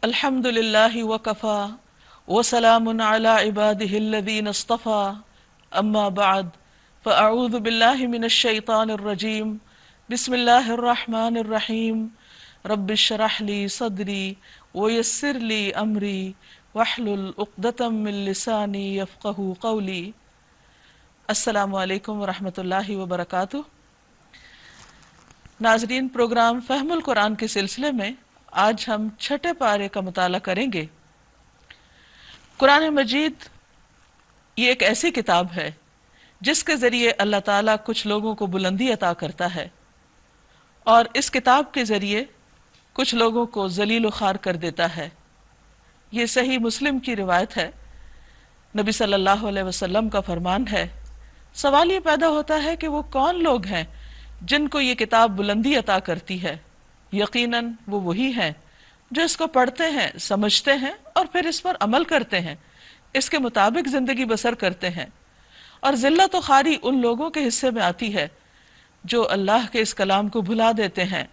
الحمد للہ وکفا وسلام علی عباده الذین اصطفى اما بعد فاعوذ باللہ من الشیطان الرجیم بسم اللہ الرحمن الرحیم رب اشرح لی صدری ویسر لی امری واحلل عقدۃ من لسانی یفقہوا قولی۔ السلام علیکم ورحمۃ اللہ وبرکاتہ۔ ناظرین، پروگرام فہم القرآن کے سلسلے میں آج ہم چھٹے پارے کا مطالعہ کریں گے۔ قرآن مجید یہ ایک ایسی کتاب ہے جس کے ذریعے اللہ تعالیٰ کچھ لوگوں کو بلندی عطا کرتا ہے اور اس کتاب کے ذریعے کچھ لوگوں کو ذلیل و خوار کر دیتا ہے۔ یہ صحیح مسلم کی روایت ہے۔ نبی صلی اللہ علیہ وسلم کا فرمان ہے، سوال یہ پیدا ہوتا ہے کہ وہ کون لوگ ہیں جن کو یہ کتاب بلندی عطا کرتی ہے؟ یقیناً وہ وہی ہیں جو اس کو پڑھتے ہیں، سمجھتے ہیں اور پھر اس پر عمل کرتے ہیں، اس کے مطابق زندگی بسر کرتے ہیں۔ اور ذلت و خواری ان لوگوں کے حصے میں آتی ہے جو اللہ کے اس کلام کو بھلا دیتے ہیں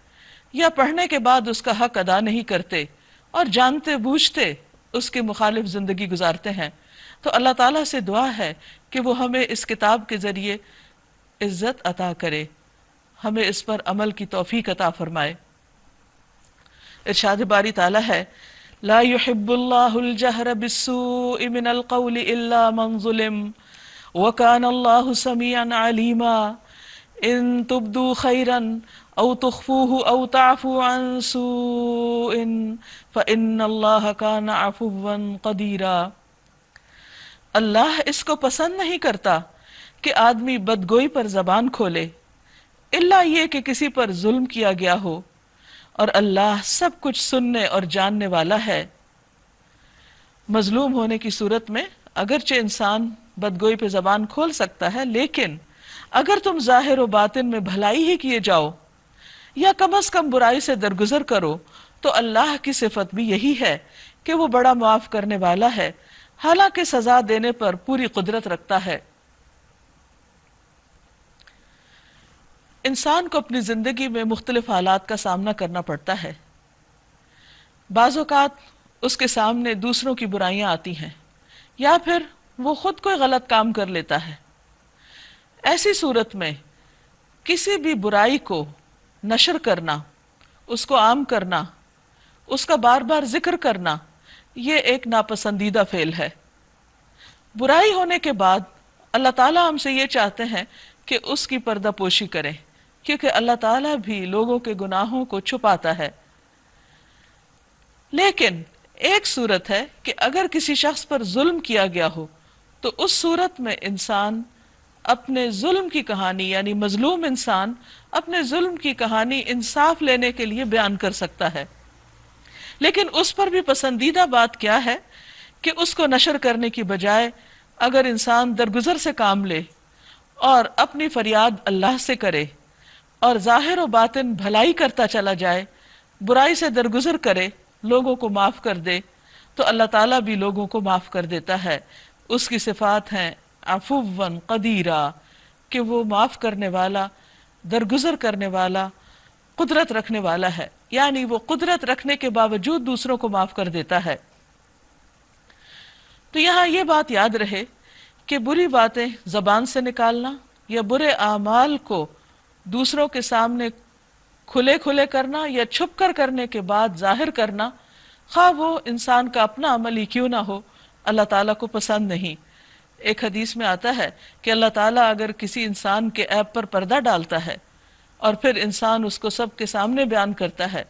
یا پڑھنے کے بعد اس کا حق ادا نہیں کرتے اور جانتے بوجھتے اس کے مخالف زندگی گزارتے ہیں۔ تو اللہ تعالیٰ سے دعا ہے کہ وہ ہمیں اس کتاب کے ذریعے عزت عطا کرے، ہمیں اس پر عمل کی توفیق عطا فرمائے۔ ارشاد باری تعالیٰ ہے، لا يحب اللہ الجہر بالسوء من القول الا من ظلم وکان اللہ سمیعا علیما ان تبدوا خیرا او تخفوه او تعفو عن سوء فان اللہ کان عفوا قدیرا۔ اللہ اس کو پسند نہیں کرتا کہ آدمی بدگوئی پر زبان کھولے الا یہ کہ کسی پر ظلم کیا گیا ہو، اور اللہ سب کچھ سننے اور جاننے والا ہے۔ مظلوم ہونے کی صورت میں اگرچہ انسان بدگوئی پہ زبان کھول سکتا ہے، لیکن اگر تم ظاہر و باطن میں بھلائی ہی کیے جاؤ یا کم از کم برائی سے درگزر کرو تو اللہ کی صفت بھی یہی ہے کہ وہ بڑا معاف کرنے والا ہے، حالانکہ سزا دینے پر پوری قدرت رکھتا ہے۔ انسان کو اپنی زندگی میں مختلف حالات کا سامنا کرنا پڑتا ہے۔ بعض اوقات اس کے سامنے دوسروں کی برائیاں آتی ہیں یا پھر وہ خود کوئی غلط کام کر لیتا ہے۔ ایسی صورت میں کسی بھی برائی کو نشر کرنا، اس کو عام کرنا، اس کا بار بار ذکر کرنا، یہ ایک ناپسندیدہ فعل ہے۔ برائی ہونے کے بعد اللہ تعالیٰ ہم سے یہ چاہتے ہیں کہ اس کی پردہ پوشی کریں، کیونکہ اللہ تعالیٰ بھی لوگوں کے گناہوں کو چھپاتا ہے۔ لیکن ایک صورت ہے کہ اگر کسی شخص پر ظلم کیا گیا ہو تو اس صورت میں انسان اپنے ظلم کی کہانی، یعنی مظلوم انسان اپنے ظلم کی کہانی انصاف لینے کے لیے بیان کر سکتا ہے۔ لیکن اس پر بھی پسندیدہ بات کیا ہے کہ اس کو نشر کرنے کی بجائے اگر انسان درگزر سے کام لے اور اپنی فریاد اللہ سے کرے اور ظاہر و باطن بھلائی کرتا چلا جائے، برائی سے درگزر کرے، لوگوں کو معاف کر دے، تو اللہ تعالیٰ بھی لوگوں کو معاف کر دیتا ہے۔ اس کی صفات ہیں عفوا قدیرا، کہ وہ معاف کرنے والا، درگزر کرنے والا، قدرت رکھنے والا ہے، یعنی وہ قدرت رکھنے کے باوجود دوسروں کو معاف کر دیتا ہے۔ تو یہاں یہ بات یاد رہے کہ بری باتیں زبان سے نکالنا یا برے اعمال کو دوسروں کے سامنے کھلے کھلے کرنا یا چھپ کر کرنے کے بعد ظاہر کرنا، خواہ وہ انسان کا اپنا عمل ہی کیوں نہ ہو، اللہ تعالیٰ کو پسند نہیں۔ ایک حدیث میں آتا ہے کہ اللہ تعالیٰ اگر کسی انسان کے عیب پر پردہ ڈالتا ہے اور پھر انسان اس کو سب کے سامنے بیان کرتا ہے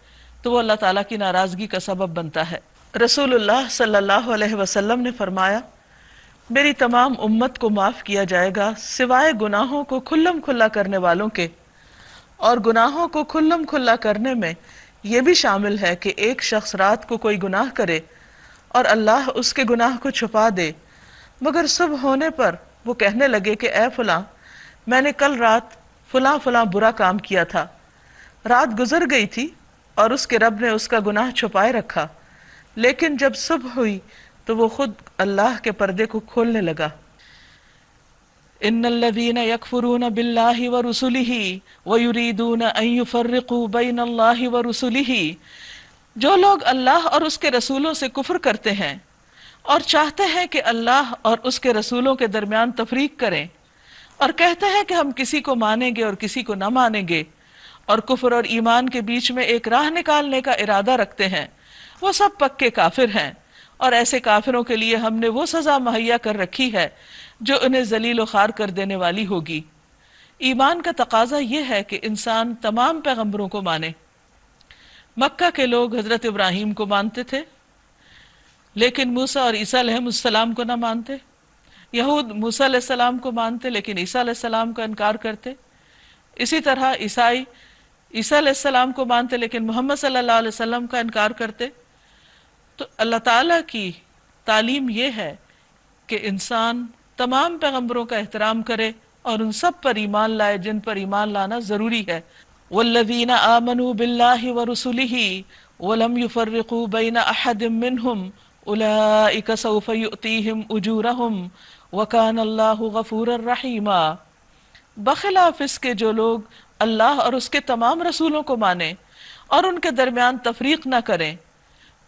تو وہ اللہ تعالیٰ کی ناراضگی کا سبب بنتا ہے۔ رسول اللہ صلی اللہ علیہ وسلم نے فرمایا، میری تمام امت کو معاف کیا جائے گا سوائے گناہوں کو کھلم کھلا کرنے والوں کے، اور گناہوں کو کھلم کھلا کرنے میں یہ بھی شامل ہے کہ ایک شخص رات کو کوئی گناہ کرے اور اللہ اس کے گناہ کو چھپا دے، مگر صبح ہونے پر وہ کہنے لگے کہ اے فلاں، میں نے کل رات فلاں فلاں برا کام کیا تھا۔ رات گزر گئی تھی اور اس کے رب نے اس کا گناہ چھپائے رکھا، لیکن جب صبح ہوئی تو وہ خود اللہ کے پردے کو کھولنے لگا۔ ان الذين يكفرون بالله ورسله ويريدون ان يفرقوا بين الله ورسله جو لوگ اللہ اور اس کے رسولوں سے کفر کرتے ہیں اور چاہتے ہیں کہ اللہ اور اس کے رسولوں کے درمیان تفریق کریں، اور کہتے ہیں کہ ہم کسی کو مانیں گے اور کسی کو نہ مانیں گے، اور کفر اور ایمان کے بیچ میں ایک راہ نکالنے کا ارادہ رکھتے ہیں، وہ سب پکے کافر ہیں، اور ایسے کافروں کے لیے ہم نے وہ سزا مہیا کر رکھی ہے جو انہیں ذلیل و خوار کر دینے والی ہوگی۔ ایمان کا تقاضا یہ ہے کہ انسان تمام پیغمبروں کو مانے۔ مکہ کے لوگ حضرت ابراہیم کو مانتے تھے لیکن موسیٰ اور عیسیٰ علیہ السلام کو نہ مانتے۔ یہود موسیٰ علیہ السلام کو مانتے لیکن عیسیٰ علیہ السلام کا انکار کرتے۔ اسی طرح عیسائی عیسیٰ علیہ السلام کو مانتے لیکن محمد صلی اللہ علیہ وسلم کا انکار کرتے۔ تو اللہ تعالیٰ کی تعلیم یہ ہے کہ انسان تمام پیغمبروں کا احترام کرے اور ان سب پر ایمان لائے جن پر ایمان لانا ضروری ہے۔ والذین آمنوا باللہ ورسلہ ولم يفرقوا بین احد منہم اولئک سوف یؤتیہم اجورہم وکان اللہ غفورا رحیما۔ بخلاف اس کے جو لوگ اللہ اور اس کے تمام رسولوں کو مانیں اور ان کے درمیان تفریق نہ کریں،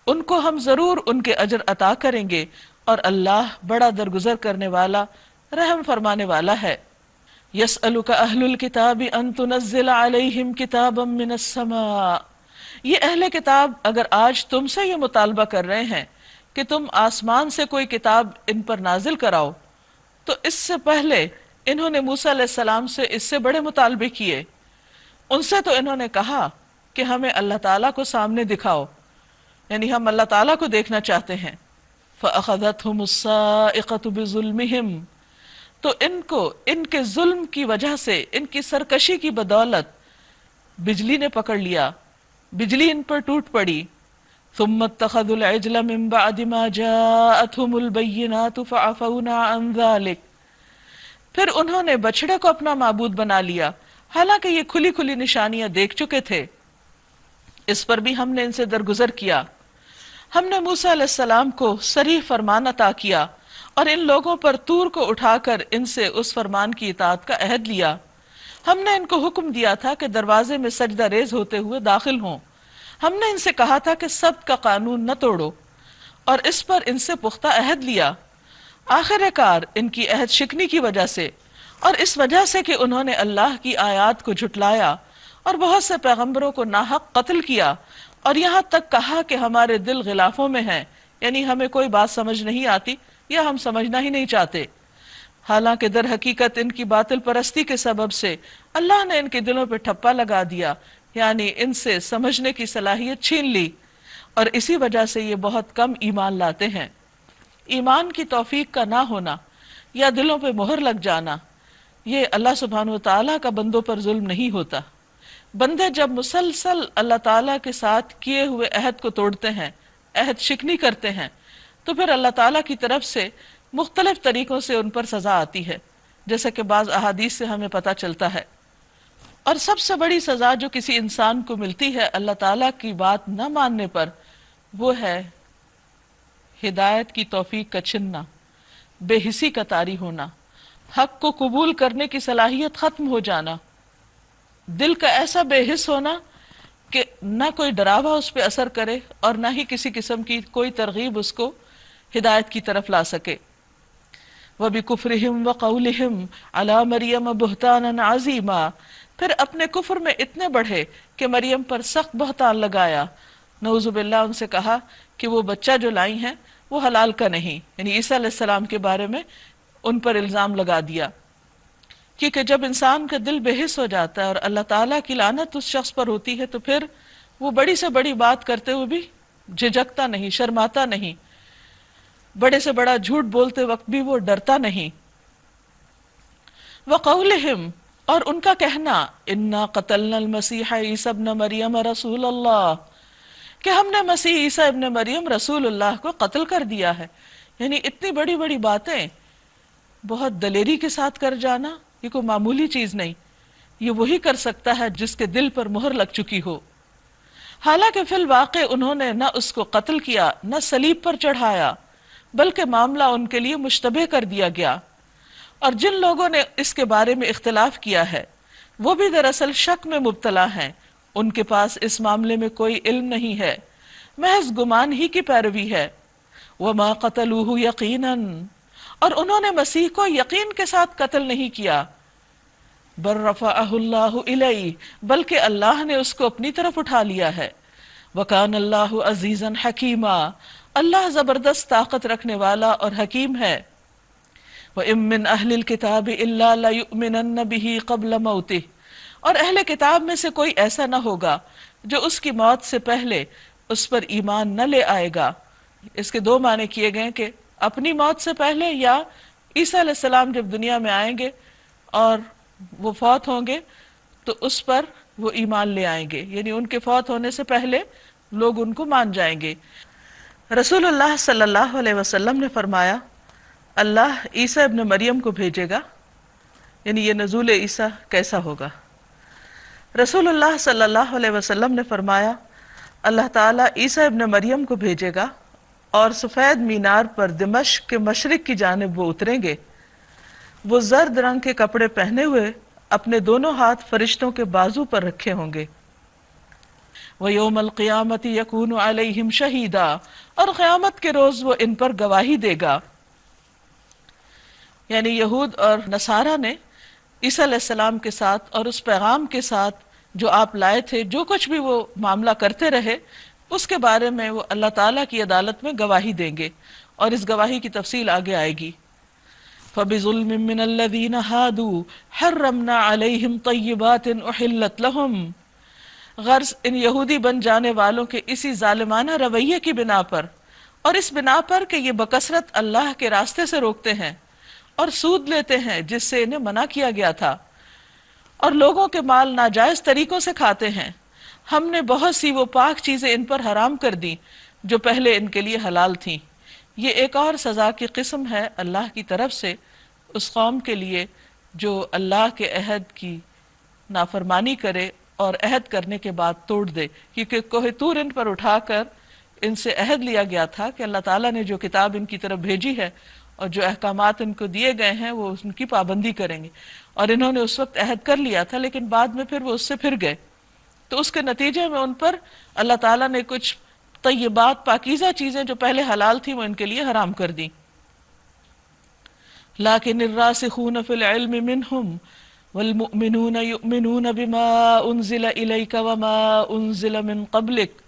ان کو ہم ضرور ان کے اجر عطا کریں گے، اور اللہ بڑا درگزر کرنے والا رحم فرمانے والا ہے۔ یسألک اہل الکتاب ان تنزل علیہم کتابا من السماء، یہ اہل کتاب اگر آج تم سے یہ مطالبہ کر رہے ہیں کہ تم آسمان سے کوئی کتاب ان پر نازل کراؤ، تو اس سے پہلے انہوں نے موسیٰ علیہ السلام سے اس سے بڑے مطالبے کیے۔ ان سے تو انہوں نے کہا کہ ہمیں اللہ تعالیٰ کو سامنے دکھاؤ، یعنی ہم اللہ تعالیٰ کو دیکھنا چاہتے ہیں۔ فَأَخَذَتْهُمُ الصَّاعِقَةُ بِظُلْمِهِمْ، تو ان کو ان کے ظلم کی وجہ سے، ان کی سرکشی کی بدولت بجلی نے پکڑ لیا، بجلی ان پر ٹوٹ پڑی۔ ثم اتخذوا العجل من بعد ما جاءتهم البينات فعفونا عن ذلك، پھر انہوں نے بچڑے کو اپنا معبود بنا لیا حالانکہ یہ کھلی کھلی نشانیاں دیکھ چکے تھے۔ اس پر بھی ہم نے ان سے درگزر کیا۔ ہم نے موسیٰ علیہ السلام کو صریح فرمان عطا کیا اور ان لوگوں پر طور کو اٹھا کر ان سے اس فرمان کی اطاعت کا عہد لیا۔ ہم نے ان کو حکم دیا تھا کہ دروازے میں سجدہ ریز ہوتے ہوئے داخل ہوں۔ ہم نے ان سے کہا تھا کہ سبت کا قانون نہ توڑو، اور اس پر ان سے پختہ عہد لیا۔ آخر کار ان کی عہد شکنی کی وجہ سے اور اس وجہ سے کہ انہوں نے اللہ کی آیات کو جھٹلایا اور بہت سے پیغمبروں کو ناحق قتل کیا، اور یہاں تک کہا کہ ہمارے دل غلافوں میں ہیں، یعنی ہمیں کوئی بات سمجھ نہیں آتی یا ہم سمجھنا ہی نہیں چاہتے۔ حالانکہ در حقیقت ان کی باطل پرستی کے سبب سے اللہ نے ان کے دلوں پہ ٹھپا لگا دیا، یعنی ان سے سمجھنے کی صلاحیت چھین لی، اور اسی وجہ سے یہ بہت کم ایمان لاتے ہیں۔ ایمان کی توفیق کا نہ ہونا یا دلوں پہ مہر لگ جانا، یہ اللہ سبحانہ و تعالیٰ کا بندوں پر ظلم نہیں ہوتا۔ بندے جب مسلسل اللہ تعالیٰ کے ساتھ کیے ہوئے عہد کو توڑتے ہیں، عہد شکنی کرتے ہیں، تو پھر اللہ تعالیٰ کی طرف سے مختلف طریقوں سے ان پر سزا آتی ہے، جیسا کہ بعض احادیث سے ہمیں پتہ چلتا ہے۔ اور سب سے بڑی سزا جو کسی انسان کو ملتی ہے اللہ تعالیٰ کی بات نہ ماننے پر، وہ ہے ہدایت کی توفیق کا چھننا، بے حسی کا طاری ہونا، حق کو قبول کرنے کی صلاحیت ختم ہو جانا، دل کا ایسا بے حس ہونا کہ نہ کوئی ڈراوا اس پہ اثر کرے اور نہ ہی کسی قسم کی کوئی ترغیب اس کو ہدایت کی طرف لا سکے۔ وَبِكُفْرِهِمْ وَقَوْلِهِمْ عَلَى مَرْيَمَ بُهْتَانًا عَظِيمًا، پھر اپنے کفر میں اتنے بڑھے کہ مریم پر سخت بہتان لگایا۔ نعوذ باللہ، ان سے کہا کہ وہ بچہ جو لائی ہیں وہ حلال کا نہیں، یعنی عیسیٰ علیہ السلام کے بارے میں ان پر الزام لگا دیا۔ کیونکہ جب انسان کا دل بے حس ہو جاتا ہے اور اللہ تعالیٰ کی لعنت اس شخص پر ہوتی ہے تو پھر وہ بڑی سے بڑی بات کرتے ہوئے بھی جھجکتا نہیں، شرماتا نہیں، بڑے سے بڑا جھوٹ بولتے وقت بھی وہ ڈرتا نہیں۔ وَقَوْلِهِمْ، اور ان کا کہنا، اِنَّا قَتَلْنَا الْمَسِيحَ عِيسَى ابْنَ مَرْيَمَ رَسُولَ اللَّهِ، کہ ہم نے مسیح عیسیٰ ابن مریم رسول اللہ کو قتل کر دیا ہے۔ یعنی اتنی بڑی بڑی باتیں بہت دلیری کے ساتھ کر جانا یہ کوئی معمولی چیز نہیں، یہ وہی کر سکتا ہے جس کے دل پر مہر لگ چکی ہو۔ حالانکہ فی الواقع انہوں نے نہ اس کو قتل کیا نہ صلیب پر چڑھایا، بلکہ معاملہ ان کے لیے مشتبہ کر دیا گیا، اور جن لوگوں نے اس کے بارے میں اختلاف کیا ہے وہ بھی دراصل شک میں مبتلا ہیں، ان کے پاس اس معاملے میں کوئی علم نہیں ہے۔ محض گمان ہی کی پیروی ہے۔ وما قتلوہ یقیناً، اور انہوں نے مسیح کو یقین کے ساتھ قتل نہیں کیا۔ بل رفعہ اللہ الیہ، بلکہ اللہ نے اس کو اپنی طرف اٹھا لیا ہے۔ وکان اللہ عزیزا حکیما، اللہ زبردست طاقت رکھنے والا اور حکیم ہے۔ وَإِن مِّنْ أَهْلِ الْكِتَابِ إِلَّا لَيُؤْمِنَنَّ بِهِ قَبْلَ مَوْتِهِ، اور اہل کتاب میں سے کوئی ایسا نہ ہوگا جو اس کی موت سے پہلے اس پر ایمان نہ لے آئے گا۔ اس کے دو معنی کیے گئے کہ اپنی موت سے پہلے، یا عیسیٰ علیہ السلام جب دنیا میں آئیں گے اور وہ فوت ہوں گے تو اس پر وہ ایمان لے آئیں گے، یعنی ان کے فوت ہونے سے پہلے لوگ ان کو مان جائیں گے۔ رسول اللہ صلی اللہ علیہ وسلم نے فرمایا اللہ عیسیٰ ابن مریم کو بھیجے گا، یعنی یہ نزول عیسیٰ کیسا ہوگا۔ رسول اللہ صلی اللہ علیہ وسلم نے فرمایا اللہ تعالیٰ عیسیٰ ابن مریم کو بھیجے گا اور سفید مینار پر دمشق کے مشرق کی جانب وہ اتریں گے۔ وہ زرد رنگ کے کپڑے پہنے ہوئے اپنے دونوں ہاتھ فرشتوں کے بازو پر رکھے ہوں گے۔ وَيَوْمَ الْقِيَامَةِ يَكُونُ عَلَيْهِمْ شَهِيدًا، اور قیامت کے روز وہ ان پر گواہی دے گا۔ یعنی یہود اور نصارہ نے عیسیٰ علیہ السلام کے ساتھ اور اس پیغام کے ساتھ جو آپ لائے تھے، جو کچھ بھی وہ معاملہ کرتے رہے، اس کے بارے میں وہ اللہ تعالیٰ کی عدالت میں گواہی دیں گے، اور اس گواہی کی تفصیل آگے آئے گی۔ فَبِظُلْمٍ مِّنَ الَّذِينَ هَادُوا حَرَّمْنَا عَلَيْهِمْ طَيِّبَاتٍ أُحِلَّتْ لَهُمْ، غرض ان یہودی بن جانے والوں کے اسی ظالمانہ رویے کی بنا پر، اور اس بنا پر کہ یہ بکثرت اللہ کے راستے سے روکتے ہیں اور سود لیتے ہیں جس سے انہیں منع کیا گیا تھا، اور لوگوں کے مال ناجائز طریقوں سے کھاتے ہیں، ہم نے بہت سی وہ پاک چیزیں ان پر حرام کر دی جو پہلے ان کے لیے حلال تھیں۔ یہ ایک اور سزا کی قسم ہے اللہ کی طرف سے اس قوم کے لیے جو اللہ کے عہد کی نافرمانی کرے اور عہد کرنے کے بعد توڑ دے، کیونکہ کوہ طور ان پر اٹھا کر ان سے عہد لیا گیا تھا کہ اللہ تعالیٰ نے جو کتاب ان کی طرف بھیجی ہے اور جو احکامات ان کو دیے گئے ہیں وہ ان کی پابندی کریں گے، اور انہوں نے اس وقت عہد کر لیا تھا، لیکن بعد میں پھر وہ اس سے پھر گئے، تو اس کے نتیجے میں ان پر اللہ تعالیٰ نے کچھ طیبات، پاکیزہ چیزیں جو پہلے حلال تھیں وہ ان کے لیے حرام کر دی۔ لیکن الراسخون فی العلم منہم والمؤمنون یؤمنون بما انزل الیک وما انزل من قبلک،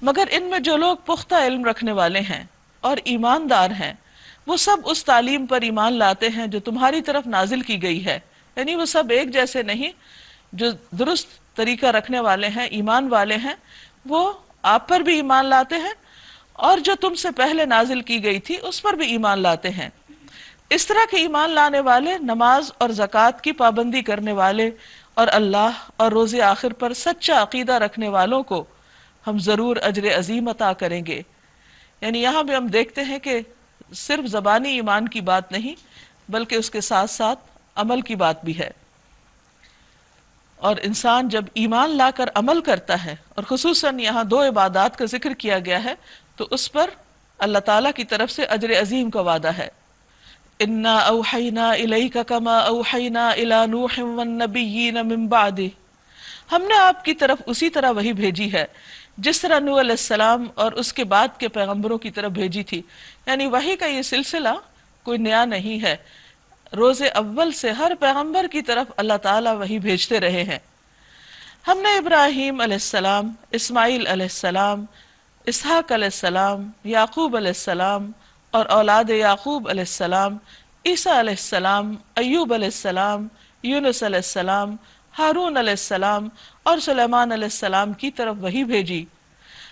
مگر ان میں جو لوگ پختہ علم رکھنے والے ہیں اور ایماندار ہیں وہ سب اس تعلیم پر ایمان لاتے ہیں جو تمہاری طرف نازل کی گئی ہے، یعنی وہ سب ایک جیسے نہیں، جو درست طریقہ رکھنے والے ہیں، ایمان والے ہیں، وہ آپ پر بھی ایمان لاتے ہیں، اور جو تم سے پہلے نازل کی گئی تھی اس پر بھی ایمان لاتے ہیں۔ اس طرح کے ایمان لانے والے، نماز اور زکوٰۃ کی پابندی کرنے والے اور اللہ اور روز آخر پر سچا عقیدہ رکھنے والوں کو ہم ضرور اجر عظیم عطا کریں گے۔ یعنی یہاں بھی ہم دیکھتے ہیں کہ صرف زبانی ایمان کی بات نہیں بلکہ اس کے ساتھ ساتھ عمل کی بات بھی ہے، اور انسان جب ایمان لا کر عمل کرتا ہے، اور خصوصاً یہاں دو عبادات کا ذکر کیا گیا ہے، تو اس پر اللہ تعالیٰ کی طرف سے اجر عظیم کا وعدہ ہے۔ اِنَّا أَوْحَيْنَا إِلَيْكَ كَمَا أَوْحَيْنَا إِلَى نُوحٍ وَالنَّبِيِّينَ مِن بَعْدِهِ، ہم نے آپ کی طرف اسی طرح وحی بھیجی ہے جس طرح نوح علیہ السلام اور اس کے بعد کے پیغمبروں کی طرف بھیجی تھی۔ یعنی وحی کا یہ سلسلہ کوئی نیا نہیں ہے، روز اول سے ہر پیغمبر کی طرف اللہ تعالیٰ وحی بھیجتے رہے ہیں۔ ہم نے ابراہیم علیہ السلام، اسماعیل علیہ السلام، اسحاق علیہ السلام، یعقوب علیہ السلام اور اولاد یعقوب علیہ السلام، عیسیٰ علیہ السلام، ایوب علیہ السلام، یونس علیہ السلام، ہارون علیہ السلام اور سلیمان علیہ السلام کی طرف وحی بھیجی۔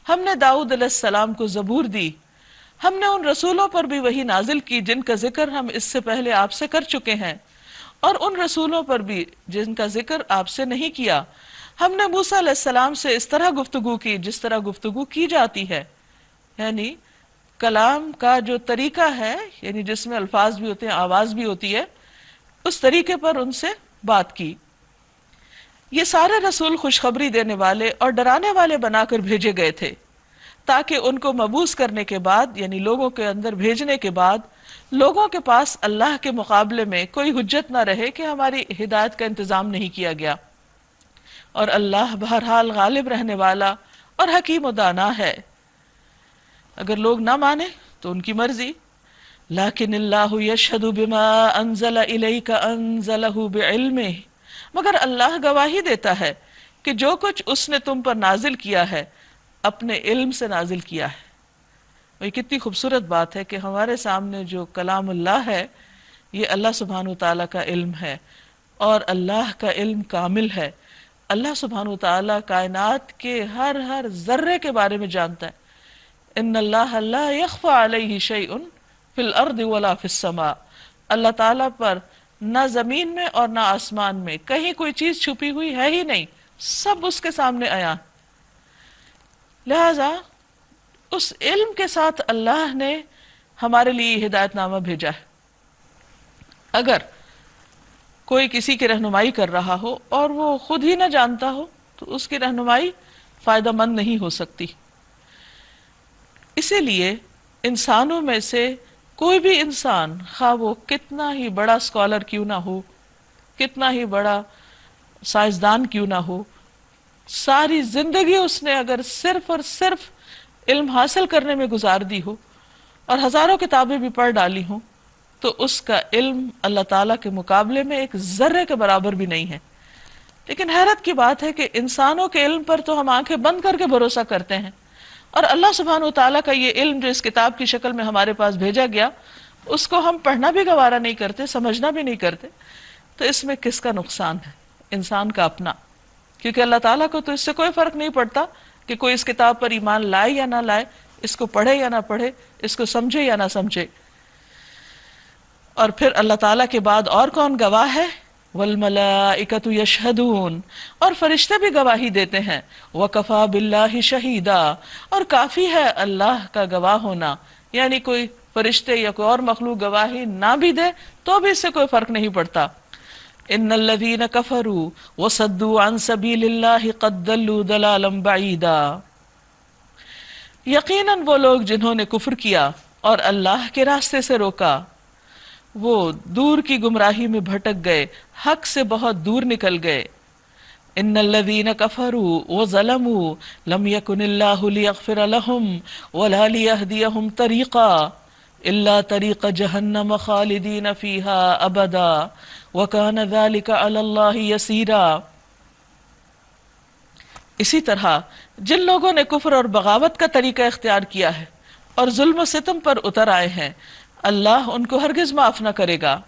ہم نے داؤد علیہ السلام کو زبور دی۔ ہم نے ان رسولوں پر بھی وحی نازل کی جن کا ذکر ہم اس سے پہلے آپ سے کر چکے ہیں، اور ان رسولوں پر بھی جن کا ذکر آپ سے نہیں کیا۔ ہم نے موسیٰ علیہ السلام سے اس طرح گفتگو کی جس طرح گفتگو کی جاتی ہے، یعنی کلام کا جو طریقہ ہے، یعنی جس میں الفاظ بھی ہوتے ہیں، آواز بھی ہوتی ہے، اس طریقے پر ان سے بات کی۔ یہ سارے رسول خوشخبری دینے والے اور ڈرانے والے بنا کر بھیجے گئے تھے تاکہ ان کو مبعوث کرنے کے بعد، یعنی لوگوں کے اندر بھیجنے کے بعد، لوگوں کے پاس اللہ کے مقابلے میں کوئی حجت نہ رہے کہ ہماری ہدایت کا انتظام نہیں کیا گیا، اور اللہ بہرحال غالب رہنے والا اور حکیم و دانا ہے۔ اگر لوگ نہ مانے تو ان کی مرضی، لیکن اللہ یشہد بما انزل الیک انزلہ بعلمہ، مگر اللہ گواہی دیتا ہے کہ جو کچھ اس نے تم پر نازل کیا ہے اپنے علم سے نازل کیا ہے۔ یہ کتنی خوبصورت بات ہے کہ ہمارے سامنے جو کلام اللہ ہے یہ اللہ سبحانہ وتعالیٰ کا علم ہے، اور اللہ کا علم کامل ہے۔ اللہ سبحانہ وتعالیٰ کائنات کے ہر ذرے کے بارے میں جانتا ہے۔ ان اللہ لا یخفی علیہ شیء فی الارض ولا فی السماء، اللہ تعالیٰ پر نہ زمین میں اور نہ آسمان میں کہیں کوئی چیز چھپی ہوئی ہے ہی نہیں، سب اس کے سامنے عیاں۔ لہذا اس علم کے ساتھ اللہ نے ہمارے لیے ہدایت نامہ بھیجا ہے۔ اگر کوئی کسی کی رہنمائی کر رہا ہو اور وہ خود ہی نہ جانتا ہو تو اس کی رہنمائی فائدہ مند نہیں ہو سکتی۔ اسی لیے انسانوں میں سے کوئی بھی انسان، خواہ وہ کتنا ہی بڑا اسکالر کیوں نہ ہو، کتنا ہی بڑا سائنسدان کیوں نہ ہو، ساری زندگی اس نے اگر صرف اور صرف علم حاصل کرنے میں گزار دی ہو اور ہزاروں کتابیں بھی پڑھ ڈالی ہوں، تو اس کا علم اللہ تعالیٰ کے مقابلے میں ایک ذرے کے برابر بھی نہیں ہے۔ لیکن حیرت کی بات ہے کہ انسانوں کے علم پر تو ہم آنکھیں بند کر کے بھروسہ کرتے ہیں، اور اللہ سبحانہ وتعالیٰ کا یہ علم جو اس کتاب کی شکل میں ہمارے پاس بھیجا گیا اس کو ہم پڑھنا بھی گوارا نہیں کرتے، سمجھنا بھی نہیں کرتے۔ تو اس میں کس کا نقصان ہے؟ انسان کا اپنا، کیونکہ اللہ تعالیٰ کو تو اس سے کوئی فرق نہیں پڑتا کہ کوئی اس کتاب پر ایمان لائے یا نہ لائے، اس کو پڑھے یا نہ پڑھے، اس کو سمجھے یا نہ سمجھے۔ اور پھر اللہ تعالیٰ کے بعد اور کون گواہ ہے؟ والملائکۃ یشہدون، اور فرشتے بھی گواہی دیتے ہیں۔ وکفیٰ باللہ شہیدا، اور کافی ہے اللہ کا گواہ ہونا، یعنی کوئی فرشتے یا کوئی اور مخلوق گواہی نہ بھی دے تو بھی اس سے کوئی فرق نہیں پڑتا۔ ان الذین کفروا وصدوا عن سبیل اللہ قد ضلوا ضلالا بعیدا، یقیناً وہ لوگ جنہوں نے کفر کیا اور اللہ کے راستے سے روکا، وہ دور کی گمراہی میں بھٹک گئے، حق سے بہت دور نکل گئے۔ ان الذین کفروا وظلموا لم یکن اللہ لیغفر لهم ولا لیہدیہم طریقا الا طریق جہنم خالدین فیہا ابدا وکان ذلک علی اللہ یسیرا۔ اسی طرح جن لوگوں نے کفر اور بغاوت کا طریقہ اختیار کیا ہے اور ظلم و ستم پر اتر آئے ہیں، اللہ ان کو ہرگز معاف نہ کرے گا،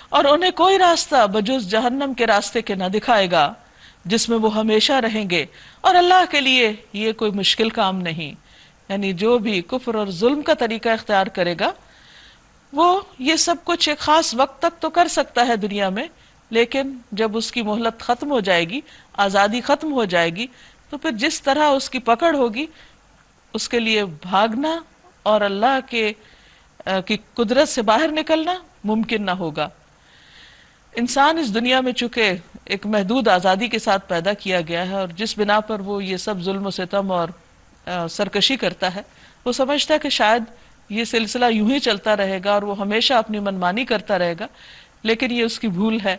اور انہیں کوئی راستہ بجز جہنم کے راستے کے نہ دکھائے گا جس میں وہ ہمیشہ رہیں گے، اور اللہ کے لیے یہ کوئی مشکل کام نہیں۔ یعنی جو بھی کفر اور ظلم کا طریقہ اختیار کرے گا وہ یہ سب کچھ ایک خاص وقت تک تو کر سکتا ہے دنیا میں، لیکن جب اس کی مہلت ختم ہو جائے گی، آزادی ختم ہو جائے گی، تو پھر جس طرح اس کی پکڑ ہوگی اس کے لیے بھاگنا اور اللہ کی قدرت سے باہر نکلنا ممکن نہ ہوگا۔ انسان اس دنیا میں چونکہ ایک محدود آزادی کے ساتھ پیدا کیا گیا ہے، اور جس بنا پر وہ یہ سب ظلم و ستم اور سرکشی کرتا ہے، وہ سمجھتا ہے کہ شاید یہ سلسلہ یوں ہی چلتا رہے گا اور وہ ہمیشہ اپنی منمانی کرتا رہے گا، لیکن یہ اس کی بھول ہے۔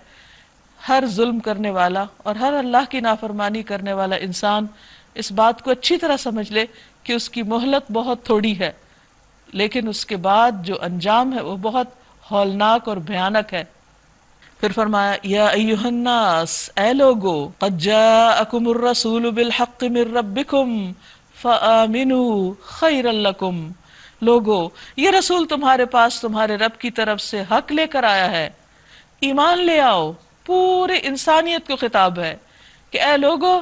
ہر ظلم کرنے والا اور ہر اللہ کی نافرمانی کرنے والا انسان اس بات کو اچھی طرح سمجھ لے کہ اس کی مہلت بہت تھوڑی ہے، لیکن اس کے بعد جو انجام ہے وہ بہت ہولناک اور بھیانک ہے۔ پھر فرمایا یا ایھا الناس، اے لوگو، قد جاءکم الرسول بالحق من ربکم فآمنوا خیرا لکم، لوگو یہ رسول تمہارے پاس تمہارے رب کی طرف سے حق لے کر آیا ہے، ایمان لے آؤ۔ پورے انسانیت کو خطاب ہے کہ اے لوگو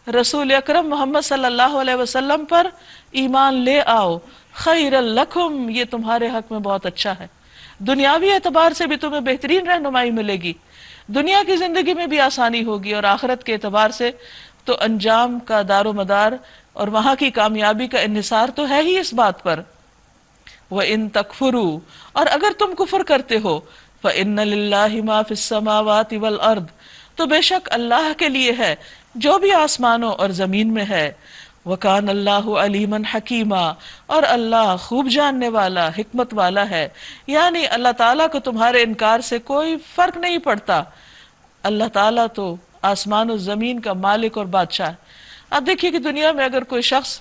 رسول اکرم محمد صلی اللہ علیہ وسلم پر ایمان لے آؤ، خیر لکم، یہ تمہارے حق میں بہت اچھا ہے، دنیاوی اعتبار سے بھی تمہیں بہترین رہنمائی ملے گی، دنیا کی زندگی میں بھی آسانی ہوگی، اور آخرت کے اعتبار سے تو انجام کا دار و مدار اور وہاں کی کامیابی کا انحصار تو ہے ہی اس بات پر۔ وَإِن تَكْفُرُوا، اور اگر تم کفر کرتے ہو، فَإِنَّ لِلَّهِ مَا فِي السَّمَاوَاتِ وَالْأَرْضِ، تو بے شک اللہ کے لیے ہے جو بھی آسمانوں اور زمین میں ہے، وَكَانَ اللَّهُ عَلِيمًا حَكِيمًا، اور اللہ خوب جاننے والا، حکمت والا ہے۔ یعنی اللہ تعالیٰ کو تمہارے انکار سے کوئی فرق نہیں پڑتا، اللہ تعالیٰ تو آسمان و زمین کا مالک اور بادشاہ ہے۔ آپ دیکھیے کہ دنیا میں اگر کوئی شخص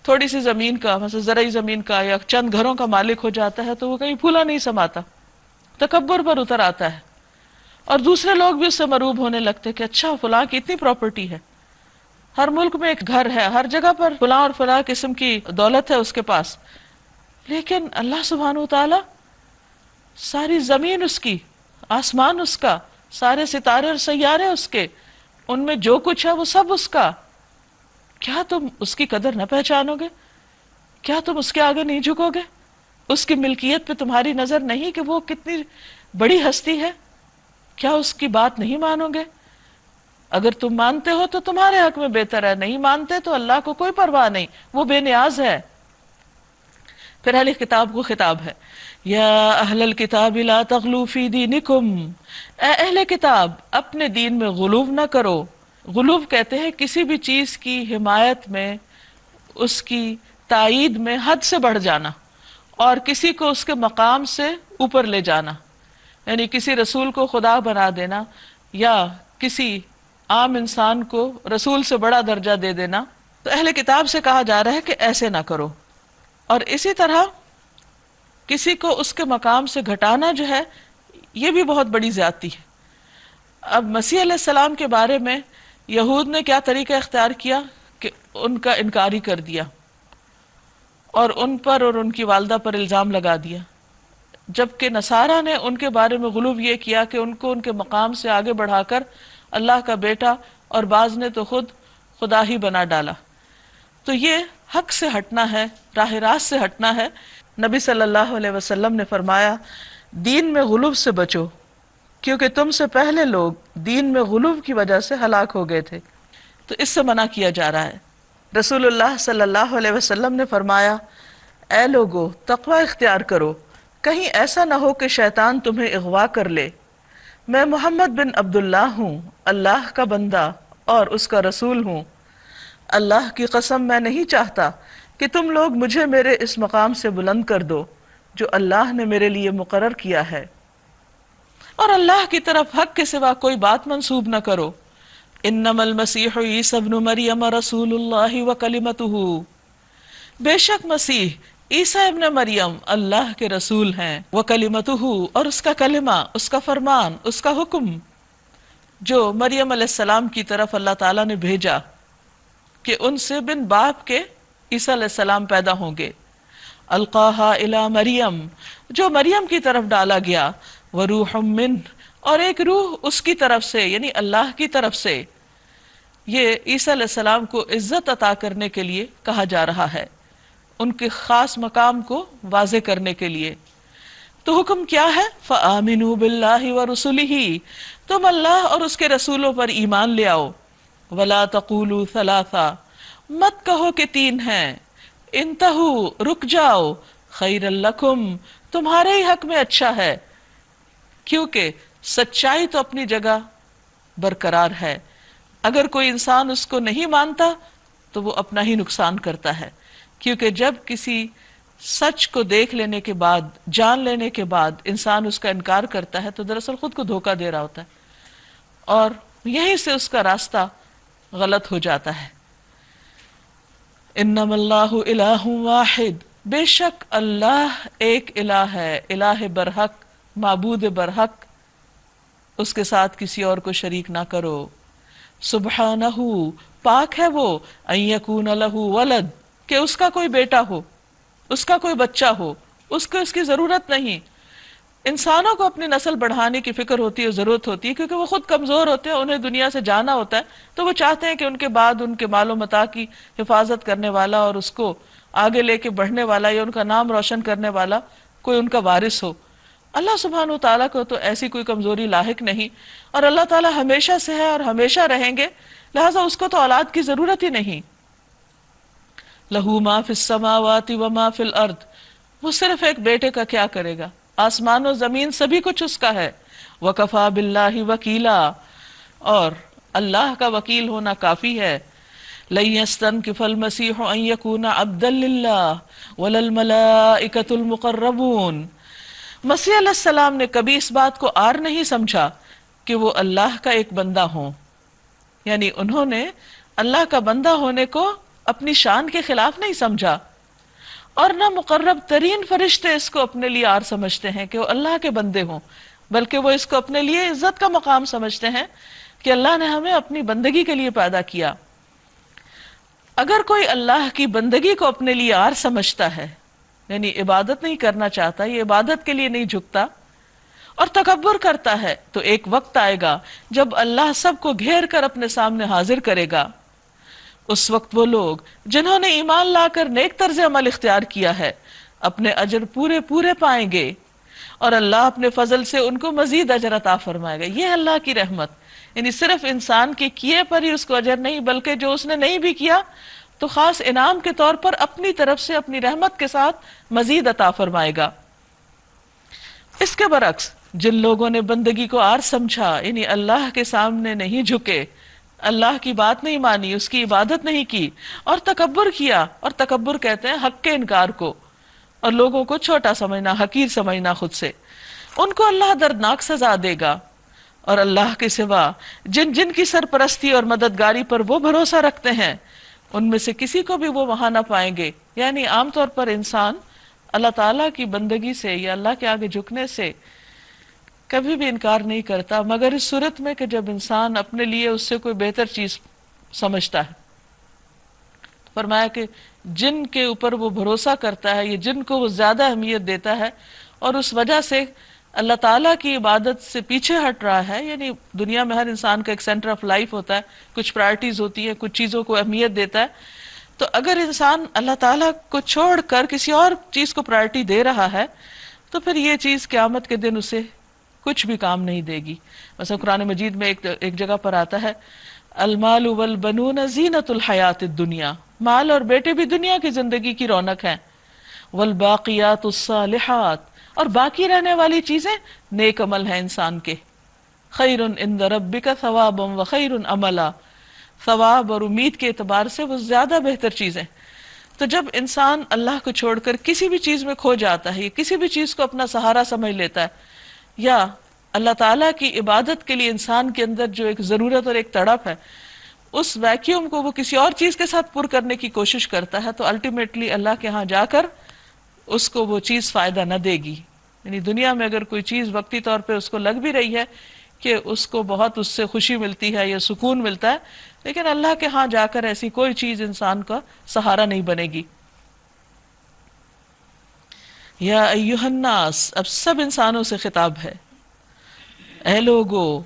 تھوڑی سی زمین کا، مثلا زرعی زمین کا یا چند گھروں کا مالک ہو جاتا ہے تو وہ کہیں پھولا نہیں سماتا، تکبر پر اتر آتا ہے، اور دوسرے لوگ بھی اس سے مروب ہونے لگتے کہ اچھا فلاں کی اتنی پراپرٹی ہے، ہر ملک میں ایک گھر ہے، ہر جگہ پر فلاں اور فلاں قسم کی دولت ہے اس کے پاس. لیکن اللہ سبحانہ وتعالی، ساری زمین اس کی، آسمان اس کا، سارے ستارے اور سیارے اس کے، ان میں جو کچھ ہے وہ سب اس کا. کیا تم اس کی قدر نہ پہچانو گے؟ کیا تم اس کے آگے نہیں جھکو گے؟ اس کی ملکیت پہ تمہاری نظر نہیں کہ وہ کتنی بڑی ہستی ہے؟ کیا اس کی بات نہیں مانو گے؟ اگر تم مانتے ہو تو تمہارے حق میں بہتر ہے، نہیں مانتے تو اللہ کو کوئی پرواہ نہیں، وہ بے نیاز ہے. پھر اہل کتاب کو خطاب ہے، یا اہل الکتاب لا تغلوا فی دینکم، اے اہل کتاب اپنے دین میں غلو نہ کرو. غلو کہتے ہیں کسی بھی چیز کی حمایت میں، اس کی تائید میں حد سے بڑھ جانا، اور کسی کو اس کے مقام سے اوپر لے جانا، یعنی کسی رسول کو خدا بنا دینا یا کسی عام انسان کو رسول سے بڑا درجہ دے دینا. تو اہل کتاب سے کہا جا رہا ہے کہ ایسے نہ کرو. اور اسی طرح کسی کو اس کے مقام سے گھٹانا جو ہے، یہ بھی بہت بڑی زیادتی ہے. اب مسیح علیہ السلام کے بارے میں یہود نے کیا طریقہ اختیار کیا کہ ان کا انکار ہی کر دیا، اور ان پر اور ان کی والدہ پر الزام لگا دیا، جبکہ نصارہ نے ان کے بارے میں غلو یہ کیا کہ ان کو ان کے مقام سے آگے بڑھا کر اللہ کا بیٹا، اور بعض نے تو خود خدا ہی بنا ڈالا. تو یہ حق سے ہٹنا ہے، راہ راست سے ہٹنا ہے. نبی صلی اللہ علیہ وسلم نے فرمایا، دین میں غلو سے بچو، کیونکہ تم سے پہلے لوگ دین میں غلو کی وجہ سے ہلاک ہو گئے تھے. تو اس سے منع کیا جا رہا ہے. رسول اللہ صلی اللہ علیہ وسلم نے فرمایا، اے لوگو تقوی اختیار کرو، کہیں ایسا نہ ہو کہ شیطان تمہیں اغوا کر لے. میں محمد بن عبداللہ ہوں، اللہ کا بندہ اور اس کا رسول ہوں. اللہ کی قسم میں نہیں چاہتا کہ تم لوگ مجھے میرے اس مقام سے بلند کر دو جو اللہ نے میرے لیے مقرر کیا ہے، اور اللہ کی طرف حق کے سوا کوئی بات منسوب نہ کرو. انما المسیح عیسی ابن مریم رسول اللہ وکلمتہ، بے شک مسیح عیسیٰ ابن مریم اللہ کے رسول ہیں، وکلمتہ، اور اس کا کلمہ، اس کا فرمان، اس کا حکم جو مریم علیہ السلام کی طرف اللہ تعالیٰ نے بھیجا کہ ان سے بن باپ کے عیسیٰ علیہ السلام پیدا ہوں گے. القاہا الی مریم، جو مریم کی طرف ڈالا گیا، وروح من، اور ایک روح اس کی طرف سے، یعنی اللہ کی طرف سے. یہ عیسیٰ علیہ السلام کو عزت عطا کرنے کے لیے کہا جا رہا ہے، ان کے خاص مقام کو واضح کرنے کے لیے. تو حکم کیا ہے؟ فآمنوا باللہ ورسلہ، تم اللہ اور اس کے رسولوں پر ایمان لے آؤ. ولا تقولوا ثلاثہ، مت کہو کہ تین ہیں. انتہوا، رک جاؤ. خیر لکم، تمہارے ہی حق میں اچھا ہے، کیونکہ سچائی تو اپنی جگہ برقرار ہے. اگر کوئی انسان اس کو نہیں مانتا تو وہ اپنا ہی نقصان کرتا ہے، کیونکہ جب کسی سچ کو دیکھ لینے کے بعد، جان لینے کے بعد انسان اس کا انکار کرتا ہے تو دراصل خود کو دھوکہ دے رہا ہوتا ہے، اور یہیں سے اس کا راستہ غلط ہو جاتا ہے. انما اللہ الہ واحد، بے شک اللہ ایک الہ ہے، الہ برحق، معبود برحق، اس کے ساتھ کسی اور کو شریک نہ کرو. سبحانہ، پاک ہے وہ، ان یکون لہ ولد، کہ اس کا کوئی بیٹا ہو، اس کا کوئی بچہ ہو، اس کو اس کی ضرورت نہیں. انسانوں کو اپنی نسل بڑھانے کی فکر ہوتی ہے، ضرورت ہوتی ہے، کیونکہ وہ خود کمزور ہوتے ہیں، انہیں دنیا سے جانا ہوتا ہے، تو وہ چاہتے ہیں کہ ان کے بعد ان کے مال و متاع کی حفاظت کرنے والا اور اس کو آگے لے کے بڑھنے والا یا ان کا نام روشن کرنے والا کوئی ان کا وارث ہو. اللہ سبحانہ وتعالیٰ کو تو ایسی کوئی کمزوری لاحق نہیں، اور اللہ تعالیٰ ہمیشہ سے ہے اور ہمیشہ رہیں گے، لہٰذا اس کو تو اولاد کی ضرورت ہی نہیں. لہو ما فی السماوات و ما فی الارض، وہ صرف ایک بیٹے کا کیا کرے گا، آسمان و زمین سبھی کچھ اس کا ہے. وکفا باللہ وکیلا، اور اللہ کا وکیل ہونا کافی ہے. لن یستنکف المسیح ان یکون عبدا للہ ولا الملائکۃ المقربون، مسیح علیہ السلام نے کبھی اس بات کو عار نہیں سمجھا کہ وہ اللہ کا ایک بندہ ہوں، یعنی انہوں نے اللہ کا بندہ ہونے کو اپنی شان کے خلاف نہیں سمجھا، اور نہ مقرب ترین فرشتے اس کو اپنے لیے آر سمجھتے ہیں کہ وہ اللہ کے بندے ہوں، بلکہ وہ اس کو اپنے لیے عزت کا مقام سمجھتے ہیں کہ اللہ نے ہمیں اپنی بندگی کے لیے پیدا کیا۔ اگر کوئی اللہ کی بندگی کو اپنے لیے آر سمجھتا ہے، یعنی عبادت نہیں کرنا چاہتا، یہ عبادت کے لیے نہیں جھکتا اور تکبر کرتا ہے، تو ایک وقت آئے گا جب اللہ سب کو گھیر کر اپنے سامنے حاضر کرے گا۔ اس وقت وہ لوگ جنہوں نے ایمان لا کر نیک طرز عمل اختیار کیا ہے اپنے اجر پورے پورے پائیں گے، اور اللہ اپنے فضل سے ان کو مزید اجر عطا فرمائے گا۔ یہ اللہ کی رحمت، یعنی صرف انسان کے کیے پر ہی اس کو اجر نہیں، بلکہ جو اس نے نہیں بھی کیا تو خاص انعام کے طور پر اپنی طرف سے اپنی رحمت کے ساتھ مزید عطا فرمائے گا۔ اس کے برعکس جن لوگوں نے بندگی کو آر سمجھا، یعنی اللہ کے سامنے نہیں جھکے، اللہ کی بات نہیں مانی، اس کی عبادت نہیں کی اور تکبر کیا، اور تکبر کہتے ہیں حق کے انکار کو اور لوگوں کو چھوٹا سمجھنا، حقیر سمجھنا خود سے، ان کو اللہ دردناک سزا دے گا۔ اور اللہ کے سوا جن جن کی سرپرستی اور مددگاری پر وہ بھروسہ رکھتے ہیں، ان میں سے کسی کو بھی وہ وہاں نہ پائیں گے۔ یعنی عام طور پر انسان اللہ تعالیٰ کی بندگی سے یا اللہ کے آگے جھکنے سے کبھی بھی انکار نہیں کرتا، مگر اس صورت میں کہ جب انسان اپنے لیے اس سے کوئی بہتر چیز سمجھتا ہے۔ فرمایا کہ جن کے اوپر وہ بھروسہ کرتا ہے یا جن کو وہ زیادہ اہمیت دیتا ہے اور اس وجہ سے اللہ تعالیٰ کی عبادت سے پیچھے ہٹ رہا ہے، یعنی دنیا میں ہر انسان کا ایک سینٹر آف لائف ہوتا ہے، کچھ پرائرٹیز ہوتی ہے، کچھ چیزوں کو اہمیت دیتا ہے، تو اگر انسان اللہ تعالیٰ کو چھوڑ کر کسی اور چیز کو پرائرٹی دے رہا ہے تو پھر یہ چیز قیامت کے دن اسے کچھ بھی کام نہیں دے گی۔ مثلا قرآن مجید میں ایک جگہ پر آتا ہے المال والبنون زینت الحیات الدنیا، مال اور بیٹے بھی دنیا کی زندگی کی رونق ہیں، والباقیات الصالحات، اور باقی رہنے والی چیزیں نیک عمل ہیں انسان کے، خیر عند ربک ثوابا وخیر عملا، ثواب اور امید کے اعتبار سے وہ زیادہ بہتر چیزیں۔ تو جب انسان اللہ کو چھوڑ کر کسی بھی چیز میں کھو جاتا ہے یا کسی بھی چیز کو اپنا سہارا سمجھ لیتا ہے، یا اللہ تعالیٰ کی عبادت کے لیے انسان کے اندر جو ایک ضرورت اور ایک تڑپ ہے، اس ویکیوم کو وہ کسی اور چیز کے ساتھ پر کرنے کی کوشش کرتا ہے، تو الٹیمیٹلی اللہ کے ہاں جا کر اس کو وہ چیز فائدہ نہ دے گی۔ یعنی دنیا میں اگر کوئی چیز وقتی طور پہ اس کو لگ بھی رہی ہے کہ اس کو بہت اس سے خوشی ملتی ہے یا سکون ملتا ہے، لیکن اللہ کے ہاں جا کر ایسی کوئی چیز انسان کا سہارا نہیں بنے گی۔ یا ایہا الناس، اب سب انسانوں سے خطاب ہے، اے لوگو،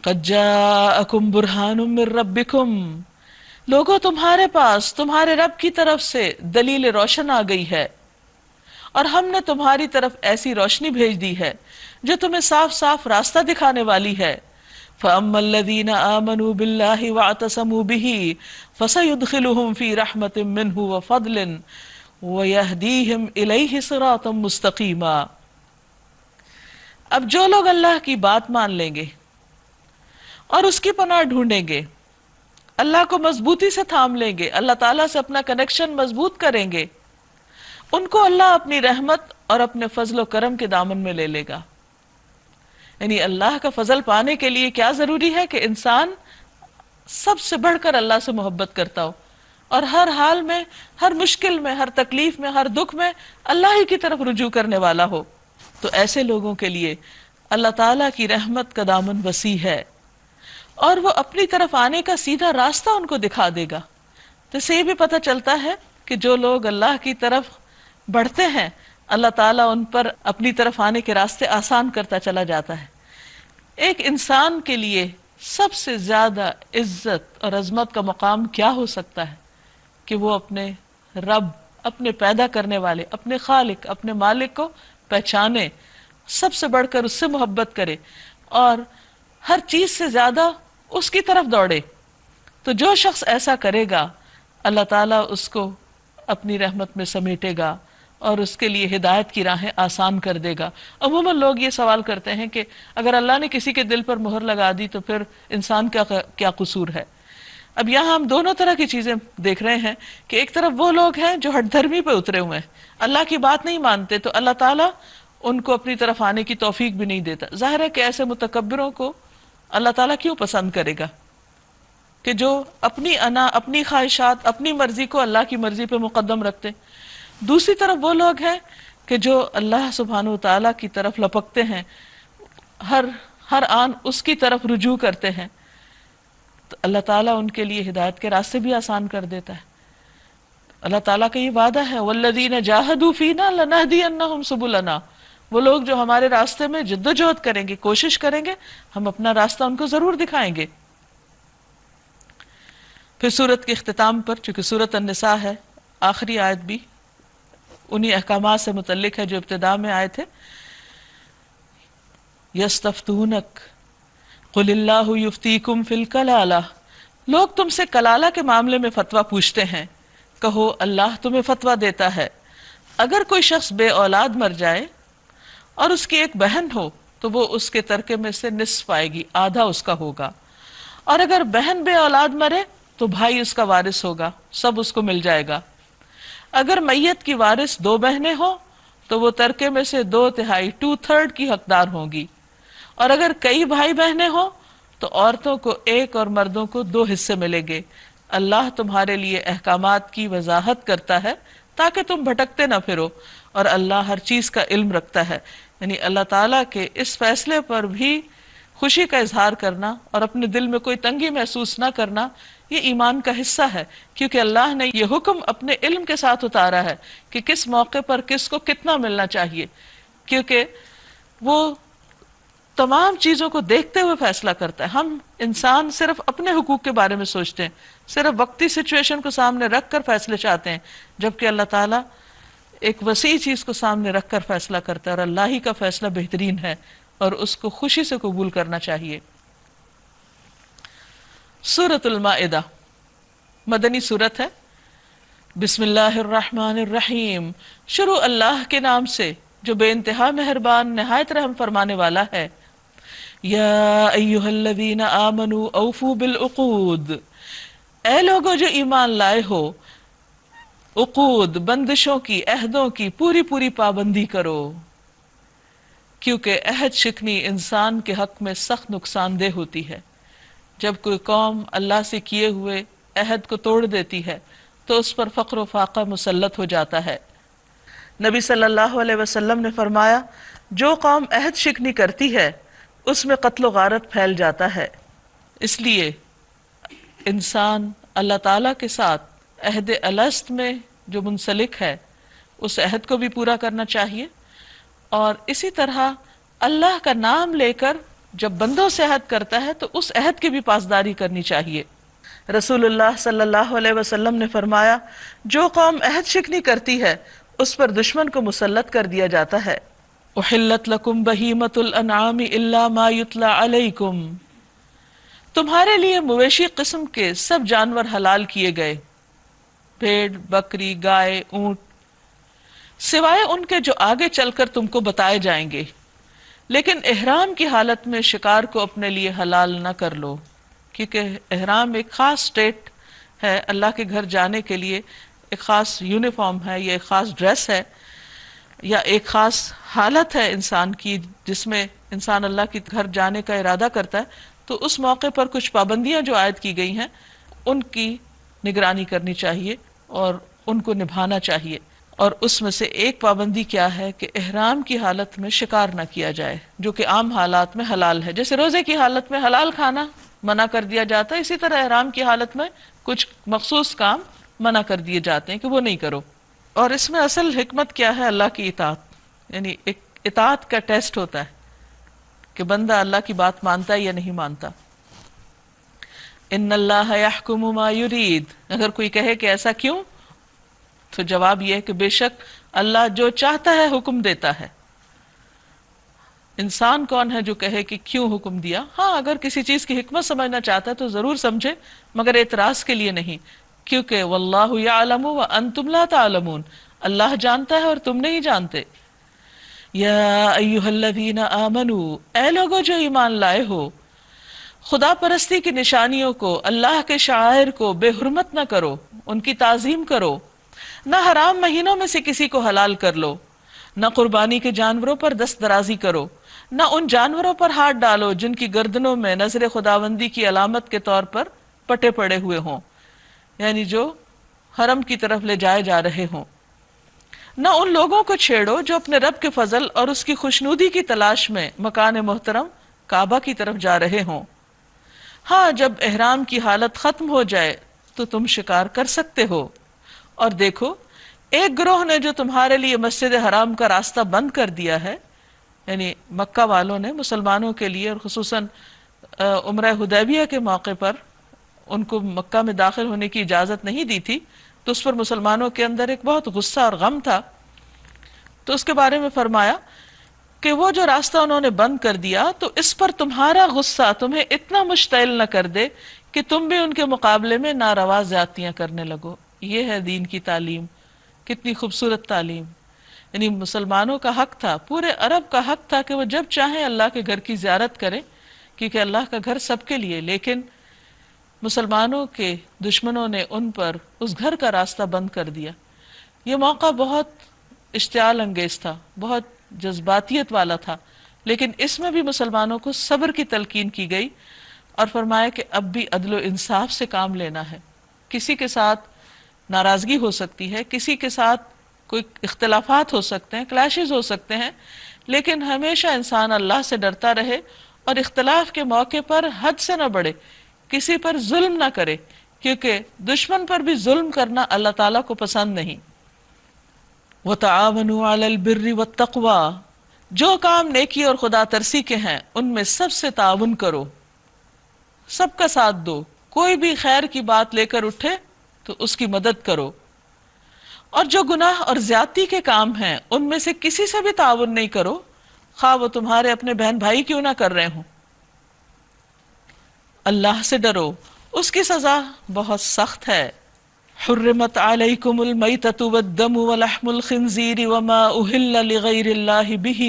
قد جاءکم برہان من ربکم، لوگو تمہارے پاس تمہارے رب کی طرف سے دلیل روشن آ گئی ہے، اور ہم نے تمہاری طرف ایسی روشنی بھیج دی ہے جو تمہیں صاف صاف راستہ دکھانے والی ہے۔ فَأَمَّا الَّذِينَ آمَنُوا بِاللَّهِ وَاعْتَصَمُوا بِهِ فَسَيُدْخِلُهُمْ فِي رَحْمَةٍ مِّنْهُ وَفَضْلٍ وَيَهْدِيهِمْ إِلَيْهِ صِرَاطًا مُسْتَقِيمًا۔ اب جو لوگ اللہ کی بات مان لیں گے اور اس کی پناہ ڈھونڈیں گے، اللہ کو مضبوطی سے تھام لیں گے، اللہ تعالیٰ سے اپنا کنیکشن مضبوط کریں گے، ان کو اللہ اپنی رحمت اور اپنے فضل و کرم کے دامن میں لے لے گا۔ یعنی اللہ کا فضل پانے کے لیے کیا ضروری ہے کہ انسان سب سے بڑھ کر اللہ سے محبت کرتا ہو اور ہر حال میں، ہر مشکل میں، ہر تکلیف میں، ہر دکھ میں اللہ ہی کی طرف رجوع کرنے والا ہو۔ تو ایسے لوگوں کے لیے اللہ تعالیٰ کی رحمت کا دامن وسیع ہے اور وہ اپنی طرف آنے کا سیدھا راستہ ان کو دکھا دے گا۔ تو اس سے یہ بھی پتہ چلتا ہے کہ جو لوگ اللہ کی طرف بڑھتے ہیں، اللہ تعالیٰ ان پر اپنی طرف آنے کے راستے آسان کرتا چلا جاتا ہے۔ ایک انسان کے لیے سب سے زیادہ عزت اور عظمت کا مقام کیا ہو سکتا ہے کہ وہ اپنے رب، اپنے پیدا کرنے والے، اپنے خالق، اپنے مالک کو پہچانے، سب سے بڑھ کر اس سے محبت کرے اور ہر چیز سے زیادہ اس کی طرف دوڑے۔ تو جو شخص ایسا کرے گا اللہ تعالیٰ اس کو اپنی رحمت میں سمیٹے گا اور اس کے لیے ہدایت کی راہیں آسان کر دے گا۔ عموماً لوگ یہ سوال کرتے ہیں کہ اگر اللہ نے کسی کے دل پر مہر لگا دی تو پھر انسان کیا قصور ہے؟ اب یہاں ہم دونوں طرح کی چیزیں دیکھ رہے ہیں کہ ایک طرف وہ لوگ ہیں جو ہٹ دھرمی پہ اترے ہوئے ہیں، اللہ کی بات نہیں مانتے، تو اللہ تعالیٰ ان کو اپنی طرف آنے کی توفیق بھی نہیں دیتا۔ ظاہر ہے کہ ایسے متکبروں کو اللہ تعالیٰ کیوں پسند کرے گا؟ کہ جو اپنی انا، اپنی خواہشات، اپنی مرضی کو اللہ کی مرضی پہ مقدم رکھتے، دوسری طرف وہ لوگ ہیں کہ جو اللہ سبحانہ وتعالیٰ کی طرف لپکتے ہیں، ہر ہر آن اس کی طرف رجوع کرتے ہیں، تو اللہ تعالیٰ ان کے لیے ہدایت کے راستے بھی آسان کر دیتا ہے۔ اللہ تعالیٰ کا یہ وعدہ ہے وَالَّذِينَ جَاهَدُوا فِينَا لَنَهْدِيَنَّهُمْ سُبُلَنَا، وہ لوگ جو ہمارے راستے میں جد و جہد کریں گے، کوشش کریں گے، ہم اپنا راستہ ان کو ضرور دکھائیں گے۔ پھر سورت کے اختتام پر، چونکہ سورت النساء ہے، آخری آیت بھی انہی احکامات سے متعلق ہے جو ابتداء میں آئے تھے۔ یستفتونک قل اللہ یفتیکم فی الکلالہ، لوگ تم سے کلالہ کے معاملے میں فتویٰ پوچھتے ہیں، کہو اللہ تمہیں فتویٰ دیتا ہے، اگر کوئی شخص بے اولاد مر جائے اور اس کی ایک بہن ہو تو وہ اس کے ترکے میں سے نصف پائے گی، آدھا اس کا ہوگا، اور اگر بہن بے اولاد مرے تو بھائی اس کا وارث ہوگا، سب اس کو مل جائے گا۔ اگر میت کی وارث دو بہنیں ہوں تو وہ ترکے میں سے 2/3 2/3 کی حقدار ہوں گی، اور اگر کئی بھائی بہنیں ہوں تو عورتوں کو 1 اور مردوں کو 2 حصے ملیں گے۔ اللہ تمہارے لیے احکامات کی وضاحت کرتا ہے تاکہ تم بھٹکتے نہ پھرو، اور اللہ ہر چیز کا علم رکھتا ہے۔ یعنی اللہ تعالیٰ کے اس فیصلے پر بھی خوشی کا اظہار کرنا اور اپنے دل میں کوئی تنگی محسوس نہ کرنا، یہ ایمان کا حصہ ہے، کیونکہ اللہ نے یہ حکم اپنے علم کے ساتھ اتارا ہے کہ کس موقع پر کس کو کتنا ملنا چاہیے، کیونکہ وہ تمام چیزوں کو دیکھتے ہوئے فیصلہ کرتا ہے۔ ہم انسان صرف اپنے حقوق کے بارے میں سوچتے ہیں، صرف وقتی سچویشن کو سامنے رکھ کر فیصلے چاہتے ہیں، جبکہ اللہ تعالیٰ ایک وسیع چیز کو سامنے رکھ کر فیصلہ کرتا ہے، اور اللہ ہی کا فیصلہ بہترین ہے اور اس کو خوشی سے قبول کرنا چاہیے۔ سورۃ المائدہ مدنی سورت ہے۔ بسم اللہ الرحمن الرحیم، شروع اللہ کے نام سے جو بے انتہا مہربان نہایت رحم فرمانے والا ہے۔ یا ایہا الذین آمنوا اوفوا بالعقود، اے لوگو جو ایمان لائے ہو، عقود بندشوں کی، عہدوں کی پوری پوری پابندی کرو، کیونکہ عہد شکنی انسان کے حق میں سخت نقصان دہ ہوتی ہے۔ جب کوئی قوم اللہ سے کیے ہوئے عہد کو توڑ دیتی ہے تو اس پر فقر و فاقہ مسلط ہو جاتا ہے۔ نبی صلی اللہ علیہ وسلم نے فرمایا، جو قوم عہد شکنی کرتی ہے اس میں قتل و غارت پھیل جاتا ہے۔ اس لیے انسان اللہ تعالیٰ کے ساتھ عہد الست میں جو منسلک ہے اس عہد کو بھی پورا کرنا چاہیے، اور اسی طرح اللہ کا نام لے کر جب بندوں سے عہد کرتا ہے تو اس عہد کی بھی پاسداری کرنی چاہیے۔ رسول اللہ صلی اللہ علیہ وسلم نے فرمایا، جو قوم عہد شکنی کرتی ہے اس پر دشمن کو مسلط کر دیا جاتا ہے۔ احلت لکم بہیمۃ الانعام الا ما یتلی علیکم، تمہارے لیے مویشی قسم کے سب جانور حلال کیے گئے، بھیڑ، بکری، گائے، اونٹ، سوائے ان کے جو آگے چل کر تم کو بتائے جائیں گے، لیکن احرام کی حالت میں شکار کو اپنے لیے حلال نہ کر لو، کیونکہ احرام ایک خاص سٹیٹ ہے، اللہ کے گھر جانے کے لیے ایک خاص یونیفارم ہے، یا ایک خاص ڈریس ہے، یا ایک خاص حالت ہے انسان کی جس میں انسان اللہ کے گھر جانے کا ارادہ کرتا ہے۔ تو اس موقع پر کچھ پابندیاں جو عائد کی گئی ہیں ان کی نگرانی کرنی چاہیے اور ان کو نبھانا چاہیے، اور اس میں سے ایک پابندی کیا ہے کہ احرام کی حالت میں شکار نہ کیا جائے، جو کہ عام حالات میں حلال ہے۔ جیسے روزے کی حالت میں حلال کھانا منع کر دیا جاتا ہے، اسی طرح احرام کی حالت میں کچھ مخصوص کام منع کر دیے جاتے ہیں کہ وہ نہیں کرو۔ اور اس میں اصل حکمت کیا ہے؟ اللہ کی اطاعت، یعنی ایک اطاعت کا ٹیسٹ ہوتا ہے کہ بندہ اللہ کی بات مانتا ہے یا نہیں مانتا۔ ان اللہ یحکم ما یرید، اگر کوئی کہے کہ ایسا کیوں، تو جواب یہ ہے کہ بے شک اللہ جو چاہتا ہے حکم دیتا ہے۔ انسان کون ہے جو کہے کہ کیوں حکم دیا؟ ہاں، اگر کسی چیز کی حکمت سمجھنا چاہتا ہے تو ضرور سمجھے، مگر اعتراض کے لیے نہیں، کیونکہ واللہ یعلم وانتم لا تعلمون، اللہ جانتا ہے اور تم نہیں جانتے۔ یا ایہا الذین آمنوا، اے لوگو جو ایمان لائے ہو، خدا پرستی کی نشانیوں کو، اللہ کے شعائر کو بے حرمت نہ کرو، ان کی تعظیم کرو، نہ حرام مہینوں میں سے کسی کو حلال کر لو، نہ قربانی کے جانوروں پر دست درازی کرو، نہ ان جانوروں پر ہاتھ ڈالو جن کی گردنوں میں نظر خداوندی کی علامت کے طور پر پٹے پڑے ہوئے ہوں، یعنی جو حرم کی طرف لے جائے جا رہے ہوں۔ نہ ان لوگوں کو چھیڑو جو اپنے رب کے فضل اور اس کی خوشنودی کی تلاش میں مکان محترم کعبہ کی طرف جا رہے ہوں۔ ہاں، جب احرام کی حالت ختم ہو جائے تو تم شکار کر سکتے ہو۔ اور دیکھو، ایک گروہ نے جو تمہارے لیے مسجد حرام کا راستہ بند کر دیا ہے، یعنی مکہ والوں نے مسلمانوں کے لیے، اور خصوصاً عمرہ حدیبیہ کے موقع پر ان کو مکہ میں داخل ہونے کی اجازت نہیں دی تھی، تو اس پر مسلمانوں کے اندر ایک بہت غصہ اور غم تھا۔ تو اس کے بارے میں فرمایا کہ وہ جو راستہ انہوں نے بند کر دیا، تو اس پر تمہارا غصہ تمہیں اتنا مشتعل نہ کر دے کہ تم بھی ان کے مقابلے میں ناروا زیادتیاں کرنے لگو۔ یہ ہے دین کی تعلیم، کتنی خوبصورت تعلیم۔ یعنی مسلمانوں کا حق تھا، پورے عرب کا حق تھا کہ وہ جب چاہیں اللہ کے گھر کی زیارت کریں، کیونکہ اللہ کا گھر سب کے لیے، لیکن مسلمانوں کے دشمنوں نے ان پر اس گھر کا راستہ بند کر دیا۔ یہ موقع بہت اشتعال انگیز تھا، بہت جذباتیت والا تھا، لیکن اس میں بھی مسلمانوں کو صبر کی تلقین کی گئی اور فرمایا کہ اب بھی عدل و انصاف سے کام لینا ہے۔ کسی کے ساتھ ناراضگی ہو سکتی ہے، کسی کے ساتھ کوئی اختلافات ہو سکتے ہیں، کلیشز ہو سکتے ہیں، لیکن ہمیشہ انسان اللہ سے ڈرتا رہے اور اختلاف کے موقع پر حد سے نہ بڑھے، کسی پر ظلم نہ کرے، کیونکہ دشمن پر بھی ظلم کرنا اللہ تعالیٰ کو پسند نہیں۔ وَتَعَاوَنُوا عَلَى الْبِرِّ وَالتَّقْوَى، جو کام نیکی اور خدا ترسی کے ہیں ان میں سب سے تعاون کرو، سب کا ساتھ دو، کوئی بھی خیر کی بات لے کر اٹھے تو اس کی مدد کرو، اور جو گناہ اور زیادتی کے کام ہیں ان میں سے کسی سے بھی تعاون نہیں کرو، خواہ وہ تمہارے اپنے بہن بھائی کیوں نہ کر رہے ہوں۔ اللہ سے ڈرو، اس کی سزا بہت سخت ہے۔ حرمت علیکم المیتۃ والدم ولحم الخنزیر وما اہل لغیر اللہ بہ،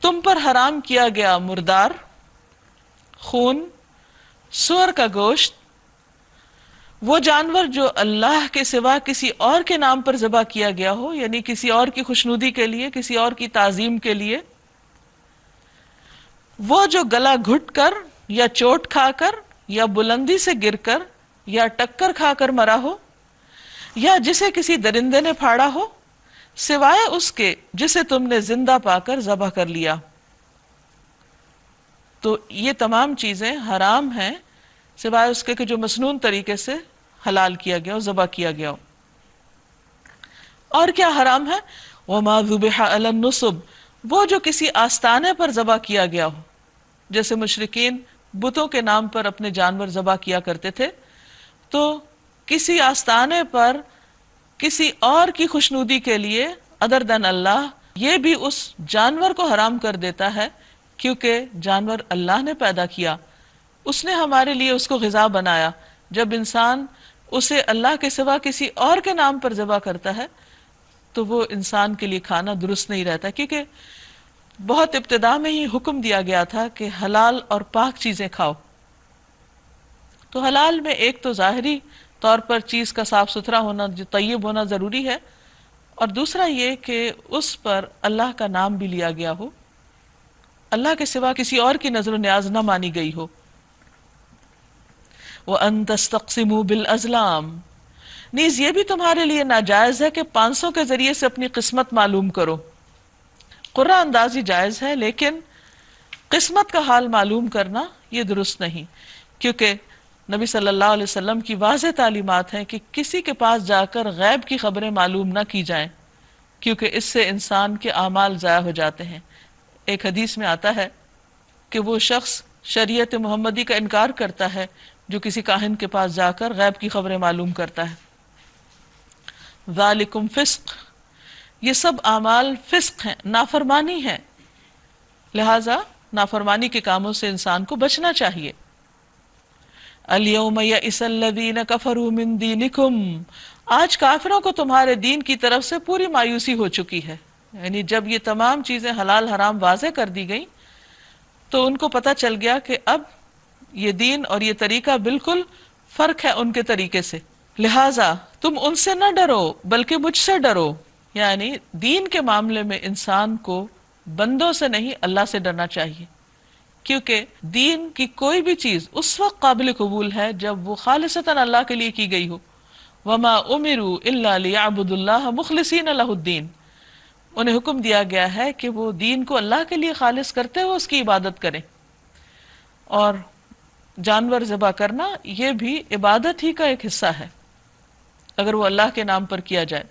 تم پر حرام کیا گیا مردار، خون، سور کا گوشت، وہ جانور جو اللہ کے سوا کسی اور کے نام پر ذبح کیا گیا ہو، یعنی کسی اور کی خوشنودی کے لیے، کسی اور کی تعظیم کے لیے، وہ جو گلا گھٹ کر یا چوٹ کھا کر یا بلندی سے گر کر یا ٹکر کھا کر مرا ہو، یا جسے کسی درندے نے پھاڑا ہو، سوائے اس کے جسے تم نے زندہ پا کر ذبح کر لیا۔ تو یہ تمام چیزیں حرام ہیں سوائے اس کے کہ جو مسنون طریقے سے حلال کیا گیا ہو، ذبح کیا گیا ہو۔ اور کیا حرام ہے؟ وما ذبح علی النصب، وہ جو کسی آستانے پر ذبح کیا گیا ہو، جیسے مشرکین بتوں کے نام پر اپنے جانور ذبح کیا کرتے تھے، تو کسی آستانے پر کسی اور کی خوشنودی کے لیے ادر دین اللہ، یہ بھی اس جانور کو حرام کر دیتا ہے، کیونکہ جانور اللہ نے پیدا کیا، اس نے ہمارے لیے اس کو غذا بنایا۔ جب انسان اسے اللہ کے سوا کسی اور کے نام پر ذبح کرتا ہے تو وہ انسان کے لیے کھانا درست نہیں رہتا، کیونکہ بہت ابتدا میں ہی حکم دیا گیا تھا کہ حلال اور پاک چیزیں کھاؤ۔ تو حلال میں ایک تو ظاہری طور پر چیز کا صاف ستھرا ہونا، جو طیب ہونا ضروری ہے، اور دوسرا یہ کہ اس پر اللہ کا نام بھی لیا گیا ہو، اللہ کے سوا کسی اور کی نظر و نیاز نہ مانی گئی ہو۔ وَأَن تَسْتَقْسِمُوا بِالْأَزْلَامِ، نیز یہ بھی تمہارے لیے ناجائز ہے کہ پانسوں کے ذریعے سے اپنی قسمت معلوم کرو۔ قرعہ اندازی جائز ہے، لیکن قسمت کا حال معلوم کرنا یہ درست نہیں، کیونکہ نبی صلی اللہ علیہ وسلم کی واضح تعلیمات ہیں کہ کسی کے پاس جا کر غیب کی خبریں معلوم نہ کی جائیں، کیونکہ اس سے انسان کے اعمال ضائع ہو جاتے ہیں۔ ایک حدیث میں آتا ہے کہ وہ شخص شریعت محمدی کا انکار کرتا ہے جو کسی کاہن کے پاس جا کر غیب کی خبریں معلوم کرتا ہے۔ ذالکم فسق، یہ سب اعمال فسق ہیں، نافرمانی ہے، لہذا نافرمانی کے کاموں سے انسان کو بچنا چاہیے۔ الیوم یئس الذین کفروا من دینکم، آج کافروں کو تمہارے دین کی طرف سے پوری مایوسی ہو چکی ہے، یعنی جب یہ تمام چیزیں حلال حرام واضح کر دی گئیں تو ان کو پتہ چل گیا کہ اب یہ دین اور یہ طریقہ بالکل فرق ہے ان کے طریقے سے، لہٰذا تم ان سے نہ ڈرو بلکہ مجھ سے ڈرو۔ یعنی دین کے معاملے میں انسان کو بندوں سے نہیں، اللہ سے ڈرنا چاہیے، کیونکہ دین کی کوئی بھی چیز اس وقت قابل قبول ہے جب وہ خالصتاً اللہ کے لیے کی گئی ہو. وما امروا الا ليعبدوا الله مخلصین لہ الدین. انہیں حکم دیا گیا ہے کہ وہ دین کو اللہ کے لیے خالص کرتے ہوئے اس کی عبادت کریں. اور جانور ذبح کرنا یہ بھی عبادت ہی کا ایک حصہ ہے اگر وہ اللہ کے نام پر کیا جائے.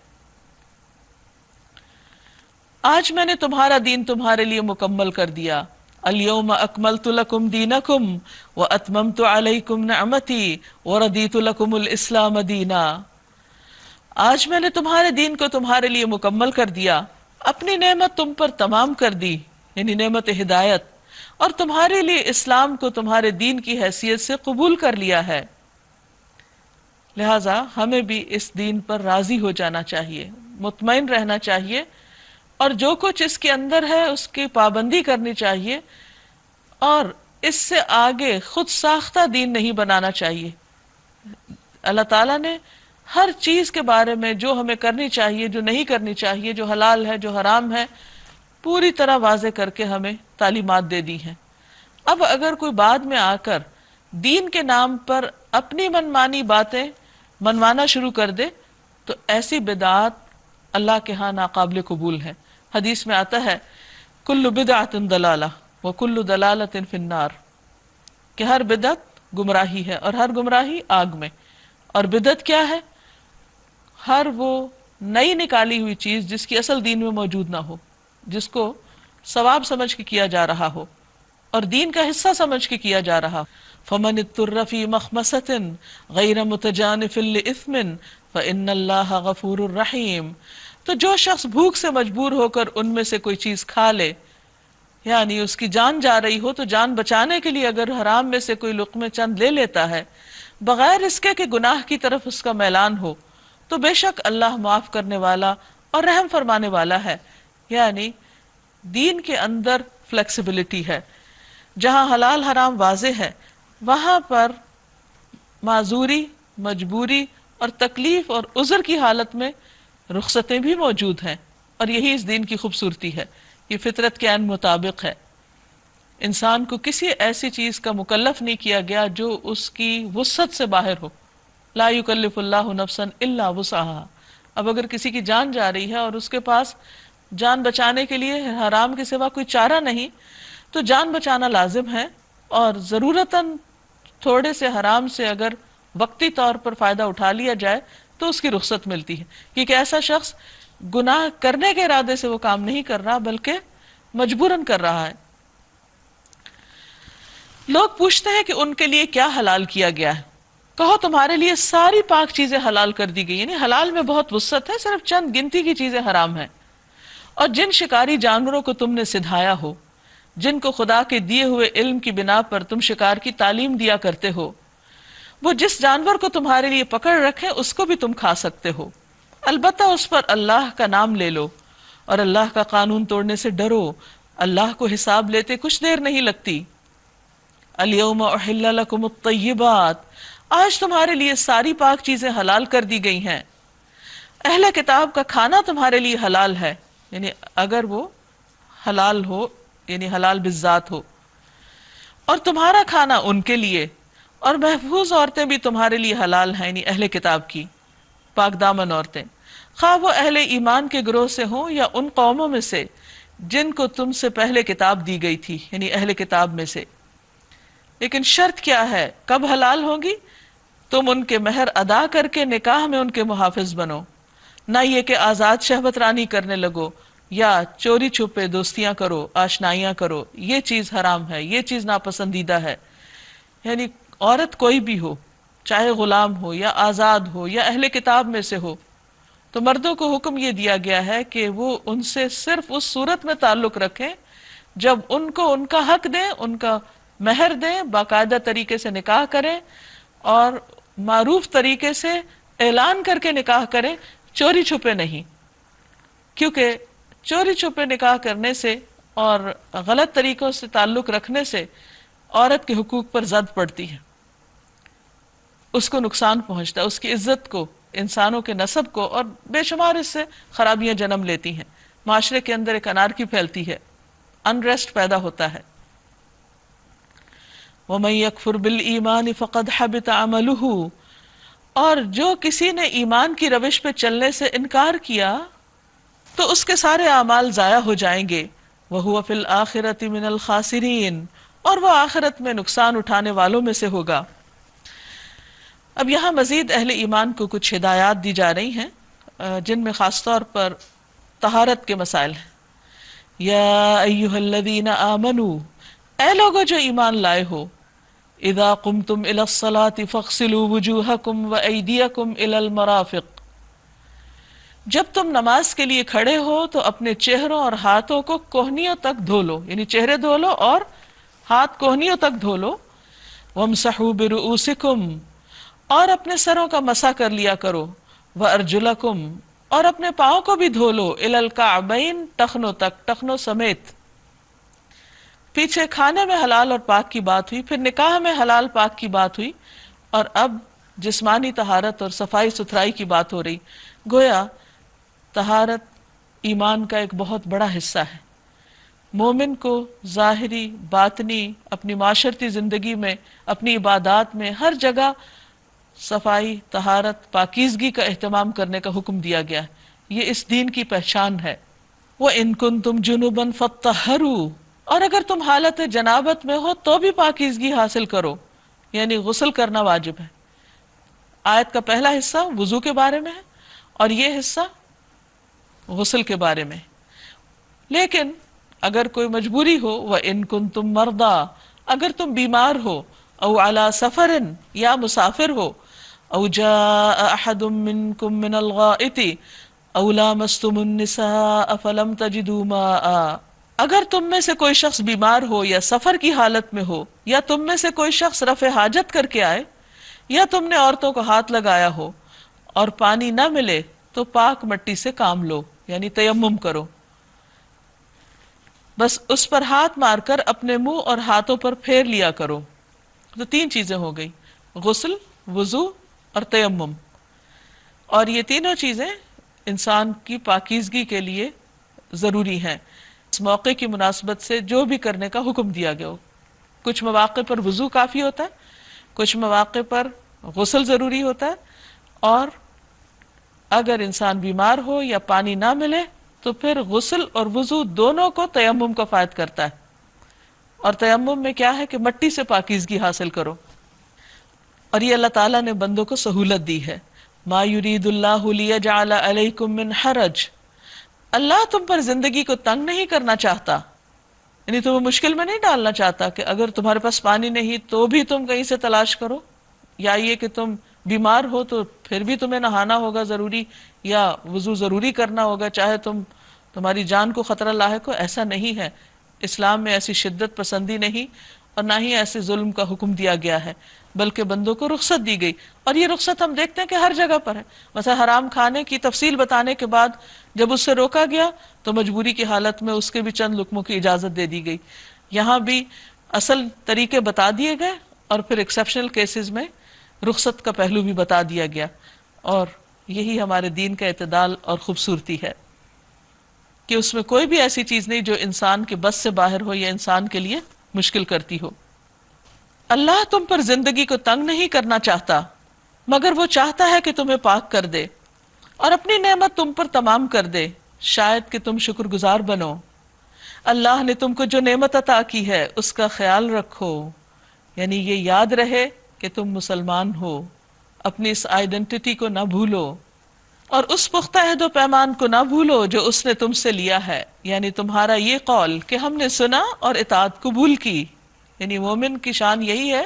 آج میں نے تمہارا دین تمہارے لیے مکمل کر دیا. الیوم اکملت لکم دینکم واتممت علیکم نعمتی ورضیت لکم الاسلام دینا. آج میں نے تمہارے دین کو تمہارے لیے مکمل کر دیا، اپنی نعمت تم پر تمام کر دی، یعنی نعمت ہدایت، اور تمہارے لیے اسلام کو تمہارے دین کی حیثیت سے قبول کر لیا ہے. لہٰذا ہمیں بھی اس دین پر راضی ہو جانا چاہیے، مطمئن رہنا چاہیے، اور جو کچھ اس کے اندر ہے اس کی پابندی کرنی چاہیے، اور اس سے آگے خود ساختہ دین نہیں بنانا چاہیے. اللہ تعالیٰ نے ہر چیز کے بارے میں جو ہمیں کرنی چاہیے، جو نہیں کرنی چاہیے، جو حلال ہے، جو حرام ہے، پوری طرح واضح کر کے ہمیں تعلیمات دے دی ہیں. اب اگر کوئی بعد میں آ کر دین کے نام پر اپنی منمانی باتیں منوانا شروع کر دے تو ایسی بدعات اللہ کے ہاں ناقابل قبول ہے. حدیث میں آتا ہے کل بدعت ضلالہ وکل ضلالۃ فی النار، کہ ہر بدعت گمراہی ہے اور ہر گمراہی آگ میں. اور بدعت کیا ہے؟ ہر وہ نئی نکالی ہوئی چیز جس کی اصل دین میں موجود نہ ہو، جس کو ثواب سمجھ کے کیا جا رہا ہو اور دین کا حصہ سمجھ کے کیا جا رہا. فمن اضطر فی مخمصۃ غیر متجانف لإثم فإن اللہ غفور رحیم. تو جو شخص بھوک سے مجبور ہو کر ان میں سے کوئی چیز کھا لے، یعنی اس کی جان جا رہی ہو تو جان بچانے کے لیے اگر حرام میں سے کوئی لقمے چند لے لیتا ہے بغیر اس کے کہ گناہ کی طرف اس کا میلان ہو، تو بے شک اللہ معاف کرنے والا اور رحم فرمانے والا ہے. یعنی دین کے اندر فلیکسیبلٹی ہے. جہاں حلال حرام واضح ہے وہاں پر معذوری، مجبوری اور تکلیف اور عذر کی حالت میں رخصتیں بھی موجود ہیں، اور یہی اس دین کی خوبصورتی ہے. یہ فطرت کے عین مطابق ہے. انسان کو کسی ایسی چیز کا مکلف نہیں کیا گیا جو اس کی وسعت سے باہر ہو. لا یکلف اللہ نفسا الا وسعها. اب اگر کسی کی جان جا رہی ہے اور اس کے پاس جان بچانے کے لیے حرام کے سوا کوئی چارہ نہیں تو جان بچانا لازم ہے، اور ضرورتاً تھوڑے سے حرام سے اگر وقتی طور پر فائدہ اٹھا لیا جائے تو اس کی رخصت ملتی ہے، کیونکہ ایسا شخص گناہ کرنے کے ارادے سے وہ کام نہیں کر رہا بلکہ مجبوراً کر رہا ہے. لوگ پوچھتے ہیں کہ ان کے لیے کیا حلال کیا گیا ہے. کہو تمہارے لیے ساری پاک چیزیں حلال کر دی گئی، یعنی حلال میں بہت وسعت ہے، صرف چند گنتی کی چیزیں حرام ہیں. اور جن شکاری جانوروں کو تم نے سدھایا ہو، جن کو خدا کے دیے ہوئے علم کی بنا پر تم شکار کی تعلیم دیا کرتے ہو، وہ جس جانور کو تمہارے لیے پکڑ رکھے اس کو بھی تم کھا سکتے ہو، البتہ اس پر اللہ کا نام لے لو اور اللہ کا قانون توڑنے سے ڈرو. اللہ کو حساب لیتے کچھ دیر نہیں لگتی. الیوم احل لکم الطیبات، آج تمہارے لیے ساری پاک چیزیں حلال کر دی گئی ہیں. اہل کتاب کا کھانا تمہارے لیے حلال ہے، یعنی اگر وہ حلال ہو، یعنی حلال بالذات ہو، اور تمہارا کھانا ان کے لیے، اور محفوظ عورتیں بھی تمہارے لیے حلال ہیں، یعنی اہل کتاب کی پاک دامن عورتیں، خواہ وہ اہل ایمان کے گروہ سے ہوں یا ان قوموں میں سے جن کو تم سے پہلے کتاب دی گئی تھی، یعنی اہل کتاب میں سے. لیکن شرط کیا ہے؟ کب حلال ہوگی؟ تم ان کے مہر ادا کر کے نکاح میں ان کے محافظ بنو، نہ یہ کہ آزاد شہوت رانی کرنے لگو یا چوری چھپے دوستیاں کرو، آشنائیاں کرو. یہ چیز حرام ہے، یہ چیز ناپسندیدہ ہے. یعنی عورت کوئی بھی ہو، چاہے غلام ہو یا آزاد ہو یا اہل کتاب میں سے ہو، تو مردوں کو حکم یہ دیا گیا ہے کہ وہ ان سے صرف اس صورت میں تعلق رکھیں جب ان کو ان کا حق دیں، ان کا مہر دیں، باقاعدہ طریقے سے نکاح کریں اور معروف طریقے سے اعلان کر کے نکاح کریں، چوری چھپے نہیں. کیونکہ چوری چھپے نکاح کرنے سے اور غلط طریقوں سے تعلق رکھنے سے عورت کے حقوق پر زد پڑتی ہے، اس کو نقصان پہنچتا ہے، اس کی عزت کو، انسانوں کے نسب کو، اور بے شمار اس سے خرابیاں جنم لیتی ہیں. معاشرے کے اندر ایک انارکی پھیلتی ہے، انریسٹ پیدا ہوتا ہے. وَمَن يَكْفُرْ بِالْإِيمَانِ فَقَدْ حَبِطَ عَمَلُهُ، اور جو کسی نے ایمان کی روش پہ چلنے سے انکار کیا تو اس کے سارے اعمال ضائع ہو جائیں گے. وَهُوَ فِي الْآخِرَةِ مِنَ الْخَاسِرِينَ، اور وہ آخرت میں نقصان اٹھانے والوں میں سے ہوگا. اب یہاں مزید اہل ایمان کو کچھ ہدایات دی جا رہی ہیں جن میں خاص طور پر طہارت کے مسائل ہیں. یا ایہا الذین آمنوا، اے لوگو جو ایمان لائے ہو، اذا قمتم الی الصلاة فاغسلوا وجوہکم وایدیکم الی المرافق، جب تم نماز کے لیے کھڑے ہو تو اپنے چہروں اور ہاتھوں کو کوہنیوں تک دھو لو، یعنی چہرے دھو لو اور ہاتھ کوہنیوں تک دھو لو. وامسحوا برؤوسکم، اور اپنے سروں کا مسح کر لیا کرو. وارجلکم، اور اپنے پاؤں کو بھی دھو لو. الی الکعبین، ٹخنوں تک، ٹخنوں سمیت. پیچھے کھانے میں حلال اور پاک کی بات ہوئی، پھر نکاح میں حلال پاک کی بات ہوئی، اور اب جسمانی طہارت اور صفائی ستھرائی کی بات ہو رہی. گویا طہارت ایمان کا ایک بہت بڑا حصہ ہے. مومن کو ظاہری، باطنی، اپنی معاشرتی زندگی میں، اپنی عبادات میں، ہر جگہ صفائی، طہارت، پاکیزگی کا اہتمام کرنے کا حکم دیا گیا ہے. یہ اس دین کی پہچان ہے. وَإِن كُنتُمْ جُنُبًا فَاطَّهَّرُوا، اور اگر تم حالت جنابت میں ہو تو بھی پاکیزگی حاصل کرو، یعنی غسل کرنا واجب ہے. آیت کا پہلا حصہ وضو کے بارے میں ہے اور یہ حصہ غسل کے بارے میں. لیکن اگر کوئی مجبوری ہو، وَإِن كُنتُمْ مَرْضَىٰ، اگر تم بیمار ہو، او علی سفر، یا مسافر ہو، او جاء احد منکم من الغائط او لامستم النساء فلم تجدوا ماء، اگر تم میں سے کوئی شخص بیمار ہو یا سفر کی حالت میں ہو، یا تم میں سے کوئی شخص رفع حاجت کر کے آئے، یا تم نے عورتوں کو ہاتھ لگایا ہو اور پانی نہ ملے تو پاک مٹی سے کام لو، یعنی تیمم کرو. بس اس پر ہاتھ مار کر اپنے منہ اور ہاتھوں پر پھیر لیا کرو. تو تین چیزیں ہو گئی، غسل، وضو اور تیمم. اور یہ تینوں چیزیں انسان کی پاکیزگی کے لیے ضروری ہیں. اس موقع کی مناسبت سے جو بھی کرنے کا حکم دیا گیا ہو. کچھ مواقع پر وضو کافی ہوتا ہے، کچھ مواقع پر غسل ضروری ہوتا ہے، اور اگر انسان بیمار ہو یا پانی نہ ملے تو پھر غسل اور وضو دونوں کو تیمم کا فائد کرتا ہے. اور تیمم میں کیا ہے کہ مٹی سے پاکیزگی حاصل کرو. اور یہ اللہ تعالیٰ نے بندوں کو سہولت دی ہے. ما یرید اللہ لیجعل علیکم من حرج، اللہ تم پر زندگی کو تنگ نہیں کرنا چاہتا، یعنی تمہیں مشکل میں نہیں ڈالنا چاہتا کہ اگر تمہارے پاس پانی نہیں تو بھی تم کہیں سے تلاش کرو، یا یہ کہ تم بیمار ہو تو پھر بھی تمہیں نہانا ہوگا ضروری، یا وضو ضروری کرنا ہوگا چاہے تمہاری جان کو خطرہ لاحق ہو. ایسا نہیں ہے. اسلام میں ایسی شدت پسندی نہیں اور نہ ہی ایسے ظلم کا حکم دیا گیا ہے، بلکہ بندوں کو رخصت دی گئی. اور یہ رخصت ہم دیکھتے ہیں کہ ہر جگہ پر ہے. مثلا حرام کھانے کی تفصیل بتانے کے بعد جب اس سے روکا گیا تو مجبوری کی حالت میں اس کے بھی چند لقموں کی اجازت دے دی گئی. یہاں بھی اصل طریقے بتا دیے گئے اور پھر ایکسیپشنل کیسز میں رخصت کا پہلو بھی بتا دیا گیا. اور یہی ہمارے دین کا اعتدال اور خوبصورتی ہے کہ اس میں کوئی بھی ایسی چیز نہیں جو انسان کے بس سے باہر ہو یا انسان کے لیے مشکل کرتی ہو. اللہ تم پر زندگی کو تنگ نہیں کرنا چاہتا، مگر وہ چاہتا ہے کہ تمہیں پاک کر دے اور اپنی نعمت تم پر تمام کر دے، شاید کہ تم شکر گزار بنو. اللہ نے تم کو جو نعمت عطا کی ہے اس کا خیال رکھو، یعنی یہ یاد رہے کہ تم مسلمان ہو، اپنی اس آئیڈینٹی کو نہ بھولو، اور اس پختہ عہد و پیمان کو نہ بھولو جو اس نے تم سے لیا ہے، یعنی تمہارا یہ قول کہ ہم نے سنا اور اطاعت قبول کی. یعنی مومن کی شان یہی ہے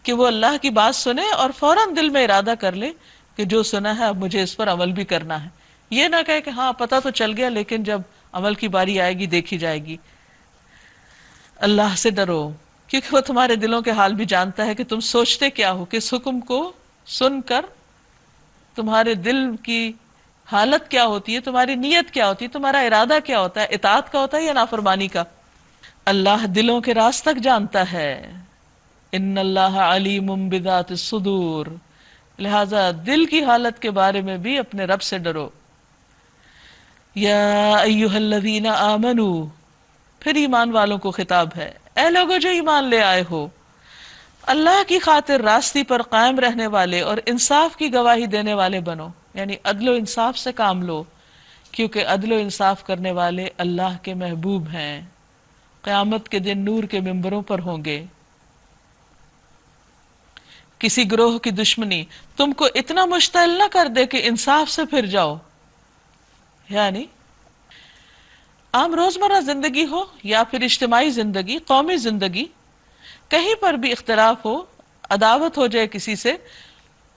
کہ وہ اللہ کی بات سنے اور فوراً دل میں ارادہ کر لے کہ جو سنا ہے اب مجھے اس پر عمل بھی کرنا ہے. یہ نہ کہے کہ ہاں پتہ تو چل گیا لیکن جب عمل کی باری آئے گی دیکھی جائے گی. اللہ سے ڈرو کیونکہ وہ تمہارے دلوں کے حال بھی جانتا ہے کہ تم سوچتے کیا ہو. کس حکم کو سن کر تمہارے دل کی حالت کیا ہوتی ہے، تمہاری نیت کیا ہوتی ہے، تمہارا ارادہ کیا ہوتا ہے، اطاعت کا ہوتا ہے یا نافرمانی کا. اللہ دلوں کے راز تک جانتا ہے. ان اللہ علیم بذات الصدور، لہذا دل کی حالت کے بارے میں بھی اپنے رب سے ڈرو. یا ایھا الذین آمنوا، پھر ایمان والوں کو خطاب ہے، اے لوگو جو ایمان لے آئے ہو، اللہ کی خاطر راستی پر قائم رہنے والے اور انصاف کی گواہی دینے والے بنو، یعنی عدل و انصاف سے کام لو، کیونکہ عدل و انصاف کرنے والے اللہ کے محبوب ہیں، قیامت کے دن نور کے ممبروں پر ہوں گے۔ کسی گروہ کی دشمنی تم کو اتنا مشتعل نہ کر دے کہ انصاف سے پھر جاؤ، یعنی عام روزمرہ زندگی ہو یا پھر اجتماعی زندگی، قومی زندگی، کہیں پر بھی اختلاف ہو، عداوت ہو جائے کسی سے،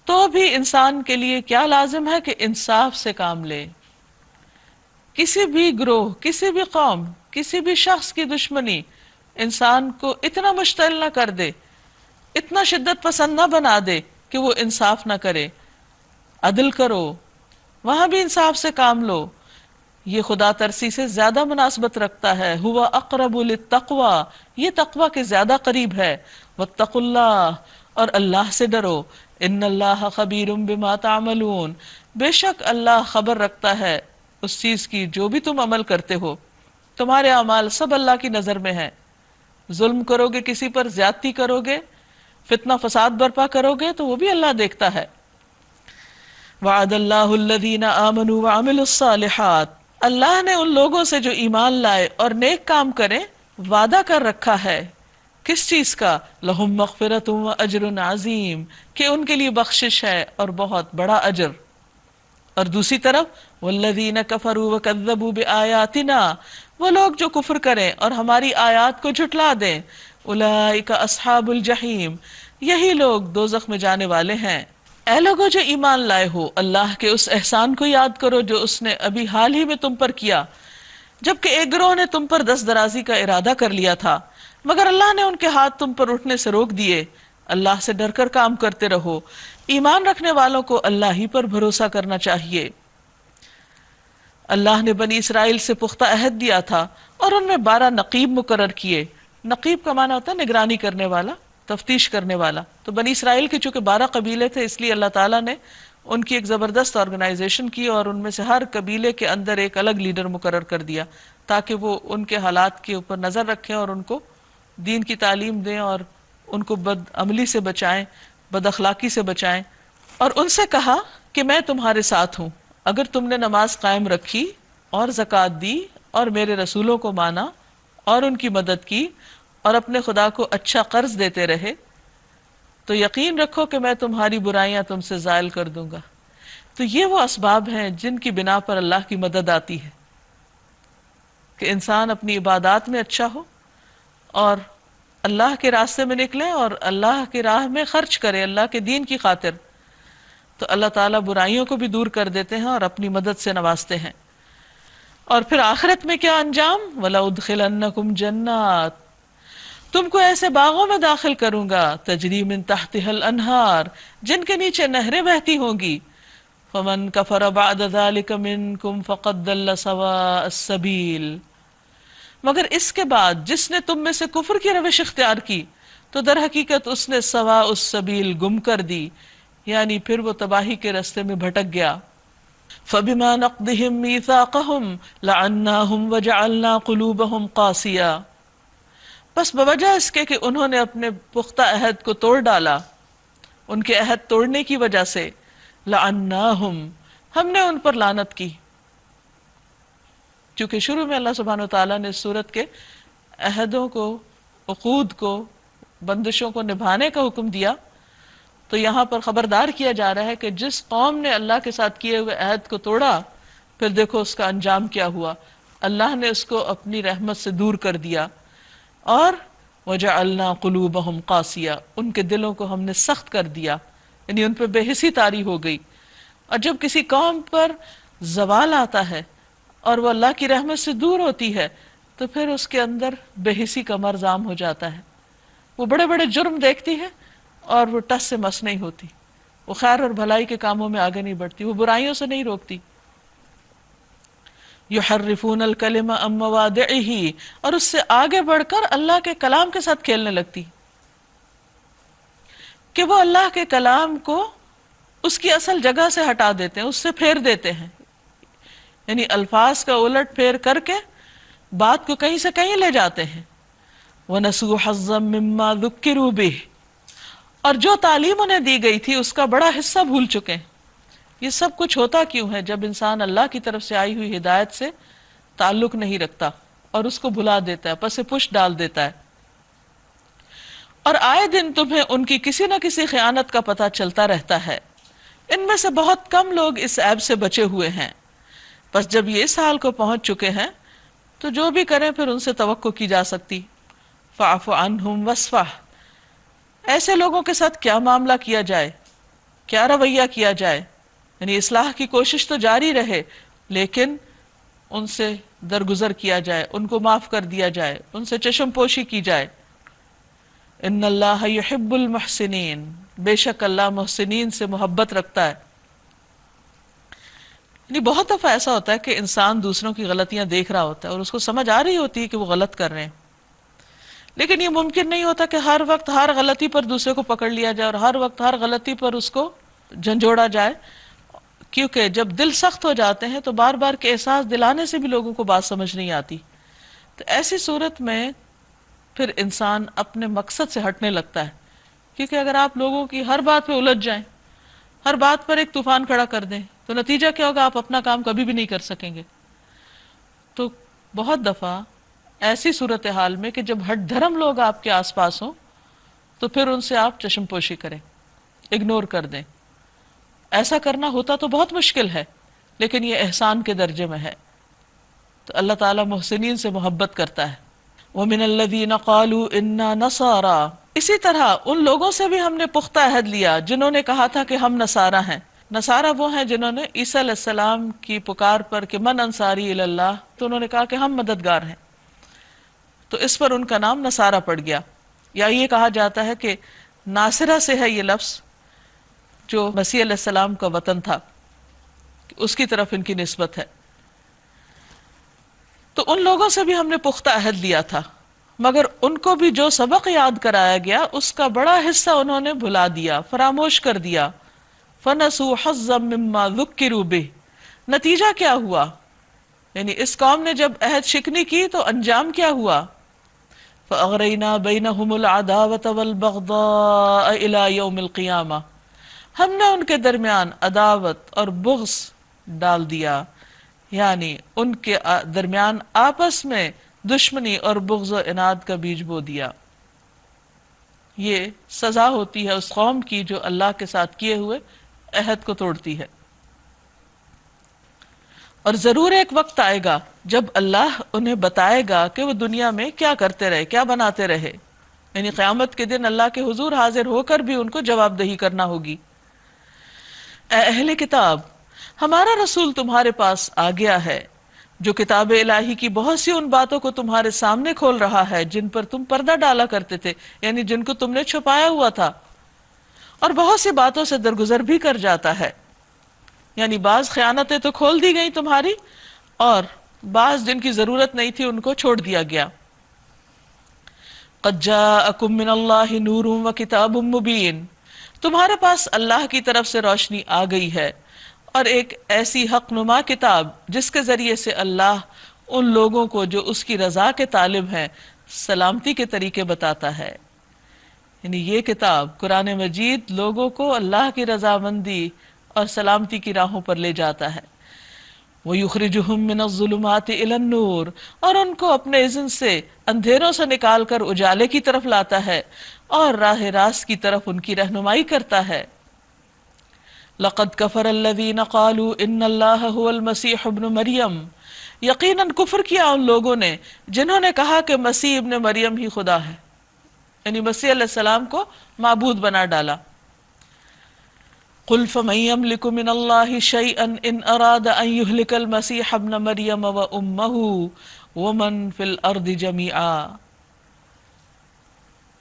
تو بھی انسان کے لیے کیا لازم ہے کہ انصاف سے کام لے۔ کسی بھی گروہ، کسی بھی قوم، کسی بھی شخص کی دشمنی انسان کو اتنا مشتعل نہ کر دے، اتنا شدت پسند نہ بنا دے کہ وہ انصاف نہ کرے۔ عدل کرو، وہاں بھی انصاف سے کام لو، یہ خدا ترسی سے زیادہ مناسبت رکھتا ہے۔ ہوا اقرب للتقوی، یہ تقوی کے زیادہ قریب ہے۔ واتقوا اللہ، اور اللہ سے ڈرو۔ ان اللہ خبیر بما تعملون، بے شک اللہ خبر رکھتا ہے اس چیز کی جو بھی تم عمل کرتے ہو، تمہارے اعمال سب اللہ کی نظر میں ہیں۔ ظلم کرو گے، کسی پر زیادتی کرو گے، فتنہ فساد برپا کرو گے تو وہ بھی اللہ دیکھتا ہے۔ وعد اللہ الذین آمنوا وعملوا الصالحات، اللہ نے ان لوگوں سے جو ایمان لائے اور نیک کام کریں وعدہ کر رکھا ہے۔ کس چیز کا؟ لہم مغفرۃ و اجر عظیم، کہ ان کے لیے بخشش ہے اور بہت بڑا اجر۔ اور دوسری طرف والذین کفروا وکذبوا بآیاتنا، وہ لوگ جو کفر کریں اور ہماری آیات کو جھٹلا دیں، اولئک اصحاب الجحیم، یہی لوگ دوزخ میں جانے والے ہیں۔ اے لوگو جو ایمان لائے ہو، اللہ کے اس احسان کو یاد کرو جو اس نے ابھی حال ہی میں تم پر کیا، جبکہ ایک گروہ نے تم پر دست درازی کا ارادہ کر لیا تھا، مگر اللہ نے ان کے ہاتھ تم پر اٹھنے سے روک دیے۔ اللہ سے ڈر کر کام کرتے رہو، ایمان رکھنے والوں کو اللہ ہی پر بھروسہ کرنا چاہیے۔ اللہ نے بنی اسرائیل سے پختہ عہد دیا تھا اور ان میں 12 نقیب مقرر کیے۔ نقیب کا معنی ہوتا ہے نگرانی کرنے والا، تفتیش کرنے والا۔ تو بنی اسرائیل کے چونکہ 12 قبیلے تھے، اس لیے اللہ تعالیٰ نے ان کی ایک زبردست آرگنائزیشن کی اور ان میں سے ہر قبیلے کے اندر ایک الگ لیڈر مقرر کر دیا تاکہ وہ ان کے حالات کے اوپر نظر رکھیں اور ان کو دین کی تعلیم دیں اور ان کو بد عملی سے بچائیں، بد اخلاقی سے بچائیں۔ اور ان سے کہا کہ میں تمہارے ساتھ ہوں، اگر تم نے نماز قائم رکھی اور زکوٰۃ دی اور میرے رسولوں کو مانا اور ان کی مدد کی اور اپنے خدا کو اچھا قرض دیتے رہے، تو یقین رکھو کہ میں تمہاری برائیاں تم سے زائل کر دوں گا۔ تو یہ وہ اسباب ہیں جن کی بنا پر اللہ کی مدد آتی ہے، کہ انسان اپنی عبادات میں اچھا ہو اور اللہ کے راستے میں نکلے اور اللہ کی راہ میں خرچ کرے اللہ کے دین کی خاطر، تو اللہ تعالیٰ برائیوں کو بھی دور کر دیتے ہیں اور اپنی مدد سے نوازتے ہیں۔ اور پھر آخرت میں کیا انجام؟ وَلَأُدْخِلَنَّكُمْ جَنَّاتٍ، تم کو ایسے باغوں میں داخل کروں گا، تجری من تحتها الانہار، جن کے نیچے نہریں بہتی ہوں گی۔ فمن کفر بعد ذلك منکم فقد ضل سواء السبیل، مگر اس کے بعد جس نے تم میں سے کفر کی روش اختیار کی تو در حقیقت اس نے سواء السبیل گم کر دی، یعنی پھر وہ تباہی کے رستے میں بھٹک گیا۔ فبما نقضهم میثاقهم لعناهم وجعلنا قلوبهم قاسیہ، بس بوجہ اس کے کہ انہوں نے اپنے پختہ عہد کو توڑ ڈالا، ان کے عہد توڑنے کی وجہ سے لعناہم، ہم نے ان پر لعنت کی۔ چونکہ شروع میں اللہ سبحانہ وتعالیٰ نے سورت کے عہدوں کو، عقود کو، بندشوں کو نبھانے کا حکم دیا، تو یہاں پر خبردار کیا جا رہا ہے کہ جس قوم نے اللہ کے ساتھ کیے ہوئے عہد کو توڑا، پھر دیکھو اس کا انجام کیا ہوا، اللہ نے اس کو اپنی رحمت سے دور کر دیا، اور وجعلنا قلوبہم قاسیہ، ان کے دلوں کو ہم نے سخت کر دیا، یعنی ان پہ بے حسی طاری ہو گئی۔ اور جب کسی قوم پر زوال آتا ہے اور وہ اللہ کی رحمت سے دور ہوتی ہے تو پھر اس کے اندر بے حسی کا مرض عام ہو جاتا ہے، وہ بڑے بڑے جرم دیکھتی ہے اور وہ ٹس سے مس نہیں ہوتی، وہ خیر اور بھلائی کے کاموں میں آگے نہیں بڑھتی، وہ برائیوں سے نہیں روکتی۔ یحرفون الکلم عن مواضعہ، اور اس سے آگے بڑھ کر اللہ کے کلام کے ساتھ کھیلنے لگتی، کہ وہ اللہ کے کلام کو اس کی اصل جگہ سے ہٹا دیتے ہیں، اس سے پھیر دیتے ہیں، یعنی الفاظ کا الٹ پھیر کر کے بات کو کہیں سے کہیں لے جاتے ہیں۔ وَنَسُوا حَظًّا مِمَّا ذُكِّرُوا بِهِ، اور جو تعلیم انہیں دی گئی تھی اس کا بڑا حصہ بھول چکے ہیں۔ یہ سب کچھ ہوتا کیوں ہے؟ جب انسان اللہ کی طرف سے آئی ہوئی ہدایت سے تعلق نہیں رکھتا اور اس کو بھلا دیتا ہے، پس پش ڈال دیتا ہے۔ اور آئے دن تمہیں ان کی کسی نہ کسی خیانت کا پتہ چلتا رہتا ہے، ان میں سے بہت کم لوگ اس عیب سے بچے ہوئے ہیں۔ بس جب یہ اس حال کو پہنچ چکے ہیں تو جو بھی کریں پھر ان سے توقع کی جا سکتی۔ فاعف عنہم واصفح، ایسے لوگوں کے ساتھ کیا معاملہ کیا جائے، کیا رویہ کیا جائے، یعنی اصلاح کی کوشش تو جاری رہے لیکن ان سے درگزر کیا جائے، ان کو معاف کر دیا جائے، ان سے چشم پوشی کی جائے۔ ان اللہ یحب المحسنین، بے شک اللہ محسنین سے محبت رکھتا ہے۔ یعنی بہت دفعہ ایسا ہوتا ہے کہ انسان دوسروں کی غلطیاں دیکھ رہا ہوتا ہے اور اس کو سمجھ آ رہی ہوتی ہے کہ وہ غلط کر رہے ہیں، لیکن یہ ممکن نہیں ہوتا کہ ہر وقت ہر غلطی پر دوسرے کو پکڑ لیا جائے اور ہر وقت ہر غلطی پر اس کو جھنجھوڑا جائے، کیونکہ جب دل سخت ہو جاتے ہیں تو بار بار کے احساس دلانے سے بھی لوگوں کو بات سمجھ نہیں آتی۔ تو ایسی صورت میں پھر انسان اپنے مقصد سے ہٹنے لگتا ہے، کیونکہ اگر آپ لوگوں کی ہر بات پہ الجھ جائیں، ہر بات پر ایک طوفان کھڑا کر دیں، تو نتیجہ کیا ہوگا؟ آپ اپنا کام کبھی بھی نہیں کر سکیں گے۔ تو بہت دفعہ ایسی صورتحال میں کہ جب ہٹ دھرم لوگ آپ کے آس پاس ہوں تو پھر ان سے آپ چشم پوشی کریں، اگنور کر دیں۔ ایسا کرنا ہوتا تو بہت مشکل ہے لیکن یہ احسان کے درجے میں ہے۔ تو اللہ تعالیٰ محسنین سے محبت کرتا ہے۔ وَمِنَ الَّذِينَ قَالُوا إِنَّا نَصَارَى، اسی طرح ان لوگوں سے بھی ہم نے پختہ عہد لیا جنہوں نے کہا تھا کہ ہم نصارہ ہیں۔ نصارہ وہ ہیں جنہوں نے عیسیٰ علیہ السلام کی پکار پر کہ من انصاری الی اللہ، تو انہوں نے کہا کہ ہم مددگار ہیں، تو اس پر ان کا نام نصارہ پڑ گیا۔ یا یہ کہا جاتا ہے کہ ناصرہ سے ہے یہ لفظ، جو مسیح علیہ السلام کا وطن تھا، اس کی طرف ان کی نسبت ہے۔ تو ان لوگوں سے بھی ہم نے پختہ عہد لیا تھا، مگر ان کو بھی جو سبق یاد کرایا گیا اس کا بڑا حصہ انہوں نے بھلا دیا، فراموش کر دیا۔ فَنَسُوا حَظًّا مِّمَّا ذُكِّرُوا بِهِ، نتیجہ کیا ہوا؟ یعنی اس قوم نے جب عہد شکنی کی تو انجام کیا ہوا؟ فَأَغْرَيْنَا بَيْنَهُمُ الْعَدَاوَةَ وَالْبَغْضَاءَ إِلَى يَوْمِ الْقِيَامَةِ، ہم نے ان کے درمیان عداوت اور بغض ڈال دیا، یعنی ان کے درمیان آپس میں دشمنی اور بغض و عناد کا بیج بو دیا۔ یہ سزا ہوتی ہے اس قوم کی جو اللہ کے ساتھ کیے ہوئے عہد کو توڑتی ہے۔ اور ضرور ایک وقت آئے گا جب اللہ انہیں بتائے گا کہ وہ دنیا میں کیا کرتے رہے، کیا بناتے رہے، یعنی قیامت کے دن اللہ کے حضور حاضر ہو کر بھی ان کو جواب دہی کرنا ہوگی۔ اے اہل کتاب، ہمارا رسول تمہارے پاس آ گیا ہے جو کتاب الہی کی بہت سی ان باتوں کو تمہارے سامنے کھول رہا ہے جن پر تم پردہ ڈالا کرتے تھے، یعنی جن کو تم نے چھپایا ہوا تھا، اور بہت سی باتوں سے درگزر بھی کر جاتا ہے، یعنی بعض خیانتیں تو کھول دی گئیں تمہاری اور بعض جن کی ضرورت نہیں تھی ان کو چھوڑ دیا گیا۔ قد جاءکم من اللہ نور و کتاب مبین، تمہارے پاس اللہ کی طرف سے روشنی آ گئی ہے اور ایک ایسی حق نما کتاب جس کے ذریعے سے اللہ ان لوگوں کو جو اس کی رضا کے طالب ہیں سلامتی کے طریقے بتاتا ہے۔ یعنی یہ کتاب قرآن مجید لوگوں کو اللہ کی رضامندی اور سلامتی کی راہوں پر لے جاتا ہے۔ وَيُخْرِجُهُم مِّنَ الظُّلُمَاتِ إِلَى النُّورِ، اور ان کو اپنے اذن سے اندھیروں سے نکال کر اجالے کی طرف لاتا ہے اور راہ راست کی طرف ان کی رہنمائی کرتا ہے۔ لَقَدْ كَفَرَ الَّذِينَ قَالُوا إِنَّ اللَّهَ هُوَ الْمَسِيحُ ابْنُ مریم، یقیناً کفر کیا ان لوگوں نے جنہوں نے کہا کہ مسیح ابن مریم ہی خدا ہے، یعنی مسیح علیہ السلام کو معبود بنا ڈالا۔ قل فمن يملك من الله شيئا ان اراد ان يهلك المسيح ابن مريم وامه ومن في الارض جميعا،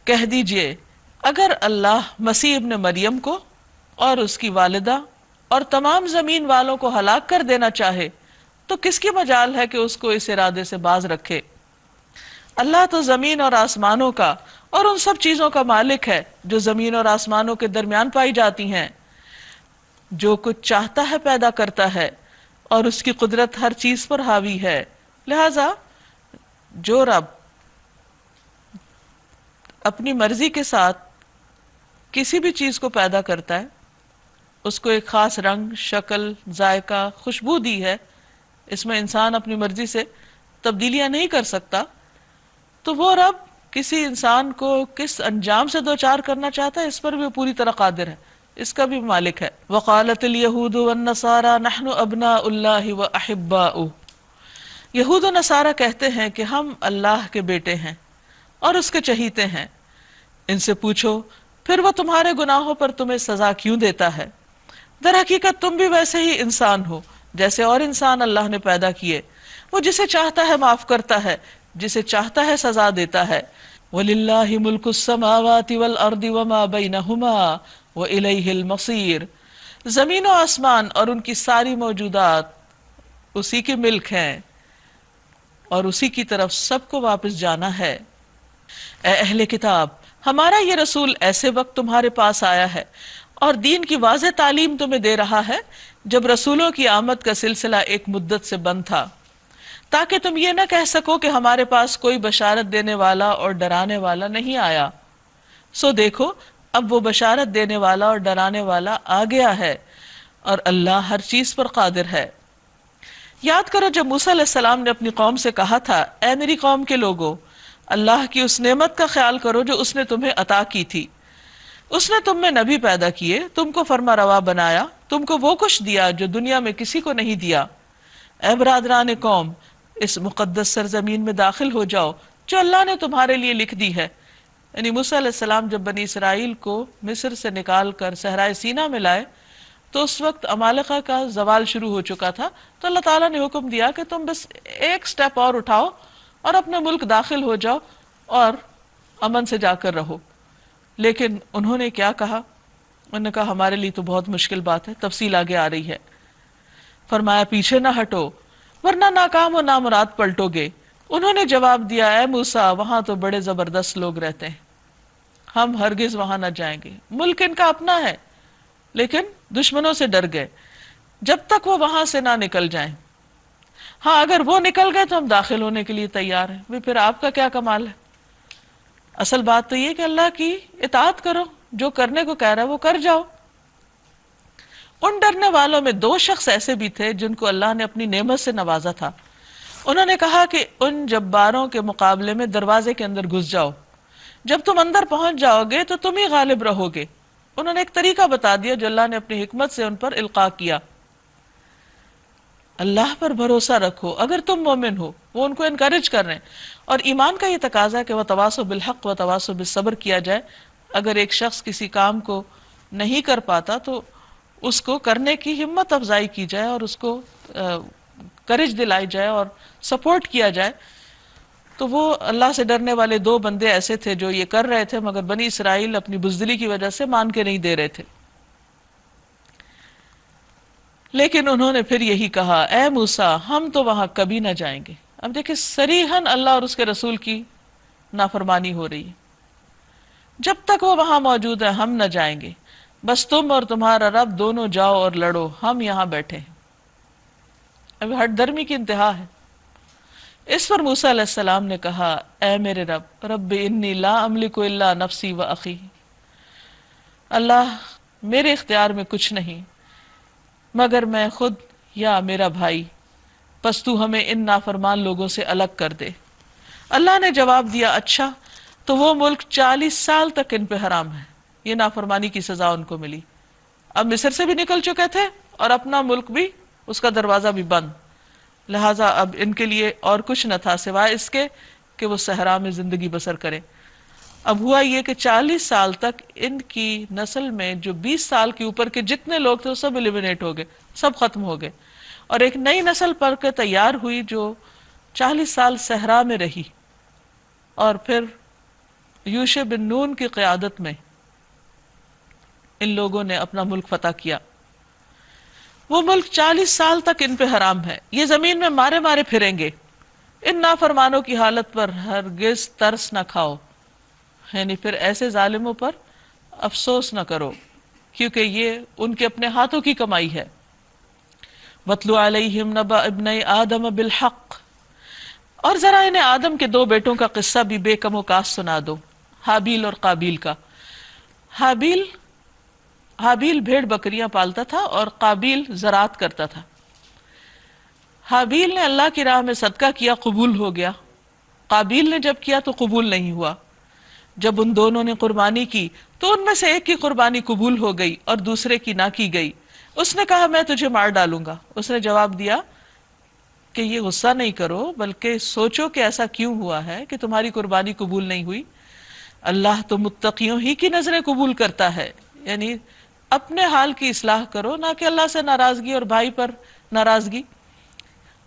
کہہ دیجئے اگر اللہ مسیح ابن مریم کو اور اس کی والدہ اور تمام زمین والوں کو ہلاک کر دینا چاہے تو کس کی مجال ہے کہ اس کو اس ارادے سے باز رکھے؟ اللہ تو زمین اور آسمانوں کا اور ان سب چیزوں کا مالک ہے جو زمین اور آسمانوں کے درمیان پائی جاتی ہیں، جو کچھ چاہتا ہے پیدا کرتا ہے اور اس کی قدرت ہر چیز پر حاوی ہے۔ لہذا جو رب اپنی مرضی کے ساتھ کسی بھی چیز کو پیدا کرتا ہے، اس کو ایک خاص رنگ، شکل، ذائقہ، خوشبو دی ہے، اس میں انسان اپنی مرضی سے تبدیلیاں نہیں کر سکتا، تو وہ رب کسی انسان کو کس انجام سے دوچار کرنا چاہتا ہے اس پر بھی وہ پوری طرح قادر ہے، اس کا بھی مالک ہے۔ وقالت الیہود والنصارى نحن ابناء اللہ واحباؤہ، یہود و نصارہ کہتے ہیں کہ ہم اللہ کے بیٹے ہیں اور اس کے چہیتے ہیں۔ ان سے پوچھو پھر وہ تمہارے گناہوں پر تمہیں سزا کیوں دیتا ہے؟ در حقیقت تم بھی ویسے ہی انسان ہو جیسے اور انسان اللہ نے پیدا کیے، وہ جسے چاہتا ہے معاف کرتا ہے، جسے چاہتا ہے سزا دیتا ہے۔ وَلِلَّهِ مُلْكُ السَّمَاوَاتِ وَالْأَرْضِ وَمَا بَيْنَهُمَا وَإِلَيْهِ الْمَصِيرُ، زمین و آسمان اور ان کی ساری موجودات اسی کے ملک ہیں اور اسی کی طرف سب کو واپس جانا ہے۔ اے اہل کتاب، ہمارا یہ رسول ایسے وقت تمہارے پاس آیا ہے اور دین کی واضح تعلیم تمہیں دے رہا ہے جب رسولوں کی آمد کا سلسلہ ایک مدت سے بند تھا، تاکہ تم یہ نہ کہہ سکو کہ ہمارے پاس کوئی بشارت دینے والا اور ڈرانے والا نہیں آیا۔ سو دیکھو اب وہ بشارت دینے والا اور ڈرانے والا آ گیا ہے اور اللہ ہر چیز پر قادر ہے۔ یاد کرو جب موسیٰ علیہ السلام نے اپنی قوم سے کہا تھا، اے میری قوم کے لوگو، اللہ کی اس نعمت کا خیال کرو جو اس نے تمہیں عطا کی تھی۔ اس نے تم میں نبی پیدا کیے، تم کو فرما روا بنایا، تم کو وہ کچھ دیا جو دنیا میں کسی کو نہیں دیا۔ اے برادران قوم، اس مقدس سرزمین میں داخل ہو جاؤ جو اللہ نے تمہارے لیے لکھ دی ہے۔ یعنی موسیٰ علیہ السلام جب بنی اسرائیل کو مصر سے نکال کر صحرائے سینا میں لائے تو اس وقت عمالقہ کا زوال شروع ہو چکا تھا، تو اللہ تعالیٰ نے حکم دیا کہ تم بس ایک سٹیپ اور اٹھاؤ اور اپنے ملک داخل ہو جاؤ اور امن سے جا کر رہو۔ لیکن انہوں نے کیا کہا؟ انہوں نے کہا ہمارے لیے تو بہت مشکل بات ہے، تفصیل آگے آ رہی ہے۔ فرمایا پیچھے نہ ہٹو ورنہ ناکام و نامراد پلٹو گے۔ انہوں نے جواب دیا، اے موسیٰ، وہاں تو بڑے زبردست لوگ رہتے ہیں، ہم ہرگز وہاں نہ جائیں گے۔ ملک ان کا اپنا ہے لیکن دشمنوں سے ڈر گئے، جب تک وہ وہاں سے نہ نکل جائیں۔ ہاں اگر وہ نکل گئے تو ہم داخل ہونے کے لیے تیار ہیں۔ پھر آپ کا کیا کمال ہے؟ اصل بات تو یہ کہ اللہ کی اطاعت کرو، جو کرنے کو کہہ رہا ہے وہ کر جاؤ۔ ان ڈرنے والوں میں دو شخص ایسے بھی تھے جن کو اللہ نے اپنی نعمت سے نوازا تھا۔ انہوں نے کہا کہ ان جباروں کے مقابلے میں دروازے کے اندر گھس جاؤ، جب تم اندر پہنچ جاؤ گے تو تم ہی غالب رہو گے۔ انہوں نے ایک طریقہ بتا دیا جو اللہ نے اپنی حکمت سے ان پر القاء کیا۔ اللہ پر بھروسہ رکھو اگر تم مومن ہو، وہ ان کو انکریج کر رہے ہیں۔ اور ایمان کا یہ تقاضا ہے کہ وتواصوا بالحق وتواصوا بالصبر کیا جائے۔ اگر ایک شخص کسی کام کو نہیں کر پاتا تو اس کو کرنے کی ہمت افزائی کی جائے اور اس کو کرج دلائی جائے اور سپورٹ کیا جائے۔ تو وہ اللہ سے ڈرنے والے دو بندے ایسے تھے جو یہ کر رہے تھے، مگر بنی اسرائیل اپنی بزدلی کی وجہ سے مان کے نہیں دے رہے تھے۔ لیکن انہوں نے پھر یہی کہا، اے موسیٰ، ہم تو وہاں کبھی نہ جائیں گے۔ اب دیکھیں صریحاً اللہ اور اس کے رسول کی نافرمانی ہو رہی ہے۔ جب تک وہ وہاں موجود ہے ہم نہ جائیں گے، بس تم اور تمہارا رب دونوں جاؤ اور لڑو، ہم یہاں بیٹھے ہیں۔ ابھی ہٹ درمی کی انتہا ہے۔ اس پر موسیٰ علیہ السلام نے کہا، اے میرے رب انی لا املک الا نفسی و اخی، اللہ میرے اختیار میں کچھ نہیں مگر میں خود یا میرا بھائی، پس تو ہمیں ان نافرمان لوگوں سے الگ کر دے۔ اللہ نے جواب دیا، اچھا تو وہ ملک 40 سال تک ان پہ حرام ہے۔ یہ نافرمانی کی سزا ان کو ملی۔ اب مصر سے بھی نکل چکے تھے اور اپنا ملک بھی، اس کا دروازہ بھی بند، لہٰذا اب ان کے لیے اور کچھ نہ تھا سوائے اس کے کہ وہ صحرا میں زندگی بسر کریں۔ اب ہوا یہ کہ 40 سال تک ان کی نسل میں جو 20 سال کے اوپر کے جتنے لوگ تھے وہ سب ایلیمنیٹ ہو گئے، سب ختم ہو گئے، اور ایک نئی نسل پر کے تیار ہوئی جو 40 سال صحرا میں رہی، اور پھر یوشع بن نون کی قیادت میں ان لوگوں نے اپنا ملک فتح کیا۔ وہ ملک 40 سال تک ان پہ حرام ہے، یہ زمین میں مارے مارے پھریں گے۔ ان نافرمانوں کی حالت پر ہرگز ترس نہ کھاؤ، یعنی پھر ایسے ظالموں پر افسوس نہ کرو، کیونکہ یہ ان کے اپنے ہاتھوں کی کمائی ہے۔ وَاتْلُ عَلَيْهِمْ نَبَأَ ابْنَيْ آدَمَ بِالْحَقِّ، اور ذرا انہیں آدم کے دو بیٹوں کا قصہ بھی بے کم و کاس سنا دو، حابیل اور قابیل کا۔ حابیل حابیل بھیڑ بکریاں پالتا تھا اور قابیل زراعت کرتا تھا۔ حابیل نے اللہ کی راہ میں صدقہ کیا، قبول ہو گیا۔ قابیل نے جب کیا تو قبول نہیں ہوا۔ جب ان دونوں نے قربانی کی تو ان میں سے ایک کی قربانی قبول ہو گئی اور دوسرے کی نہ کی گئی۔ اس نے کہا میں تجھے مار ڈالوں گا۔ اس نے جواب دیا کہ یہ غصہ نہیں کرو، بلکہ سوچو کہ ایسا کیوں ہوا ہے کہ تمہاری قربانی قبول نہیں ہوئی۔ اللہ تو متقیوں ہی کی نظریں قبول کرتا ہے، یعنی اپنے حال کی اصلاح کرو، نہ کہ اللہ سے ناراضگی اور بھائی پر ناراضگی۔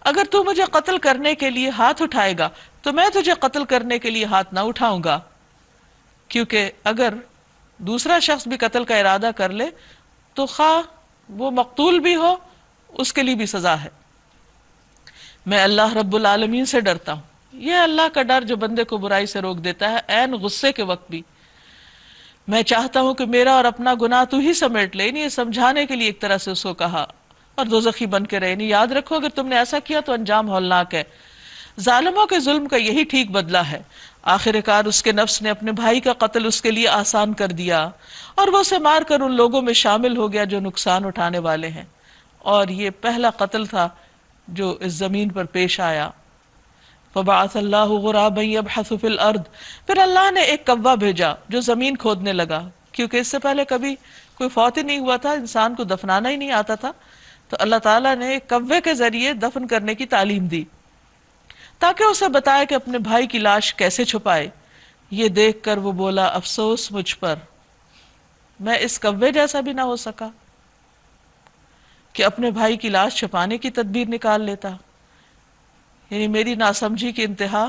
اگر تو مجھے قتل کرنے کے لیے ہاتھ اٹھائے گا تو میں تجھے قتل کرنے کے لیے ہاتھ نہ اٹھاؤں گا، کیونکہ اگر دوسرا شخص بھی قتل کا ارادہ کر لے تو خواہ وہ مقتول بھی ہو اس کے لیے بھی سزا ہے۔ میں اللہ رب العالمین سے ڈرتا ہوں۔ یہ اللہ کا ڈر جو بندے کو برائی سے روک دیتا ہے عین غصے کے وقت بھی۔ میں چاہتا ہوں کہ میرا اور اپنا گناہ تو ہی سمیٹ لے، یہ سمجھانے کے لیے ایک طرح سے اس کو کہا، اور دوزخی بن کے رہے، یاد رکھو اگر تم نے ایسا کیا تو انجام ہولناک ہے۔ ظالموں کے ظلم کا یہی ٹھیک بدلہ ہے۔ آخر کار اس کے نفس نے اپنے بھائی کا قتل اس کے لیے آسان کر دیا اور وہ اسے مار کر ان لوگوں میں شامل ہو گیا جو نقصان اٹھانے والے ہیں، اور یہ پہلا قتل تھا جو اس زمین پر پیش آیا۔ فبعث اللہ غرابا یبحث فی الارض، پھر اللہ نے ایک کوا بھیجا جو زمین کھودنے لگا، کیونکہ اس سے پہلے کبھی کوئی فوت ہی نہیں ہوا تھا، انسان کو دفنانا ہی نہیں آتا تھا، تو اللہ تعالیٰ نے ایک کوے کے ذریعے دفن کرنے کی تعلیم دی تاکہ اسے بتائے کہ اپنے بھائی کی لاش کیسے چھپائے۔ یہ دیکھ کر وہ بولا افسوس مجھ پر، میں اس کوے جیسا بھی نہ ہو سکا کہ اپنے بھائی کی لاش چھپانے کی تدبیر نکال لیتا۔ یعنی میری ناسمجھی کی انتہا۔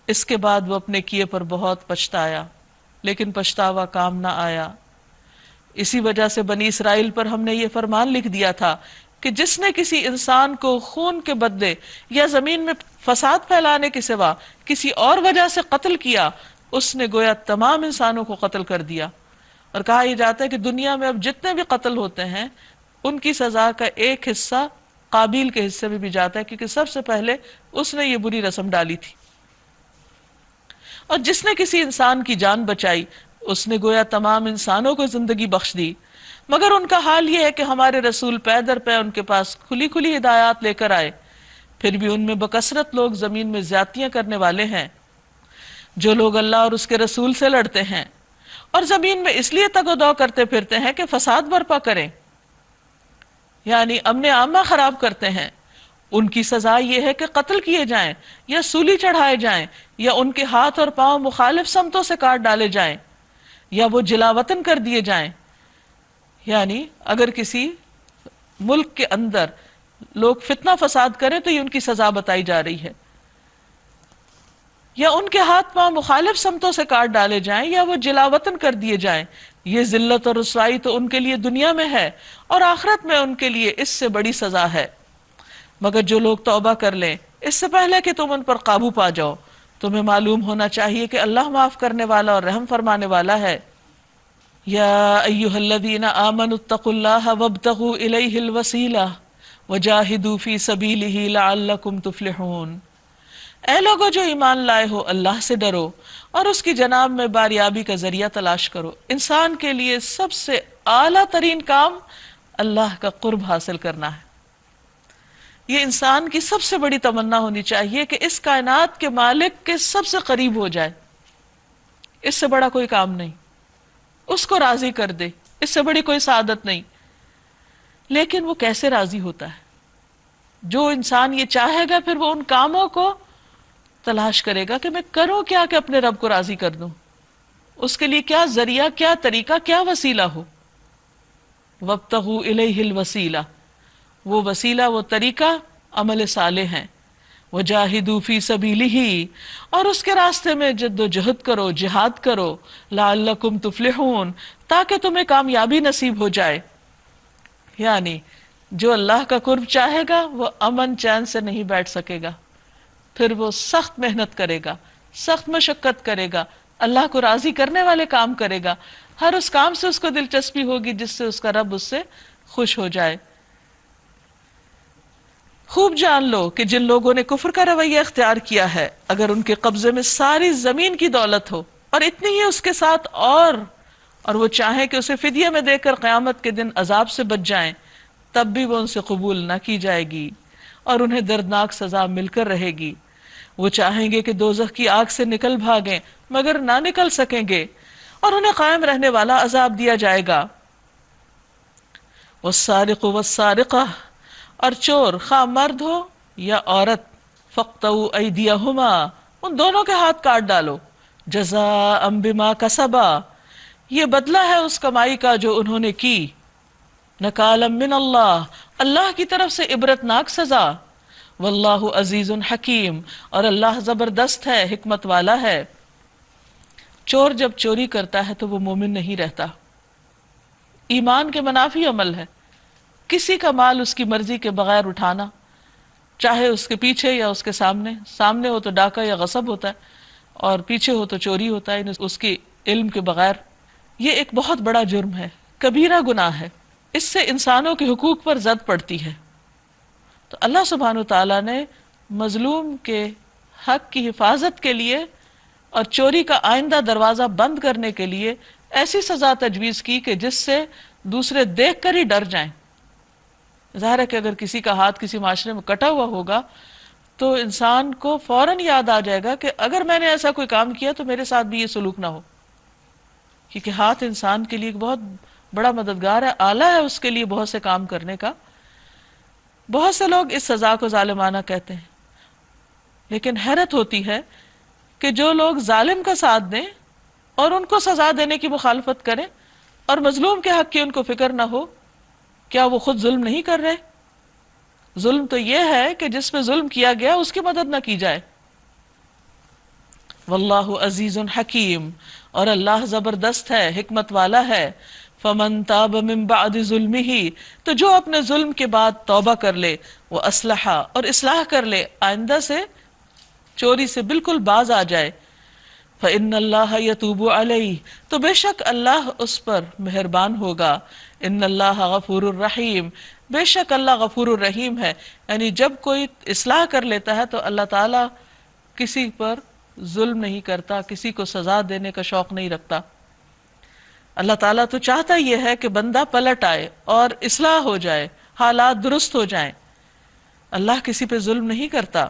اس کے بعد وہ اپنے کیے پر بہت پچھتایا، لیکن پچھتاوا کام نہ آیا۔ اسی وجہ سے بنی اسرائیل پر ہم نے یہ فرمان لکھ دیا تھا کہ جس نے کسی انسان کو خون کے بدلے یا زمین میں فساد پھیلانے کے سوا کسی اور وجہ سے قتل کیا، اس نے گویا تمام انسانوں کو قتل کر دیا۔ اور کہا یہ جاتا ہے کہ دنیا میں اب جتنے بھی قتل ہوتے ہیں ان کی سزا کا ایک حصہ قابیل کے حصے میں بھی جاتا ہے، کیونکہ سب سے پہلے اس نے یہ بری رسم ڈالی تھی۔ اور جس نے کسی انسان کی جان بچائی اس نے گویا تمام انسانوں کو زندگی بخش دی، مگر ان کا حال یہ ہے کہ ہمارے رسول پے در پے ان کے پاس کھلی کھلی ہدایات لے کر آئے، پھر بھی ان میں بکثرت لوگ زمین میں زیادتیاں کرنے والے ہیں۔ جو لوگ اللہ اور اس کے رسول سے لڑتے ہیں اور زمین میں اس لیے تگ و دو کرتے پھرتے ہیں کہ فساد برپا کریں، یعنی امن عامہ خراب کرتے ہیں، ان کی سزا یہ ہے کہ قتل کیے جائیں یا سولی چڑھائے جائیں یا ان کے ہاتھ اور پاؤں مخالف سمتوں سے کاٹ ڈالے جائیں یا وہ جلا وطن کر دیے جائیں۔ یعنی اگر کسی ملک کے اندر لوگ فتنہ فساد کریں تو یہ ان کی سزا بتائی جا رہی ہے، یا ان کے ہاتھ پاؤں مخالف سمتوں سے کاٹ ڈالے جائیں یا وہ جلا وطن کر دیے جائیں۔ یہ ذلت اور رسوائی تو ان کے لیے دنیا میں ہے اور آخرت میں ان کے لیے اس سے بڑی سزا ہے۔ مگر جو لوگ توبہ کر لیں اس سے پہلے کہ تم ان پر قابو پا جاؤ، تمہیں معلوم ہونا چاہیے کہ اللہ معاف کرنے والا اور رحم فرمانے والا ہے۔ یا ایھا الذین آمنوا اتقوا اللہ وابتغوا الیہ الوسیلہ وجاہدوا فی سبیلہ لعلکم تفلحون۔ اے لوگو جو ایمان لائے ہو، اللہ سے ڈرو اور اس کی جناب میں باریابی کا ذریعہ تلاش کرو۔ انسان کے لیے سب سے اعلیٰ ترین کام اللہ کا قرب حاصل کرنا ہے۔ یہ انسان کی سب سے بڑی تمنا ہونی چاہیے کہ اس کائنات کے مالک کے سب سے قریب ہو جائے۔ اس سے بڑا کوئی کام نہیں، اس کو راضی کر دے، اس سے بڑی کوئی سعادت نہیں۔ لیکن وہ کیسے راضی ہوتا ہے؟ جو انسان یہ چاہے گا پھر وہ ان کاموں کو تلاش کرے گا کہ میں کروں کیا کہ اپنے رب کو راضی کر دوں، اس کے لیے کیا ذریعہ، کیا طریقہ، کیا وسیلہ ہو۔ وابتغوا الیہ الوسیلہ، وہ وسیلہ، وہ طریقہ عمل صالح ہیں۔ وجاہدوا فی سبیلہ، اور اس کے راستے میں جد و جہد کرو، جہاد کرو، لعلکم تفلحون، تاکہ تمہیں کامیابی نصیب ہو جائے۔ یعنی جو اللہ کا قرب چاہے گا وہ امن چین سے نہیں بیٹھ سکے گا، پھر وہ سخت محنت کرے گا، سخت مشقت کرے گا، اللہ کو راضی کرنے والے کام کرے گا، ہر اس کام سے اس کو دلچسپی ہوگی جس سے اس کا رب اس سے خوش ہو جائے۔ خوب جان لو کہ جن لوگوں نے کفر کا رویہ اختیار کیا ہے، اگر ان کے قبضے میں ساری زمین کی دولت ہو اور اتنی ہی اس کے ساتھ اور اور وہ چاہیں کہ اسے فدیہ میں دے کر قیامت کے دن عذاب سے بچ جائیں، تب بھی وہ ان سے قبول نہ کی جائے گی اور انہیں دردناک سزا مل کر رہے گی۔ وہ چاہیں گے کہ دوزخ کی آگ سے نکل بھاگیں مگر نہ نکل سکیں گے، اور انہیں قائم رہنے والا عذاب دیا جائے گا۔ والسارق والسارقہ، اور چور خواہ مرد ہو یا عورت، فاقطعوا ایدیہما، ان دونوں کے ہاتھ کاٹ ڈالو، جزاء بما کسبا، یہ بدلہ ہے اس کمائی کا جو انہوں نے کی، نکالا من اللہ، اللہ کی طرف سے عبرتناک سزا، واللہ عزیز حکیم، اور اللہ زبردست ہے، حکمت والا ہے۔ چور جب چوری کرتا ہے تو وہ مومن نہیں رہتا، ایمان کے منافی عمل ہے۔ کسی کا مال اس کی مرضی کے بغیر اٹھانا، چاہے اس کے پیچھے یا اس کے سامنے، سامنے ہو تو ڈاکہ یا غصب ہوتا ہے اور پیچھے ہو تو چوری ہوتا ہے، اس کے علم کے بغیر۔ یہ ایک بہت بڑا جرم ہے، کبیرہ گناہ ہے، اس سے انسانوں کے حقوق پر زد پڑتی ہے۔ تو اللہ سبحانہ وتعالیٰ نے مظلوم کے حق کی حفاظت کے لیے اور چوری کا آئندہ دروازہ بند کرنے کے لیے ایسی سزا تجویز کی کہ جس سے دوسرے دیکھ کر ہی ڈر جائیں۔ ظاہر ہے کہ اگر کسی کا ہاتھ کسی معاشرے میں کٹا ہوا ہوگا تو انسان کو فوراً یاد آ جائے گا کہ اگر میں نے ایسا کوئی کام کیا تو میرے ساتھ بھی یہ سلوک نہ ہو، کیونکہ ہاتھ انسان کے لیے ایک بہت بڑا مددگار ہے، آلہ ہے اس کے لیے بہت سے کام کرنے کا۔ بہت سے لوگ اس سزا کو ظالمانہ کہتے ہیں، لیکن حیرت ہوتی ہے کہ جو لوگ ظالم کا ساتھ دیں اور ان کو سزا دینے کی مخالفت کریں اور مظلوم کے حق کی ان کو فکر نہ ہو، کیا وہ خود ظلم نہیں کر رہے؟ ظلم تو یہ ہے کہ جس پہ ظلم کیا گیا اس کی مدد نہ کی جائے۔ واللہ عزیز حکیم، اور اللہ زبردست ہے، حکمت والا ہے۔ فمن تاب من بعد ظلمہ، تو جو اپنے ظلم کے بعد توبہ کر لے، وہ اصلح، اور اصلاح کر لے، آئندہ سے چوری سے بالکل باز آ جائے، فإن اللہ یتوب علیہ، تو بے شک اللہ اس پر مہربان ہوگا، ان اللہ غفور الرحیم، بے شک اللہ غفور الرحیم ہے۔ یعنی جب کوئی اصلاح کر لیتا ہے تو اللہ تعالیٰ کسی پر ظلم نہیں کرتا، کسی کو سزا دینے کا شوق نہیں رکھتا۔ اللہ تعالیٰ تو چاہتا یہ ہے کہ بندہ پلٹ آئے اور اصلاح ہو جائے، حالات درست ہو جائیں۔ اللہ کسی پہ ظلم نہیں کرتا۔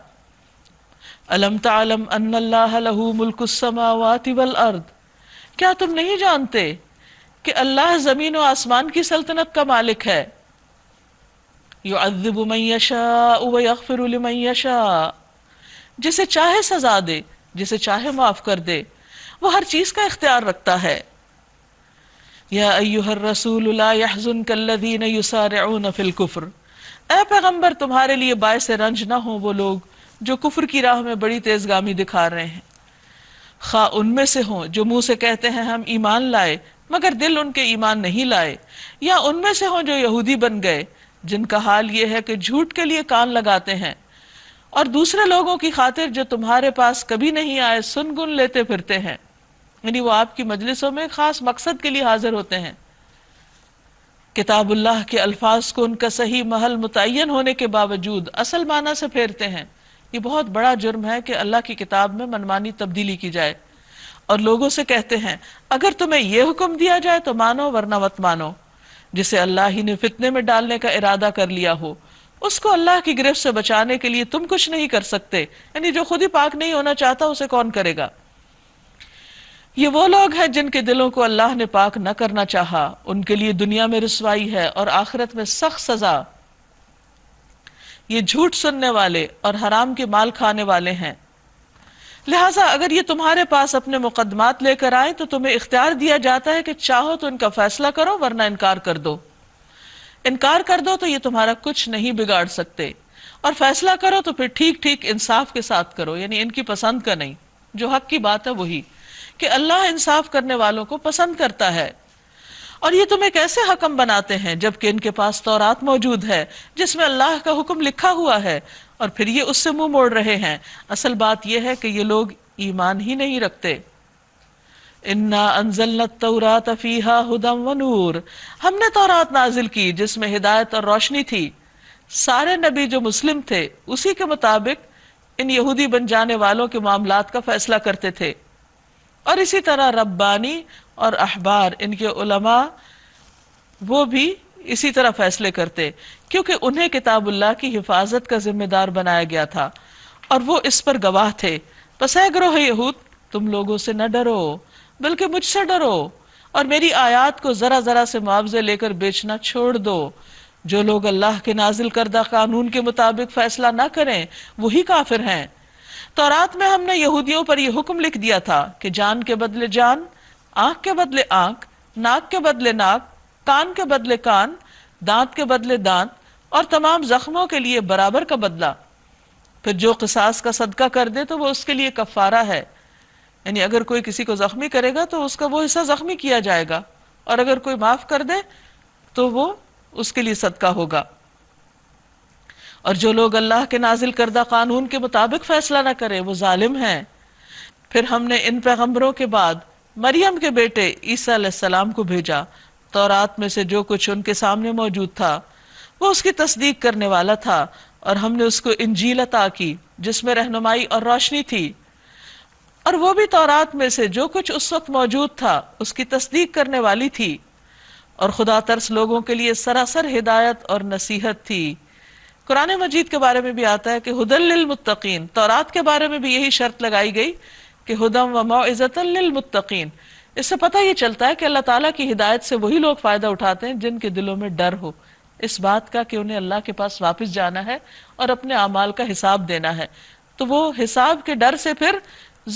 الم تعلم ان اللہ لہ ملک السماوات والارض، کیا تم نہیں جانتے کہ اللہ زمین و آسمان کی سلطنت کا مالک ہے؟ یعذب من یشاء ویغفر لمن یشاء، جسے چاہے سزا دے، جسے چاہے معاف کر دے، وہ ہر چیز کا اختیار رکھتا ہے۔ یا ایہا الرسول لا یحزنک الذین یسارعون فی الکفر، اے پیغمبر تمہارے لیے باعث رنج نہ ہوں وہ لوگ جو کفر کی راہ میں بڑی تیزگامی دکھا رہے ہیں، خواہ ان میں سے ہوں جو منہ سے کہتے ہیں ہم ایمان لائے مگر دل ان کے ایمان نہیں لائے، یا ان میں سے ہوں جو یہودی بن گئے جن کا حال یہ ہے کہ جھوٹ کے لیے کان لگاتے ہیں، اور دوسرے لوگوں کی خاطر جو تمہارے پاس کبھی نہیں آئے سن گن لیتے پھرتے ہیں، یعنی وہ آپ کی مجلسوں میں خاص مقصد کے لیے حاضر ہوتے ہیں، کتاب اللہ کے الفاظ کو ان کا صحیح محل متعین ہونے کے باوجود اصل معنی سے پھیرتے ہیں۔ یہ بہت بڑا جرم ہے کہ اللہ کی کتاب میں منمانی تبدیلی کی جائے، اور لوگوں سے کہتے ہیں اگر تمہیں یہ حکم دیا جائے تو مانو ورنہ مت مانو، جسے اللہ ہی نے فتنے میں ڈالنے کا ارادہ کر لیا ہو، اس کو اللہ کی گرفت سے بچانے کے لیے تم کچھ نہیں کر سکتے، یعنی جو خود ہی پاک نہیں ہونا چاہتا اسے کون کرے گا؟ یہ وہ لوگ ہیں جن کے دلوں کو اللہ نے پاک نہ کرنا چاہا، ان کے لیے دنیا میں رسوائی ہے اور آخرت میں سخت سزا۔ یہ جھوٹ سننے والے اور حرام کے مال کھانے والے ہیں، لہٰذا اگر یہ تمہارے پاس اپنے مقدمات لے کر آئے تو تمہیں اختیار دیا جاتا ہے کہ چاہو تو ان کا فیصلہ کرو ورنہ انکار کر دو۔ انکار کر دو تو یہ تمہارا کچھ نہیں بگاڑ سکتے، اور فیصلہ کرو تو پھر ٹھیک ٹھیک انصاف کے ساتھ کرو، یعنی ان کی پسند کا نہیں، جو حق کی بات ہے وہی، کہ اللہ انصاف کرنے والوں کو پسند کرتا ہے۔ اور یہ تمہیں کیسے حکم بناتے ہیں جبکہ ان کے پاس تورات موجود ہے جس میں اللہ کا حکم لکھا ہوا ہے، اور پھر یہ اس سے منہ موڑ رہے ہیں؟ اصل بات یہ ہے کہ یہ لوگ ایمان ہی نہیں رکھتے۔ انا انزلنا التوراۃ فیہا ھدی ونور، ہم نے تورات نازل کی جس میں ہدایت اور روشنی تھی۔ سارے نبی جو مسلم تھے اسی کے مطابق ان یہودی بن جانے والوں کے معاملات کا فیصلہ کرتے تھے، اور اسی طرح ربانی اور احبار، ان کے علماء، وہ بھی اسی طرح فیصلے کرتے، کیونکہ انہیں کتاب اللہ کی حفاظت کا ذمہ دار بنایا گیا تھا اور وہ اس پر گواہ تھے۔ پس اے گروہ یہود، تم لوگوں سے نہ ڈرو بلکہ مجھ سے ڈرو، اور میری آیات کو ذرا ذرا سے معاوضے لے کر بیچنا چھوڑ دو۔ جو لوگ اللہ کے نازل کردہ قانون کے مطابق فیصلہ نہ کریں وہی کافر ہیں۔ تورات میں ہم نے یہودیوں پر یہ حکم لکھ دیا تھا کہ جان کے بدلے جان، آنکھ کے بدلے آنکھ، ناک کے بدلے ناک، کان کے بدلے کان، دانت کے بدلے دانت، اور تمام زخموں کے لیے برابر کا بدلہ۔ پھر جو قصاص کا صدقہ کر دے تو وہ اس کے لیے کفارہ ہے، یعنی اگر کوئی کسی کو زخمی کرے گا تو اس کا وہ حصہ زخمی کیا جائے گا، اور اگر کوئی معاف کر دے تو وہ اس کے لیے صدقہ ہوگا۔ اور جو لوگ اللہ کے نازل کردہ قانون کے مطابق فیصلہ نہ کرے وہ ظالم ہیں۔ پھر ہم نے ان پیغمبروں کے بعد مریم کے بیٹے عیسیٰ علیہ السلام کو بھیجا۔ تورات میں سے جو کچھ ان کے سامنے موجود تھا وہ اس کی تصدیق کرنے والا تھا، اور ہم نے اس کو انجیل عطا کی جس میں رہنمائی اور روشنی تھی، اور وہ بھی تورات میں سے جو کچھ اس وقت موجود تھا اس کی تصدیق کرنے والی تھی، اور خدا ترس لوگوں کے لیے سراسر ہدایت اور نصیحت تھی۔ قرآن مجید کے بارے میں بھی آتا ہے کہ ہدی للمتقین، تورات کے بارے میں بھی یہی شرط لگائی گئی کہ ہدی و موعظۃ للمتقین۔ اس سے پتہ یہ چلتا ہے کہ اللہ تعالیٰ کی ہدایت سے وہی لوگ فائدہ اٹھاتے ہیں جن کے دلوں میں ڈر ہو اس بات کا کہ انہیں اللہ کے پاس واپس جانا ہے اور اپنے اعمال کا حساب دینا ہے، تو وہ حساب کے ڈر سے پھر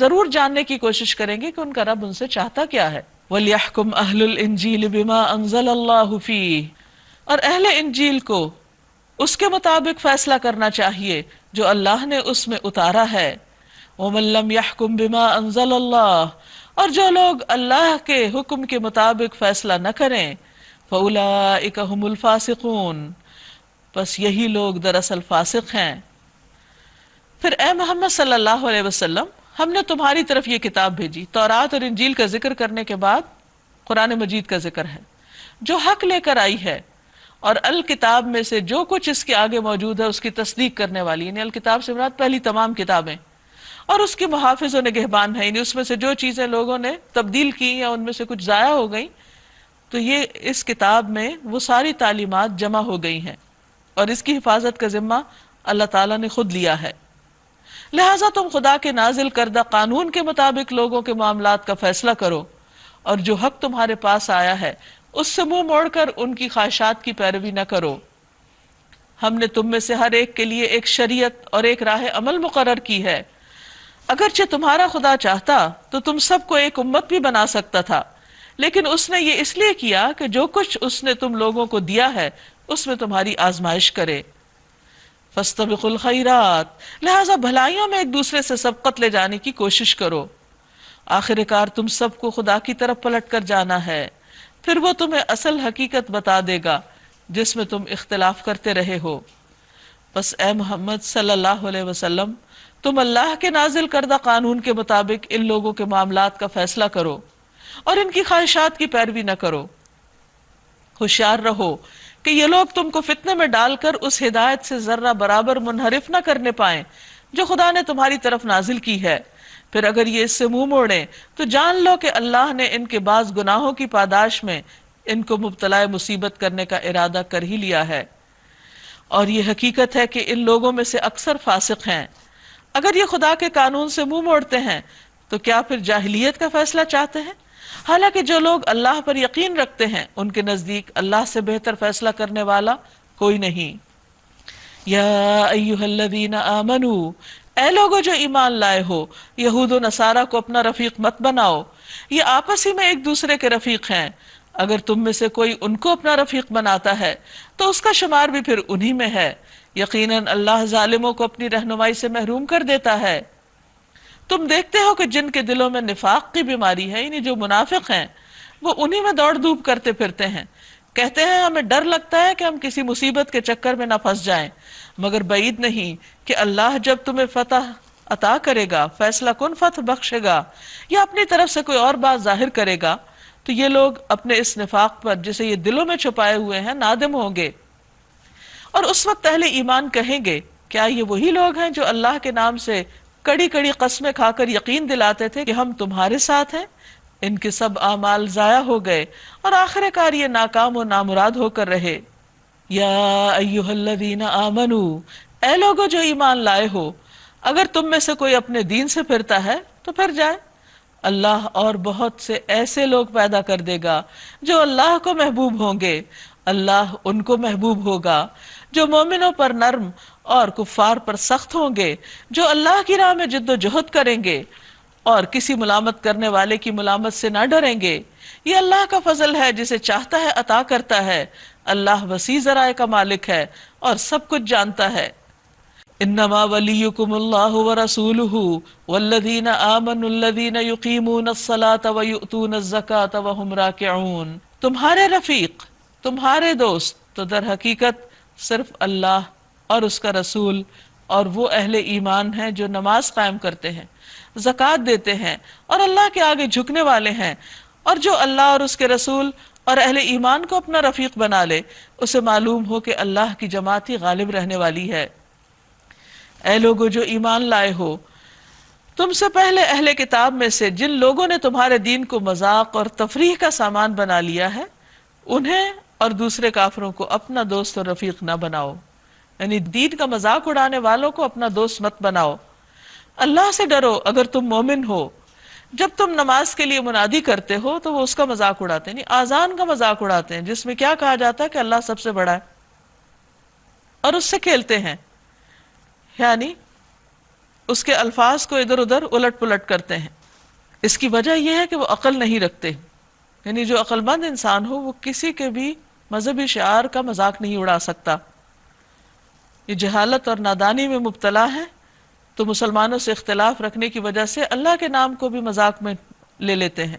ضرور جاننے کی کوشش کریں گے کہ ان کا رب ان سے چاہتا کیا ہے۔ وَلْيَحْكُمْ أَهْلُ الْإِنْجِيلِ بِمَا أَنزَلَ اللَّهُ فِيهِ، اور اہل انجیل کو اس کے مطابق فیصلہ کرنا چاہیے جو اللہ نے اس میں اتارا ہے۔ وَمَن لَّمْ يَحْكُمْ بِمَا أَنزَلَ اللَّهُ، اور جو لوگ اللہ کے حکم کے مطابق فیصلہ نہ کریں، فَأُولَٰئِكَ هُمُ الْفَاسِقُونَ، بس یہی لوگ دراصل فاسق ہیں۔ پھر اے محمد صلی اللہ علیہ وسلم، ہم نے تمہاری طرف یہ کتاب بھیجی۔ تورات اور انجیل کا ذکر کرنے کے بعد قرآن مجید کا ذکر ہے، جو حق لے کر آئی ہے، اور الکتاب میں سے جو کچھ اس کے آگے موجود ہے اس کی تصدیق کرنے والی، یعنی الکتاب سے مراد پہلی تمام کتابیں، اور اس کی محافظ و نگہبان ہے، یعنی اس میں سے جو چیزیں لوگوں نے تبدیل کی یا ان میں سے کچھ ضائع ہو گئیں تو یہ اس کتاب میں وہ ساری تعلیمات جمع ہو گئی ہیں، اور اس کی حفاظت کا ذمہ اللہ تعالیٰ نے خود لیا ہے۔ لہٰذا تم خدا کے نازل کردہ قانون کے مطابق لوگوں کے معاملات کا فیصلہ کرو، اور جو حق تمہارے پاس آیا ہے اس سے منہ موڑ کر ان کی خواہشات کی پیروی نہ کرو۔ ہم نے تم میں سے ہر ایک کے لیے ایک شریعت اور ایک راہ عمل مقرر کی ہے۔ اگرچہ تمہارا خدا چاہتا تو تم سب کو ایک امت بھی بنا سکتا تھا، لیکن اس نے یہ اس لیے کیا کہ جو کچھ اس نے تم لوگوں کو دیا ہے اس میں تمہاری آزمائش کرے۔ فاستبقوا الخیرات، لہٰذا بھلائیوں میں ایک دوسرے سے سبقت لے جانے کی کوشش کرو۔ آخر کار تم سب کو خدا کی طرف پلٹ کر جانا ہے، پھر وہ تمہیں اصل حقیقت بتا دے گا جس میں تم اختلاف کرتے رہے ہو۔ بس اے محمد صلی اللہ علیہ وسلم، تم اللہ کے نازل کردہ قانون کے مطابق ان لوگوں کے معاملات کا فیصلہ کرو اور ان کی خواہشات کی پیروی نہ کرو۔ ہوشیار رہو کہ یہ لوگ تم کو فتنے میں ڈال کر اس ہدایت سے ذرہ برابر منحرف نہ کرنے پائیں جو خدا نے تمہاری طرف نازل کی ہے۔ پھر اگر یہ اس سے منہ موڑیں تو جان لو کہ اللہ نے ان کے بعض گناہوں کی پاداش میں ان کو مبتلا مصیبت کرنے کا ارادہ کر ہی لیا ہے، اور یہ حقیقت ہے کہ ان لوگوں میں سے اکثر فاسق ہیں۔ اگر یہ خدا کے قانون سے منہ موڑتے ہیں تو کیا پھر جاہلیت کا فیصلہ چاہتے ہیں؟ حالانکہ جو لوگ اللہ پر یقین رکھتے ہیں ان کے نزدیک اللہ سے بہتر فیصلہ کرنے والا کوئی نہیں۔ یا ایھا الذین آمنوا، اے لوگو جو ایمان لائے ہو، یہود و نصارہ کو اپنا رفیق مت بناؤ، یہ آپس ہی میں ایک دوسرے کے رفیق ہیں۔ اگر تم میں سے کوئی ان کو اپنا رفیق بناتا ہے تو اس کا شمار بھی پھر انہی میں ہے۔ یقیناً اللہ ظالموں کو اپنی رہنمائی سے محروم کر دیتا ہے۔ تم دیکھتے ہو کہ جن کے دلوں میں نفاق کی بیماری ہے، یعنی جو منافق ہیں، وہ انہی میں دوڑ دھوپ کرتے پھرتے ہیں، کہتے ہیں ہمیں ڈر لگتا ہے کہ ہم کسی مصیبت کے چکر میں نہ پھنس جائیں، مگر بعید نہیں کہ اللہ جب تمہیں فتح عطا کرے گا، فیصلہ کن فتح بخشے گا، یا اپنی طرف سے کوئی اور بات ظاہر کرے گا، تو یہ لوگ اپنے اس نفاق پر جسے یہ دلوں میں چھپائے ہوئے ہیں نادم ہوں گے۔ اور اس وقت اہل ایمان کہیں گے، کیا یہ وہی لوگ ہیں جو اللہ کے نام سے کڑی کڑی قسمیں کھا کر یقین دلاتے تھے کہ ہم تمہارے ساتھ ہیں، ان کے سب اعمال ضائع ہو گئے اور آخر کار یہ ناکام و نامراد ہو کر رہے۔ یا ایہا الذین آمنو، اے لوگو جو ایمان لائے ہو، اگر تم میں سے کوئی اپنے دین سے پھرتا ہے تو پھر جائے، اللہ اور بہت سے ایسے لوگ پیدا کر دے گا جو اللہ کو محبوب ہوں گے، اللہ ان کو محبوب ہوگا، جو مومنوں پر نرم اور کفار پر سخت ہوں گے، جو اللہ کی راہ میں جد و جہد کریں گے اور کسی ملامت کرنے والے کی ملامت سے نہ ڈریں گے۔ یہ اللہ کا فضل ہے، جسے چاہتا ہے عطا کرتا ہے، اللہ وسیع ذرائع کا مالک ہے اور سب کچھ جانتا ہے۔ انما ولیکم اللہ ورسولہ والذین آمنوا الذین یقیمون الصلاۃ ویؤتون الزکاۃ وہم راکعون۔ تمہارے رفیق، تمہارے دوست تو در حقیقت صرف اللہ اور اس کا رسول اور وہ اہل ایمان ہیں جو نماز قائم کرتے ہیں، زکوٰۃ دیتے ہیں اور اللہ کے آگے جھکنے والے ہیں، اور جو اللہ اور اس کے رسول اور اہل ایمان کو اپنا رفیق بنا لے اسے معلوم ہو کہ اللہ کی جماعت ہی غالب رہنے والی ہے۔ اے لوگو جو ایمان لائے ہو، تم سے پہلے اہل کتاب میں سے جن لوگوں نے تمہارے دین کو مذاق اور تفریح کا سامان بنا لیا ہے، انہیں اور دوسرے کافروں کو اپنا دوست اور رفیق نہ بناؤ، یعنی دین کا مذاق اڑانے والوں کو اپنا دوست مت بناؤ۔ اللہ سے ڈرو اگر تم مومن ہو۔ جب تم نماز کے لیے منادی کرتے ہو تو وہ اس کا مذاق اڑاتے ہیں، یعنی آذان کا مذاق اڑاتے ہیں، جس میں کیا کہا جاتا ہے کہ اللہ سب سے بڑا ہے، اور اس سے کھیلتے ہیں، یعنی اس کے الفاظ کو ادھر ادھر الٹ پلٹ کرتے ہیں۔ اس کی وجہ یہ ہے کہ وہ عقل نہیں رکھتے، یعنی جو عقل مند انسان ہو وہ کسی کے بھی مذہبی شعار کا مذاق نہیں اڑا سکتا۔ یہ جہالت اور نادانی میں مبتلا ہے تو مسلمانوں سے اختلاف رکھنے کی وجہ سے اللہ کے نام کو بھی مذاق میں لے لیتے ہیں۔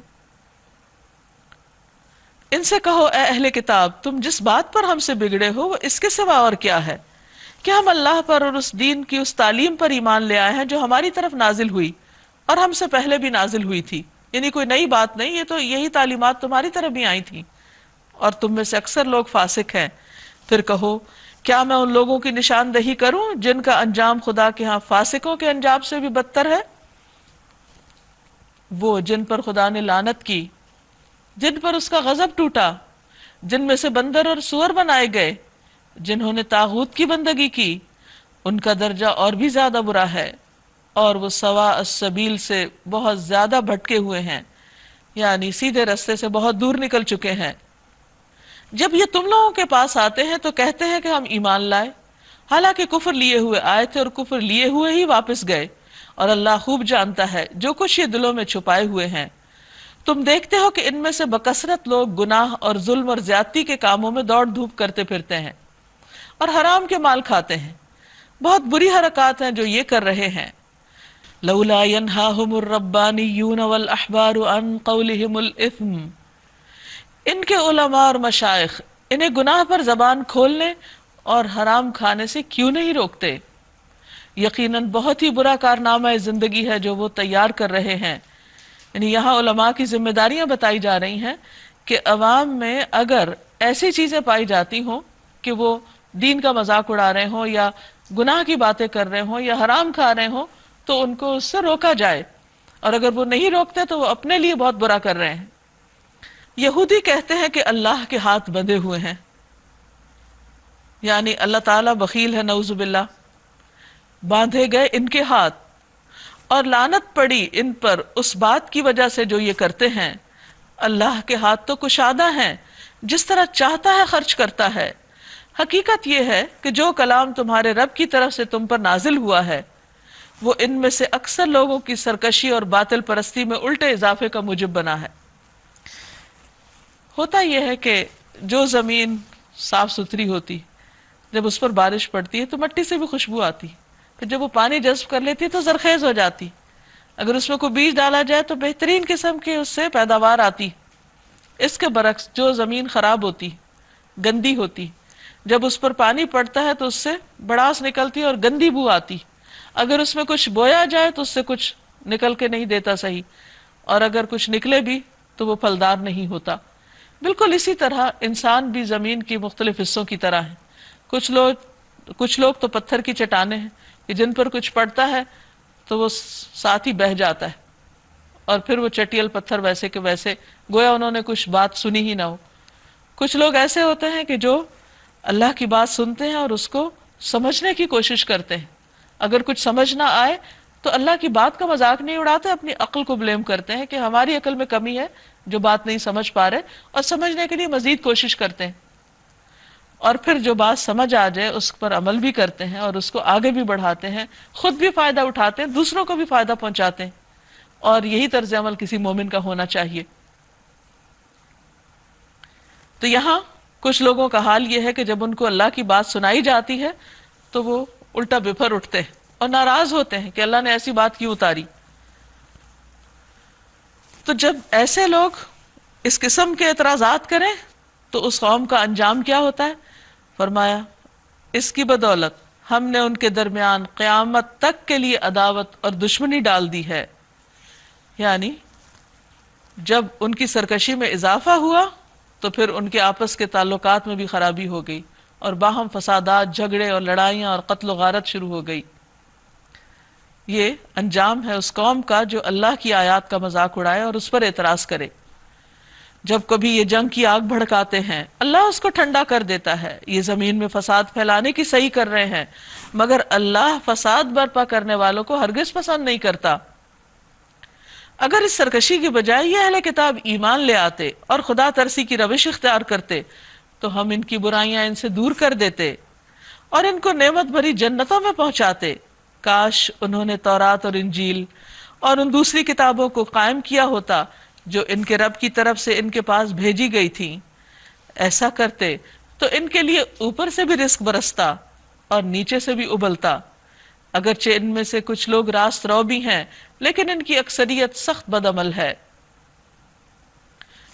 ان سے کہو اے اہل کتاب، تم جس بات پر ہم سے بگڑے ہو وہ اس کے سوا اور کیا ہے کہ ہم اللہ پر اور اس دین کی اس تعلیم پر ایمان لے آئے ہیں جو ہماری طرف نازل ہوئی اور ہم سے پہلے بھی نازل ہوئی تھی، یعنی کوئی نئی بات نہیں، یہ تو یہی تعلیمات تمہاری طرف بھی آئی تھیں، اور تم میں سے اکثر لوگ فاسق ہیں۔ پھر کہو کیا میں ان لوگوں کی نشاندہی کروں جن کا انجام خدا کے ہاں فاسقوں کے انجام سے بھی بدتر ہے؟ وہ جن پر خدا نے لعنت کی، جن پر اس کا غضب ٹوٹا، جن میں سے بندر اور سور بنائے گئے، جنہوں نے طاغوت کی بندگی کی، ان کا درجہ اور بھی زیادہ برا ہے، اور وہ سوا السبیل سے بہت زیادہ بھٹکے ہوئے ہیں، یعنی سیدھے رستے سے بہت دور نکل چکے ہیں۔ جب یہ تم لوگوں کے پاس آتے ہیں تو کہتے ہیں کہ ہم ایمان لائے، حالانکہ کفر لیے ہوئے آئے تھے اور کفر لیے ہوئے ہی واپس گئے، اور اللہ خوب جانتا ہے جو کچھ یہ دلوں میں چھپائے ہوئے ہیں۔ تم دیکھتے ہو کہ ان میں سے بکثرت لوگ گناہ اور ظلم اور زیادتی کے کاموں میں دوڑ دھوپ کرتے پھرتے ہیں اور حرام کے مال کھاتے ہیں۔ بہت بری حرکات ہیں جو یہ کر رہے ہیں۔ لولا ینہاہم الربانیون والاحبار عن قولہم الاثم، ان کے علماء اور مشائخ انہیں گناہ پر زبان کھولنے اور حرام کھانے سے کیوں نہیں روکتے؟ یقیناً بہت ہی برا کارنامہ زندگی ہے جو وہ تیار کر رہے ہیں۔ یعنی یہاں علماء کی ذمہ داریاں بتائی جا رہی ہیں کہ عوام میں اگر ایسی چیزیں پائی جاتی ہوں کہ وہ دین کا مذاق اڑا رہے ہوں یا گناہ کی باتیں کر رہے ہوں یا حرام کھا رہے ہوں تو ان کو اس سے روکا جائے، اور اگر وہ نہیں روکتے تو وہ اپنے لیے بہت برا کر رہے ہیں۔ یہودی کہتے ہیں کہ اللہ کے ہاتھ بندھے ہوئے ہیں، یعنی اللہ تعالیٰ بخیل ہے، نعوذ باللہ، باندھے گئے ان کے ہاتھ، اور لعنت پڑی ان پر اس بات کی وجہ سے جو یہ کرتے ہیں۔ اللہ کے ہاتھ تو کشادہ ہیں، جس طرح چاہتا ہے خرچ کرتا ہے۔ حقیقت یہ ہے کہ جو کلام تمہارے رب کی طرف سے تم پر نازل ہوا ہے وہ ان میں سے اکثر لوگوں کی سرکشی اور باطل پرستی میں الٹے اضافے کا موجب بنا ہے۔ ہوتا یہ ہے کہ جو زمین صاف ستھری ہوتی، جب اس پر بارش پڑتی ہے تو مٹی سے بھی خوشبو آتی، پھر جب وہ پانی جذب کر لیتی تو زرخیز ہو جاتی، اگر اس میں کوئی بیج ڈالا جائے تو بہترین قسم کی اس سے پیداوار آتی۔ اس کے برعکس جو زمین خراب ہوتی، گندی ہوتی، جب اس پر پانی پڑتا ہے تو اس سے بڑاس نکلتی اور گندی بو آتی، اگر اس میں کچھ بویا جائے تو اس سے کچھ نکل کے نہیں دیتا صحیح، اور اگر کچھ نکلے بھی تو وہ پھلدار نہیں ہوتا۔ بالکل اسی طرح انسان بھی زمین کی مختلف حصوں کی طرح ہے۔ کچھ لوگ تو پتھر کی چٹانیں ہیں کہ جن پر کچھ پڑتا ہے تو وہ ساتھ ہی بہہ جاتا ہے، اور پھر وہ چٹیل پتھر ویسے کہ ویسے، گویا انہوں نے کچھ بات سنی ہی نہ ہو۔ کچھ لوگ ایسے ہوتے ہیں کہ جو اللہ کی بات سنتے ہیں اور اس کو سمجھنے کی کوشش کرتے ہیں، اگر کچھ سمجھ نہ آئے تو اللہ کی بات کا مذاق نہیں اڑاتے، اپنی عقل کو بلیم کرتے ہیں کہ ہماری عقل میں کمی ہے جو بات نہیں سمجھ پا رہے، اور سمجھنے کے لیے مزید کوشش کرتے ہیں، اور پھر جو بات سمجھ آ جائے اس پر عمل بھی کرتے ہیں اور اس کو آگے بھی بڑھاتے ہیں، خود بھی فائدہ اٹھاتے ہیں، دوسروں کو بھی فائدہ پہنچاتے ہیں، اور یہی طرز عمل کسی مومن کا ہونا چاہیے۔ تو یہاں کچھ لوگوں کا حال یہ ہے کہ جب ان کو اللہ کی بات سنائی جاتی ہے تو وہ الٹا بفر اٹھتے ہیں اور ناراض ہوتے ہیں کہ اللہ نے ایسی بات کیوں اتاری۔ تو جب ایسے لوگ اس قسم کے اعتراضات کریں تو اس قوم کا انجام کیا ہوتا ہے؟ فرمایا اس کی بدولت ہم نے ان کے درمیان قیامت تک کے لیے عداوت اور دشمنی ڈال دی ہے، یعنی جب ان کی سرکشی میں اضافہ ہوا تو پھر ان کے آپس کے تعلقات میں بھی خرابی ہو گئی، اور باہم فسادات، جھگڑے اور لڑائیاں اور قتل و غارت شروع ہو گئی۔ یہ انجام ہے اس قوم کا جو اللہ کی آیات کا مذاق اڑائے اور اس پر اعتراض کرے۔ جب کبھی یہ جنگ کی آگ بھڑکاتے ہیں اللہ اس کو ٹھنڈا کر دیتا ہے، یہ زمین میں فساد پھیلانے کی صحیح کر رہے ہیں، مگر اللہ فساد برپا کرنے والوں کو ہرگز پسند نہیں کرتا۔ اگر اس سرکشی کی بجائے یہ اہل کتاب ایمان لے آتے اور خدا ترسی کی روش اختیار کرتے تو ہم ان کی برائیاں ان سے دور کر دیتے اور ان کو نعمت بھری جنتوں میں پہنچاتے۔ کاش انہوں نے تورات اور انجیل اور ان دوسری کتابوں کو قائم کیا ہوتا جو ان کے رب کی طرف سے ان کے پاس بھیجی گئی تھی، ایسا کرتے تو ان کے لیے اوپر سے بھی رزق برستا اور نیچے سے بھی ابلتا۔ اگرچہ ان میں سے کچھ لوگ راست رو بھی ہیں لیکن ان کی اکثریت سخت بد عمل ہے۔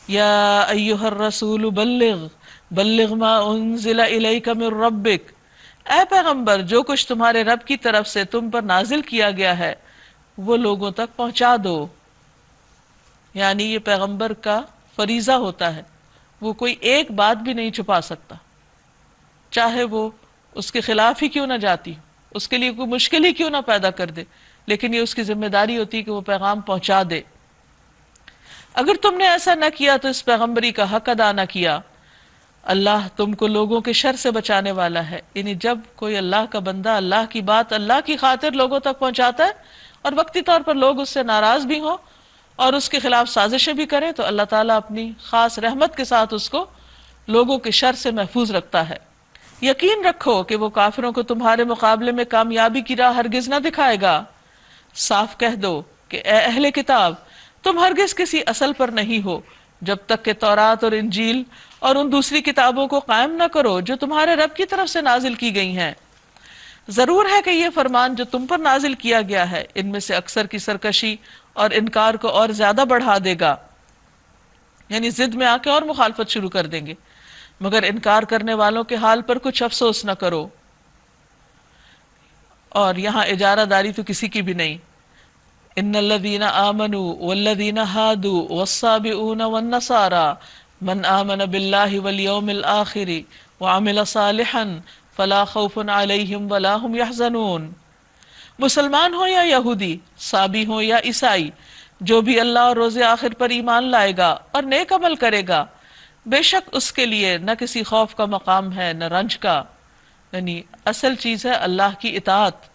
یا ایہا الرسول بلغ ما انزل الیک من ربک، اے پیغمبر جو کچھ تمہارے رب کی طرف سے تم پر نازل کیا گیا ہے وہ لوگوں تک پہنچا دو۔ یعنی یہ پیغمبر کا فریضہ ہوتا ہے، وہ کوئی ایک بات بھی نہیں چھپا سکتا، چاہے وہ اس کے خلاف ہی کیوں نہ جاتی، اس کے لیے کوئی مشکل ہی کیوں نہ پیدا کر دے، لیکن یہ اس کی ذمہ داری ہوتی ہے کہ وہ پیغام پہنچا دے۔ اگر تم نے ایسا نہ کیا تو اس پیغمبری کا حق ادا نہ کیا۔ اللہ تم کو لوگوں کے شر سے بچانے والا ہے، یعنی جب کوئی اللہ کا بندہ اللہ کی بات اللہ کی خاطر لوگوں تک پہنچاتا ہے اور وقتی طور پر لوگ اس سے ناراض بھی ہوں اور اس کے خلاف سازشیں بھی کریں تو اللہ تعالیٰ اپنی خاص رحمت کے ساتھ اس کو لوگوں کے شر سے محفوظ رکھتا ہے۔ یقین رکھو کہ وہ کافروں کو تمہارے مقابلے میں کامیابی کی راہ ہرگز نہ دکھائے گا۔ صاف کہہ دو کہ اے اہل کتاب تم ہرگز کسی اصل پر نہیں ہو جب تک کہ تورات اور انجیل اور ان دوسری کتابوں کو قائم نہ کرو جو تمہارے رب کی طرف سے نازل کی گئی ہیں۔ ضرور ہے کہ یہ فرمان جو تم پر نازل کیا گیا ہے ان میں سے اکثر کی سرکشی اور انکار کو اور زیادہ بڑھا دے گا، یعنی ضد میں آ کے اور مخالفت شروع کر دیں گے، مگر انکار کرنے والوں کے حال پر کچھ افسوس نہ کرو۔ اور یہاں اجارہ داری تو کسی کی بھی نہیں۔ ان الذین آمنوا والذین ہادوا والصابئون والنصارى من آمن باللہ والیوم الآخر وعمل صالحا فلا خوف علیہم ولا هم یحزنون۔ مسلمان ہو یا یہودی، صابی ہو یا عیسائی، جو بھی اللہ اور روز آخر پر ایمان لائے گا اور نیک عمل کرے گا، بے شک اس کے لیے نہ کسی خوف کا مقام ہے نہ رنج کا، یعنی اصل چیز ہے اللہ کی اطاعت۔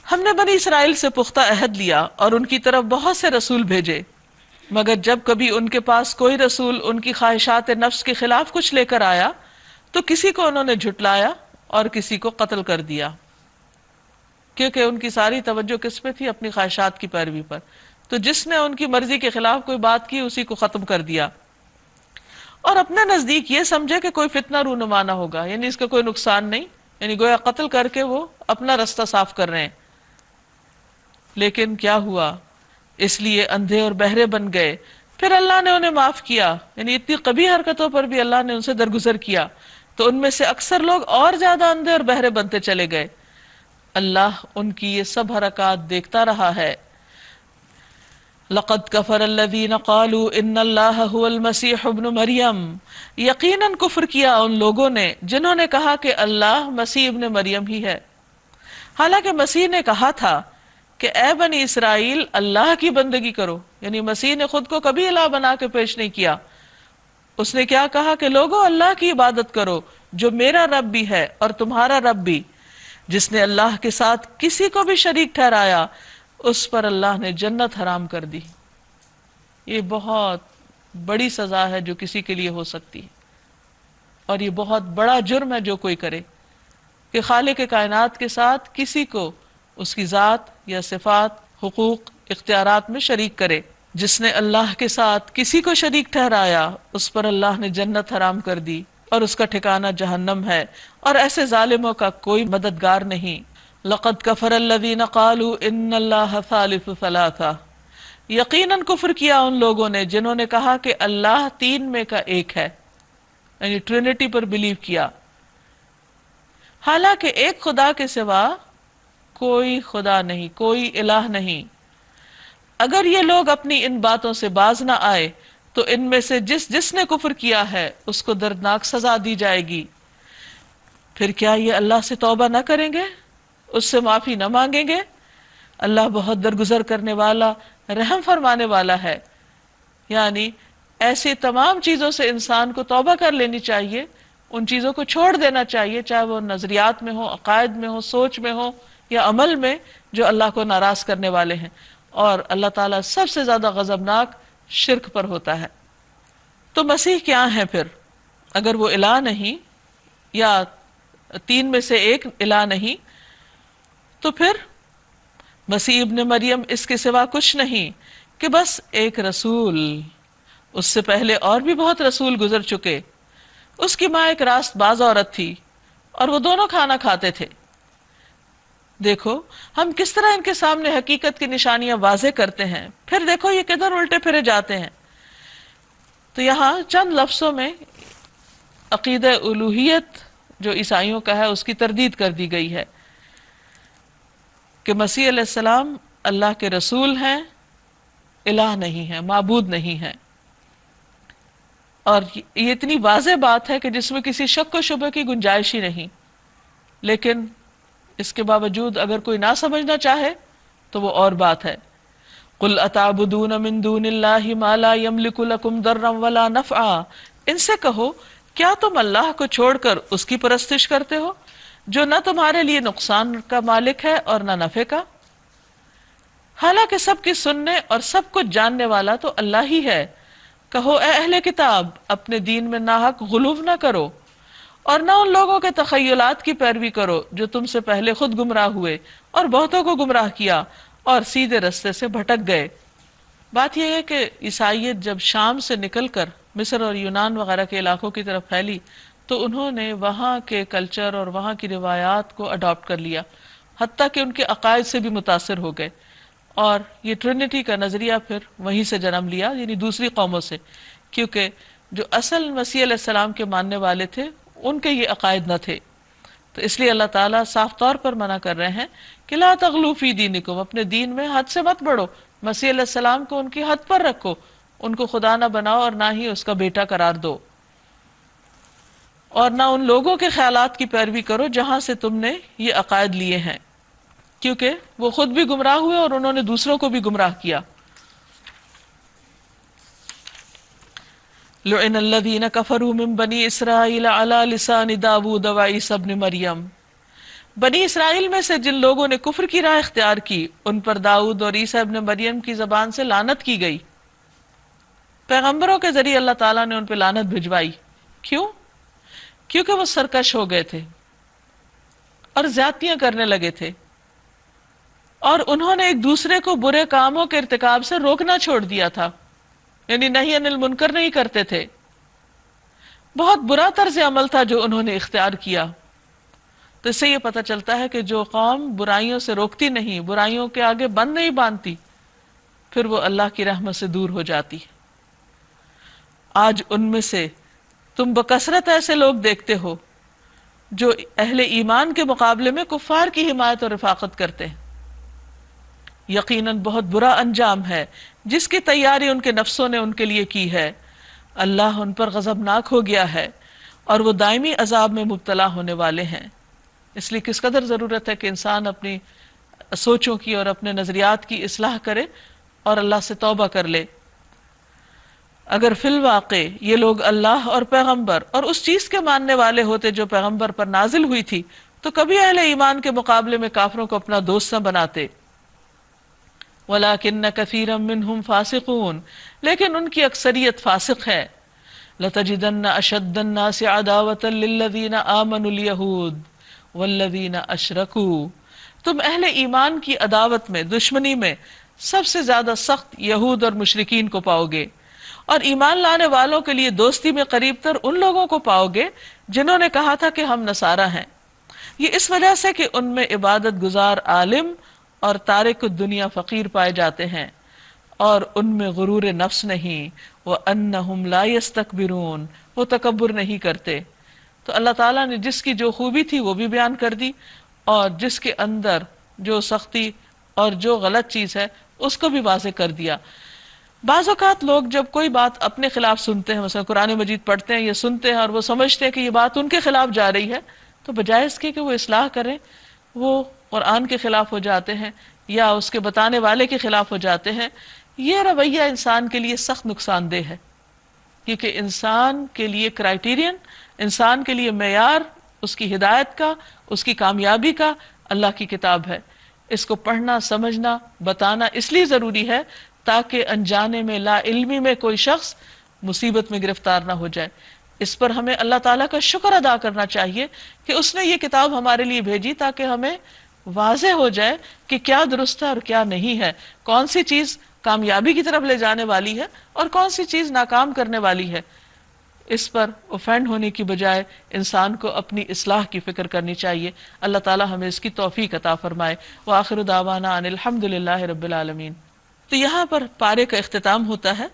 ہم نے بنی اسرائیل سے پختہ عہد لیا اور ان کی طرف بہت سے رسول بھیجے، مگر جب کبھی ان کے پاس کوئی رسول ان کی خواہشات نفس کے خلاف کچھ لے کر آیا تو کسی کو انہوں نے جھٹلایا اور کسی کو قتل کر دیا، کیونکہ ان کی ساری توجہ کس پہ تھی؟ اپنی خواہشات کی پیروی پر۔ تو جس نے ان کی مرضی کے خلاف کوئی بات کی اسی کو ختم کر دیا، اور اپنے نزدیک یہ سمجھے کہ کوئی فتنہ رونما نہ ہوگا، یعنی اس کا کوئی نقصان نہیں، یعنی گویا قتل کر کے وہ اپنا رستہ صاف کر رہے ہیں۔ لیکن کیا ہوا؟ اس لیے اندھے اور بہرے بن گئے، پھر اللہ نے انہیں معاف کیا، یعنی اتنی قبیح حرکتوں پر بھی اللہ نے ان سے درگزر کیا، تو ان میں سے اکثر لوگ اور زیادہ اندھے اور بہرے بنتے چلے گئے۔ اللہ ان کی یہ سب حرکات دیکھتا رہا ہے۔ لقد کفر الذین قالوا ان اللہ هو المسیح ابن مریم، یقیناً کفر کیا ان لوگوں نے جنہوں نے کہا کہ اللہ مسیح ابن مریم ہی ہے۔ حالانکہ مسیح نے کہا تھا کہ اے بنی اسرائیل اللہ کی بندگی کرو، یعنی مسیح نے خود کو کبھی الہ بنا کے پیش نہیں کیا. اس نے کیا کہا کہ لوگوں اللہ کی عبادت کرو جو میرا رب بھی ہے اور تمہارا رب بھی. جس نے اللہ کے ساتھ کسی کو بھی شریک ٹھہرایا اس پر اللہ نے جنت حرام کر دی. یہ بہت بڑی سزا ہے جو کسی کے لیے ہو سکتی ہے، اور یہ بہت بڑا جرم ہے جو کوئی کرے کہ خالق کائنات کے ساتھ کسی کو اس کی ذات یا صفات، حقوق، اختیارات میں شریک کرے. جس نے اللہ کے ساتھ کسی کو شریک ٹھہرایا اس پر اللہ نے جنت حرام کر دی اور اس کا ٹھکانہ جہنم ہے، اور ایسے ظالموں کا کوئی مددگار نہیں. لقد کفر الذین قالوا ان اللہ ثالث ثلاثہ، یقیناً کفر کیا ان لوگوں نے جنہوں نے کہا کہ اللہ تین میں کا ایک ہے، یعنی ٹرینٹی پر بلیو کیا. حالانکہ ایک خدا کے سوا کوئی خدا نہیں، کوئی الہ نہیں. اگر یہ لوگ اپنی ان باتوں سے باز نہ آئے تو ان میں سے جس نے کفر کیا ہے اس کو دردناک سزا دی جائے گی. پھر کیا یہ اللہ سے توبہ نہ کریں گے، اس سے معافی نہ مانگیں گے؟ اللہ بہت درگزر کرنے والا، رحم فرمانے والا ہے. یعنی ایسی تمام چیزوں سے انسان کو توبہ کر لینی چاہیے، ان چیزوں کو چھوڑ دینا چاہیے، چاہے وہ نظریات میں ہو، عقائد میں ہو، سوچ میں ہو یا عمل میں، جو اللہ کو ناراض کرنے والے ہیں. اور اللہ تعالیٰ سب سے زیادہ غضبناک شرک پر ہوتا ہے. تو مسیح کیا ہے پھر؟ اگر وہ الہ نہیں یا تین میں سے ایک الہ نہیں تو پھر مسیح ابن مریم اس کے سوا کچھ نہیں کہ بس ایک رسول. اس سے پہلے اور بھی بہت رسول گزر چکے. اس کی ماں ایک راست باز عورت تھی اور وہ دونوں کھانا کھاتے تھے. دیکھو ہم کس طرح ان کے سامنے حقیقت کی نشانیاں واضح کرتے ہیں، پھر دیکھو یہ کدھر الٹے پھرے جاتے ہیں. تو یہاں چند لفظوں میں عقیدہ الوہیت جو عیسائیوں کا ہے اس کی تردید کر دی گئی ہے کہ مسیح علیہ السلام اللہ کے رسول ہیں، الہ نہیں ہیں، معبود نہیں ہیں. اور یہ اتنی واضح بات ہے کہ جس میں کسی شک و شبہ کی گنجائش ہی نہیں. لیکن اس کے باوجود اگر کوئی نہ سمجھنا چاہے تو وہ اور بات ہے. قُلْ أَتَعْبُدُونَ مِن دُونِ اللَّهِ مَا لَا يَمْلِكُ لَكُمْ ضَرًّا وَلَا نَفْعًا. ان سے کہو کیا تم اللہ کو چھوڑ کر اس کی پرستش کرتے ہو جو نہ تمہارے لیے نقصان کا مالک ہے اور نہ نفع کا؟ حالانکہ سب کی سننے اور سب کچھ جاننے والا تو اللہ ہی ہے. کہو اے اہل کتاب اپنے دین میں ناحق غلو نہ کرو اور نہ ان لوگوں کے تخیلات کی پیروی کرو جو تم سے پہلے خود گمراہ ہوئے اور بہتوں کو گمراہ کیا اور سیدھے رستے سے بھٹک گئے. بات یہ ہے کہ عیسائیت جب شام سے نکل کر مصر اور یونان وغیرہ کے علاقوں کی طرف پھیلی تو انہوں نے وہاں کے کلچر اور وہاں کی روایات کو اڈاپٹ کر لیا، حتیٰ کہ ان کے عقائد سے بھی متاثر ہو گئے. اور یہ ٹرینٹی کا نظریہ پھر وہیں سے جنم لیا، یعنی دوسری قوموں سے، کیونکہ جو اصل مسیح علیہ السلام کے ماننے والے تھے ان کے یہ عقائد نہ تھے. تو اس لیے اللہ تعالیٰ صاف طور پر منع کر رہے ہیں کہ لا تغلو فی دینکم، اپنے دین میں حد سے مت بڑھو. مسیح علیہ السلام کو ان کی حد پر رکھو، ان کو خدا نہ بناؤ اور نہ ہی اس کا بیٹا قرار دو، اور نہ ان لوگوں کے خیالات کی پیروی کرو جہاں سے تم نے یہ عقائد لیے ہیں، کیونکہ وہ خود بھی گمراہ ہوئے اور انہوں نے دوسروں کو بھی گمراہ کیا. لعن الذین کفروا من بنی اسرائیل علی لسان داود و عیسی ابن مریم. بنی اسرائیل میں سے جن لوگوں نے کفر کی راہ اختیار کی ان پر داؤد اور عیسی ابن مریم کی زبان سے لعنت کی گئی. پیغمبروں کے ذریعے اللہ تعالیٰ نے ان پہ لعنت بھجوائی. کیوں؟ کیونکہ وہ سرکش ہو گئے تھے اور زیادتیاں کرنے لگے تھے، اور انہوں نے ایک دوسرے کو برے کاموں کے ارتکاب سے روکنا چھوڑ دیا تھا، یعنی نہی عن المنکر نہیں کرتے تھے. بہت برا طرز عمل تھا جو انہوں نے اختیار کیا. تو اس سے یہ پتہ چلتا ہے کہ جو قوم برائیوں سے روکتی نہیں، برائیوں کے آگے بند نہیں باندھتی، پھر وہ اللہ کی رحمت سے دور ہو جاتی. آج ان میں سے تم بکثرت ایسے لوگ دیکھتے ہو جو اہل ایمان کے مقابلے میں کفار کی حمایت اور رفاقت کرتے ہیں. یقیناً بہت برا انجام ہے جس کی تیاری ان کے نفسوں نے ان کے لیے کی ہے. اللہ ان پر غضبناک ہو گیا ہے اور وہ دائمی عذاب میں مبتلا ہونے والے ہیں. اس لیے کس قدر ضرورت ہے کہ انسان اپنی سوچوں کی اور اپنے نظریات کی اصلاح کرے اور اللہ سے توبہ کر لے۔ اگر فی الواقع یہ لوگ اللہ اور پیغمبر اور اس چیز کے ماننے والے ہوتے جو پیغمبر پر نازل ہوئی تھی تو کبھی اہل ایمان کے مقابلے میں کافروں کو اپنا دوست نہ بناتے۔ وَلَٰكِنَّ كَثِيرًا مِّنْهُمْ فَاسِقُونَ لیکن ان کی اکثریت فاسق ہے۔ لَتَجِدَنَّ أَشَدَّ النَّاسِ عَدَاوَةً لِّلَّذِينَ آمَنُوا الْيَهُودَ وَالَّذِينَ أَشْرَكُوا تم اہل ایمان کی عداوت میں، دشمنی میں سب سے زیادہ سخت یہود اور مشرکین کو پاؤ گے، اور ایمان لانے والوں کے لیے دوستی میں قریب تر ان لوگوں کو پاؤ گے جنہوں نے کہا تھا کہ ہم نصارہ ہیں۔ یہ اس وجہ سے کہ ان میں عبادت گزار عالم اور تارک الدنیا فقیر پائے جاتے ہیں، اور ان میں غرور نفس نہیں، وَأَنَّهُمْ لَا يَسْتَكْبِرُونَ وہ تکبر نہیں کرتے۔ تو اللہ تعالیٰ نے جس کی جو خوبی تھی وہ بھی بیان کر دی، اور جس کے اندر جو سختی اور جو غلط چیز ہے اس کو بھی واضح کر دیا۔ بعض اوقات لوگ جب کوئی بات اپنے خلاف سنتے ہیں، مثلا قرآن مجید پڑھتے ہیں یا سنتے ہیں اور وہ سمجھتے ہیں کہ یہ بات ان کے خلاف جا رہی ہے، تو بجائے اس کے کہ وہ اصلاح کریں وہ قرآن کے خلاف ہو جاتے ہیں یا اس کے بتانے والے کے خلاف ہو جاتے ہیں۔ یہ رویہ انسان کے لیے سخت نقصان دہ ہے، کیونکہ انسان کے لیے کرائیٹیرین، انسان کے لیے معیار اس کی ہدایت کا، اس کی کامیابی کا اللہ کی کتاب ہے۔ اس کو پڑھنا، سمجھنا، بتانا اس لیے ضروری ہے تاکہ انجانے میں، لا علمی میں کوئی شخص مصیبت میں گرفتار نہ ہو جائے۔ اس پر ہمیں اللہ تعالیٰ کا شکر ادا کرنا چاہیے کہ اس نے یہ کتاب ہمارے لیے بھیجی تاکہ ہمیں واضح ہو جائے کہ کیا درست ہے اور کیا نہیں ہے، کون سی چیز کامیابی کی طرف لے جانے والی ہے اور کون سی چیز ناکام کرنے والی ہے۔ اس پر اوفینڈ ہونے کی بجائے انسان کو اپنی اصلاح کی فکر کرنی چاہیے۔ اللہ تعالیٰ ہمیں اس کی توفیق عطا فرمائے۔ وآخر دعوانا ان الحمد للہ رب العالمین۔ تو یہاں پر پارے کا اختتام ہوتا ہے۔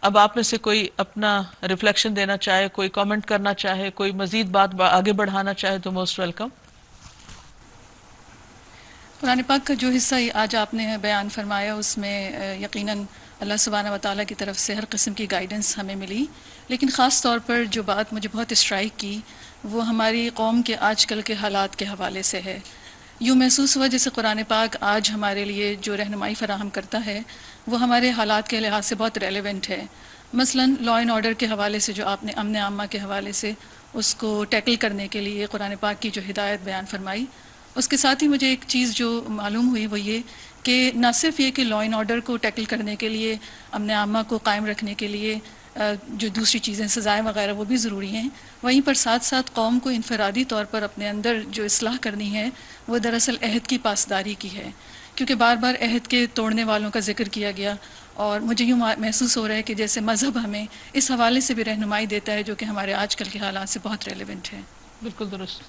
اب آپ میں سے کوئی اپنا ریفلیکشن دینا چاہے، کوئی کامنٹ کرنا چاہے، کوئی مزید بات آگے بڑھانا چاہے تو موسٹ ویلکم۔ قرآن پاک کا جو حصہ آج آپ نے بیان فرمایا اس میں یقیناً اللہ سبحانہ و تعالیٰ کی طرف سے ہر قسم کی گائیڈنس ہمیں ملی، لیکن خاص طور پر جو بات مجھے بہت اسٹرائک کی وہ ہماری قوم کے آج کل کے حالات کے حوالے سے ہے۔ یوں محسوس ہوا جیسے قرآن پاک آج ہمارے لیے جو رہنمائی فراہم کرتا ہے وہ ہمارے حالات کے لحاظ سے بہت ریلیونٹ ہے۔ مثلاً لا اینڈ آرڈر کے حوالے سے جو آپ نے امن عامہ کے حوالے سے اس کو ٹیکل کرنے کے لیے قرآن پاک کی جو ہدایت بیان فرمائی، اس کے ساتھ ہی مجھے ایک چیز جو معلوم ہوئی وہ یہ کہ نہ صرف یہ کہ لا اینڈ آرڈر کو ٹیکل کرنے کے لیے، امن عامہ کو قائم رکھنے کے لیے جو دوسری چیزیں سزائیں وغیرہ وہ بھی ضروری ہیں، وہیں پر ساتھ ساتھ قوم کو انفرادی طور پر اپنے اندر جو اصلاح کرنی ہے وہ دراصل عہد کی پاسداری کی ہے، کیونکہ بار بار عہد کے توڑنے والوں کا ذکر کیا گیا، اور مجھے یوں محسوس ہو رہا ہے کہ جیسے مذہب ہمیں اس حوالے سے بھی رہنمائی دیتا ہے جو کہ ہمارے آج کل کے حالات سے بہت ریلیونٹ ہے۔ بالکل درست۔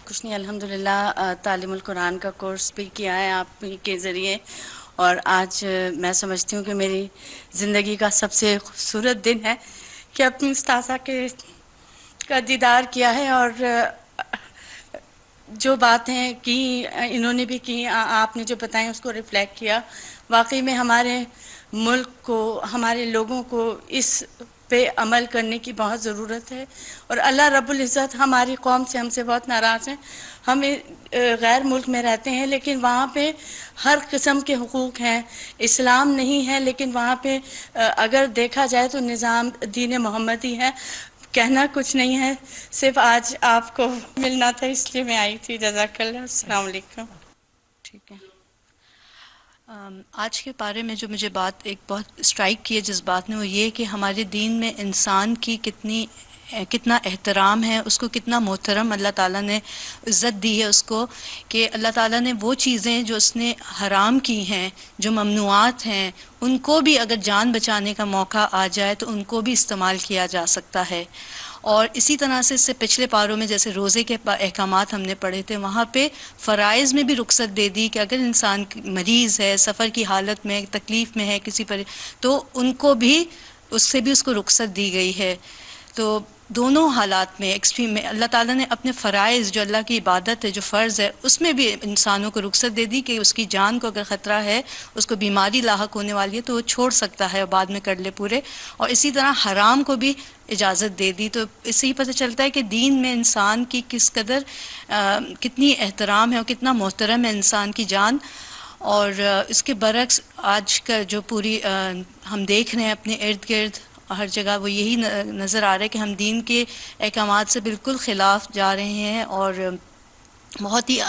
کچھ نہیں، الحمدللہ تعلیم القرآن کا کورس بھی کیا ہے آپ کے ذریعے، اور آج میں سمجھتی ہوں کہ میری زندگی کا سب سے خوبصورت دن ہے کہ اپنی استاذہ کا دیدار کیا ہے، اور جو باتیں کی انہوں نے بھی کی، آپ نے جو بتائیں اس کو ریفلیکٹ کیا۔ واقعی میں ہمارے ملک کو، ہمارے لوگوں کو اس پہ عمل کرنے کی بہت ضرورت ہے، اور اللہ رب العزت ہماری قوم سے، ہم سے بہت ناراض ہیں۔ ہم غیر ملک میں رہتے ہیں لیکن وہاں پہ ہر قسم کے حقوق ہیں، اسلام نہیں ہے لیکن وہاں پہ اگر دیکھا جائے تو نظام دین محمدی ہے۔ کہنا کچھ نہیں ہے، صرف آج آپ کو ملنا تھا اس لیے میں آئی تھی۔ جزاک اللہ، السلام علیکم۔ ٹھیک ہے، آج کے پارے میں جو مجھے بات ایک بہت اسٹرائک کی ہے جس بات نے، وہ یہ کہ ہمارے دین میں انسان کی کتنا احترام ہے، اس کو کتنا محترم اللہ تعالیٰ نے عزت دی ہے اس کو، کہ اللہ تعالیٰ نے وہ چیزیں جو اس نے حرام کی ہیں، جو ممنوعات ہیں، ان کو بھی اگر جان بچانے کا موقع آ جائے تو ان کو بھی استعمال کیا جا سکتا ہے۔ اور اسی طرح سے اس سے پچھلے پاروں میں جیسے روزے کے احکامات ہم نے پڑھے تھے، وہاں پہ فرائض میں بھی رخصت دے دی کہ اگر انسان مریض ہے، سفر کی حالت میں، تکلیف میں ہے کسی پر، تو ان کو بھی اس سے بھی اس کو رخصت دی گئی ہے۔ تو دونوں حالات میں ایکسٹریم میں اللہ تعالیٰ نے اپنے فرائض جو اللہ کی عبادت ہے جو فرض ہے اس میں بھی انسانوں کو رخصت دے دی کہ اس کی جان کو اگر خطرہ ہے اس کو بیماری لاحق ہونے والی ہے تو وہ چھوڑ سکتا ہے اور بعد میں کر لے پورے. اور اسی طرح حرام کو بھی اجازت دے دی. تو اس سے ہی پتہ چلتا ہے کہ دین میں انسان کی کس قدر کتنی احترام ہے اور کتنا محترم ہے انسان کی جان. اور اس کے برعکس آج کا جو پوری ہم دیکھ رہے ہیں اپنے ارد گرد ہر جگہ وہ یہی نظر آ رہا ہے کہ ہم دین کے احکامات سے بالکل خلاف جا رہے ہیں اور بہت ہی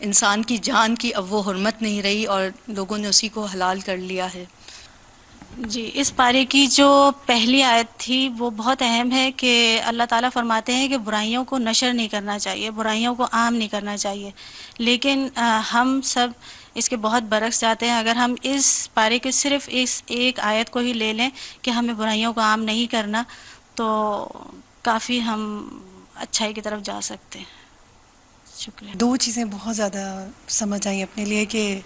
انسان کی جان کی اب وہ حرمت نہیں رہی اور لوگوں نے اسی کو حلال کر لیا ہے. جی، اس پارے کی جو پہلی آیت تھی وہ بہت اہم ہے کہ اللہ تعالیٰ فرماتے ہیں کہ برائیوں کو نشر نہیں کرنا چاہیے، برائیوں کو عام نہیں کرنا چاہیے. لیکن ہم سب اس کے بہت برعکس جاتے ہیں. اگر ہم اس پارے کے صرف اس ایک آیت کو ہی لے لیں کہ ہمیں برائیوں کو عام نہیں کرنا تو کافی ہم اچھائی کی طرف جا سکتے ہیں. شکریہ. دو چیزیں بہت زیادہ سمجھ آئیں اپنے لیے کہ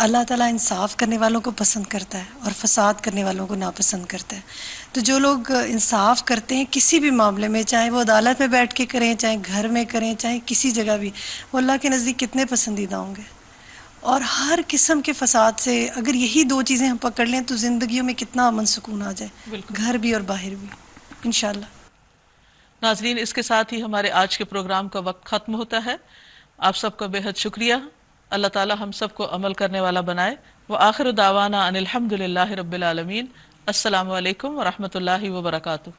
اللہ تعالیٰ انصاف کرنے والوں کو پسند کرتا ہے اور فساد کرنے والوں کو ناپسند کرتا ہے. تو جو لوگ انصاف کرتے ہیں کسی بھی معاملے میں، چاہے وہ عدالت میں بیٹھ کے کریں، چاہے گھر میں کریں، چاہے کسی جگہ بھی، وہ اللہ کے نزدیک کتنے پسندیدہ ہوں گے. اور ہر قسم کے فساد سے اگر یہی دو چیزیں ہم پکڑ لیں تو زندگیوں میں کتنا امن سکون آ جائے، گھر بھی اور باہر بھی انشاءاللہ. ناظرین، اس کے ساتھ ہی ہمارے آج کے پروگرام کا وقت ختم ہوتا ہے. آپ سب کا بے حد شکریہ. اللہ تعالی ہم سب کو عمل کرنے والا بنائے. وآخر دعوانا ان الحمد للہ رب العالمین. السلام علیکم ورحمۃ اللہ وبرکاتہ.